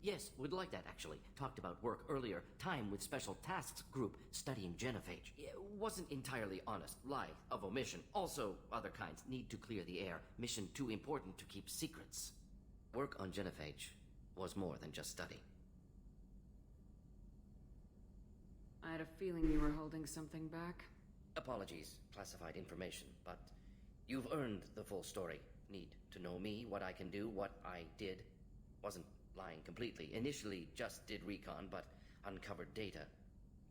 Yes, would like that actually. Talked about work earlier. Time with Special Tasks Group studying genophage. Wasn't entirely honest. Lie of omission. Also, other kinds. Need to clear the air. Mission too important to keep secrets. Work on genophage was more than just study. I had a feeling you were holding something back. Apologies, classified information, but you've earned the full story. Need to know me, what I can do, what I did. Wasn't lying completely. Initially just did recon, but uncovered data.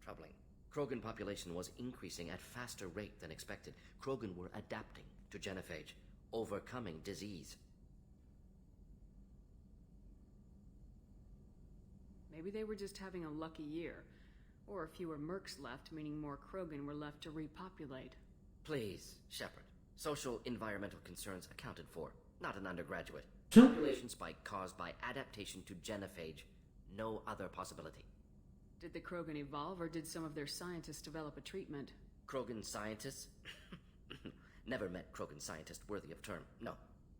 Troubling. Krogan population was increasing at faster rate than expected. Krogan were adapting to genophage, overcoming disease. Maybe they were just having a lucky year. Or fewer mercs left, meaning more Krogan were left to repopulate. Please, Shepard. Social environmental concerns accounted for. Not an undergraduate. Population spike caused by adaptation to genophage. No other possibility. Did the Krogan evolve, or did some of their scientists develop a treatment? Krogan scientists? Never met Krogan scientist worthy of term. No.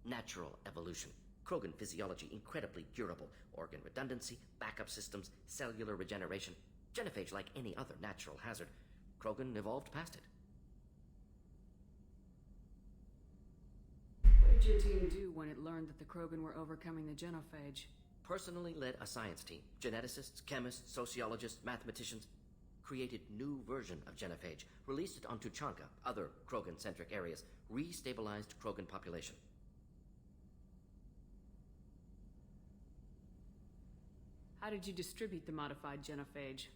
Natural evolution. Krogan physiology incredibly durable. Organ redundancy, backup systems, cellular regeneration. Genophage like any other natural hazard. Krogan evolved past it. What did your team do when it learned that the Krogan were overcoming the genophage? Personally led a science team. Geneticists, chemists, sociologists, mathematicians. Created new version of genophage. Released it on Tuchanka, other Krogan-centric areas. Restabilized Krogan population. How did you distribute the modified genophage?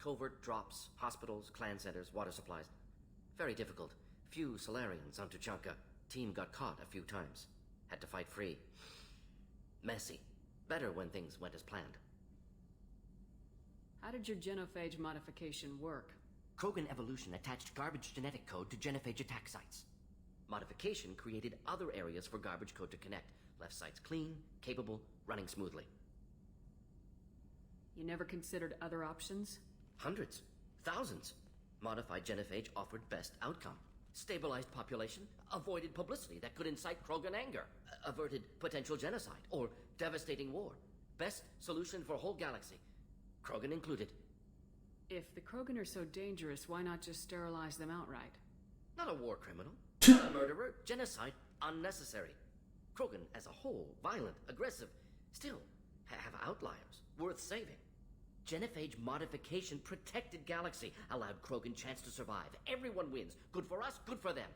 Covert drops, hospitals, clan centers, water supplies. Very difficult. Few Solarians on Tuchanka. Team got caught a few times. Had to fight free. Messy. Better when things went as planned. How did your genophage modification work? Krogan evolution attached garbage genetic code to genophage attack sites. Modification created other areas for garbage code to connect. Left sites clean, capable, running smoothly. You never considered other options? Hundreds. Thousands. Modified genophage offered best outcome. Stabilized population, avoided publicity that could incite Krogan anger, averted potential genocide, or devastating war. Best solution for whole galaxy. Krogan included. If the Krogan are so dangerous, why not just sterilize them outright? Not a war criminal. Not a murderer. Genocide unnecessary. Krogan as a whole, violent, aggressive, still have outliers, worth saving. Genophage modification protected galaxy, allowed Krogan chance to survive. Everyone wins. Good for us, good for them.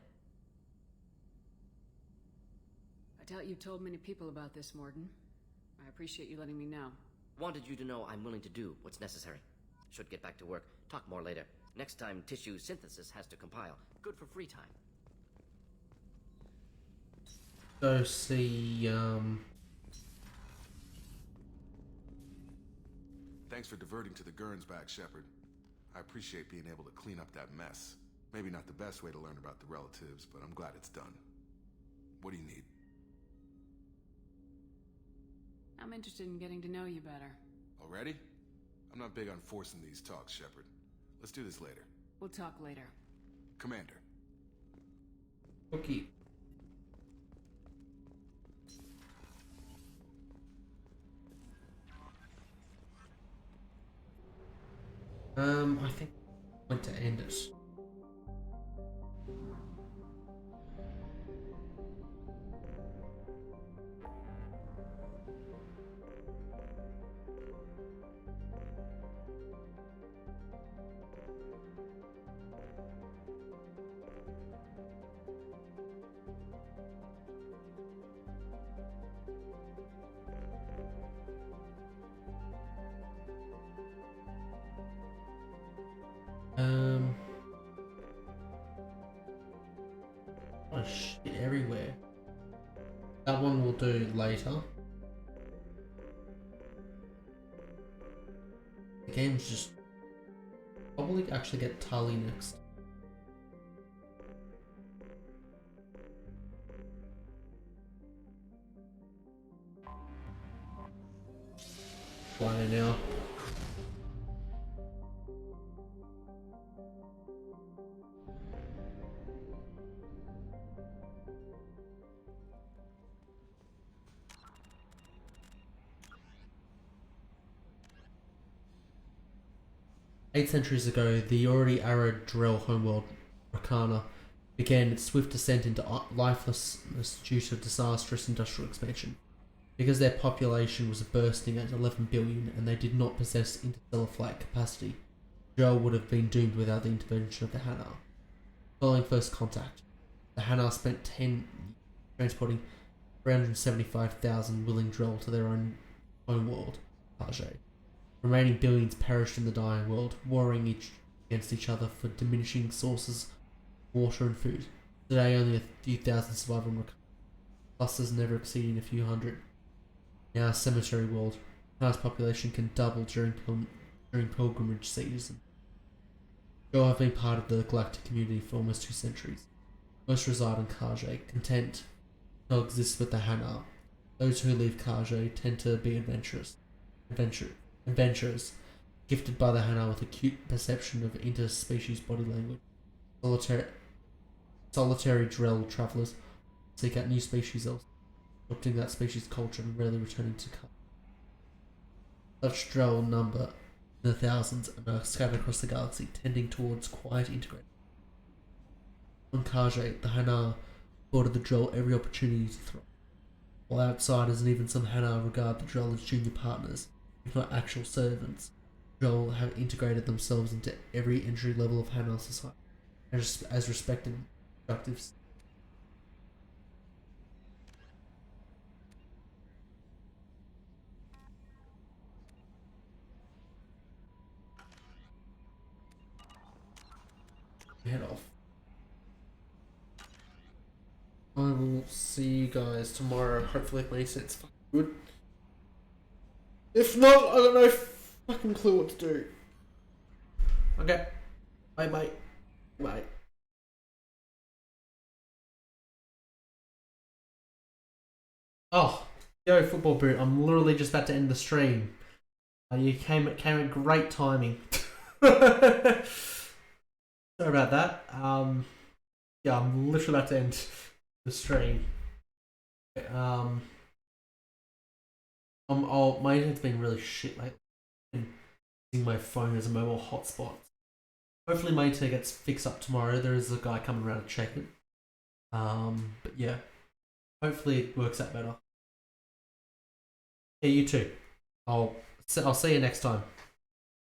I doubt you told many people about this, Morden. I appreciate you letting me know. Wanted you to know I'm willing to do what's necessary. Should get back to work. Talk more later. Next time tissue synthesis has to compile. Good for free time. Go see, Thanks for diverting to the Gurns back, Shepard. I appreciate being able to clean up that mess. Maybe not the best way to learn about the relatives, but I'm glad it's done. What do you need? I'm interested in getting to know you better. Already? I'm not big on forcing these talks, Shepard. Let's do this later. We'll talk later. Commander. Okay. I think I'm going to end it. Oh shit, everywhere. That one we'll do later. The game's just probably actually get Tali next. Flying now. Eight centuries ago, the already arid Drell homeworld, Rakana, began its swift descent into lifelessness due to disastrous industrial expansion. Because their population was bursting at 11 billion and they did not possess interstellar flight capacity, Drell would have been doomed without the intervention of the Hanar. Following first contact, the Hanar spent 10 years transporting 375,000 willing Drell to their own homeworld, Page. Remaining billions perished in the dying world, warring against each other for diminishing sources of water and food. Today only a few thousand survive on clusters never exceeding a few hundred. In our cemetery world, Mars population can double during pilgrimage season. Joe have been part of the galactic community for almost 2 centuries. Most reside on Kage, content to exist with the Hanar. Those who leave Kage tend to be adventurers, gifted by the Hanar with acute perception of interspecies body language. Solitary Drell travellers seek out new species elsewhere, adopting that species' culture and rarely returning to Kage. Such Drell number in the thousands and are scattered across the galaxy, tending towards quiet integration. On Kage, the Hanar afforded the Drell every opportunity to thrive, while outsiders and even some Hanar regard the Drell as junior partners, if not actual servants. Drell have integrated themselves into every entry level of Hanar society as respected productive. Head off. I will see you guys tomorrow. Hopefully, if my internet's fucking good. If not, I don't know fucking clue what to do. Okay. Bye, bye. Bye. Oh, yo, football boot. I'm literally just about to end the stream. You came at great timing. Sorry about that. Yeah, I'm literally about to end the stream. My internet's been really shit lately. I'm using my phone as a mobile hotspot. Hopefully my internet gets fixed up tomorrow. There is a guy coming around to check it. But yeah, hopefully it works out better. Yeah, you too. I'll see you next time.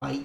Bye.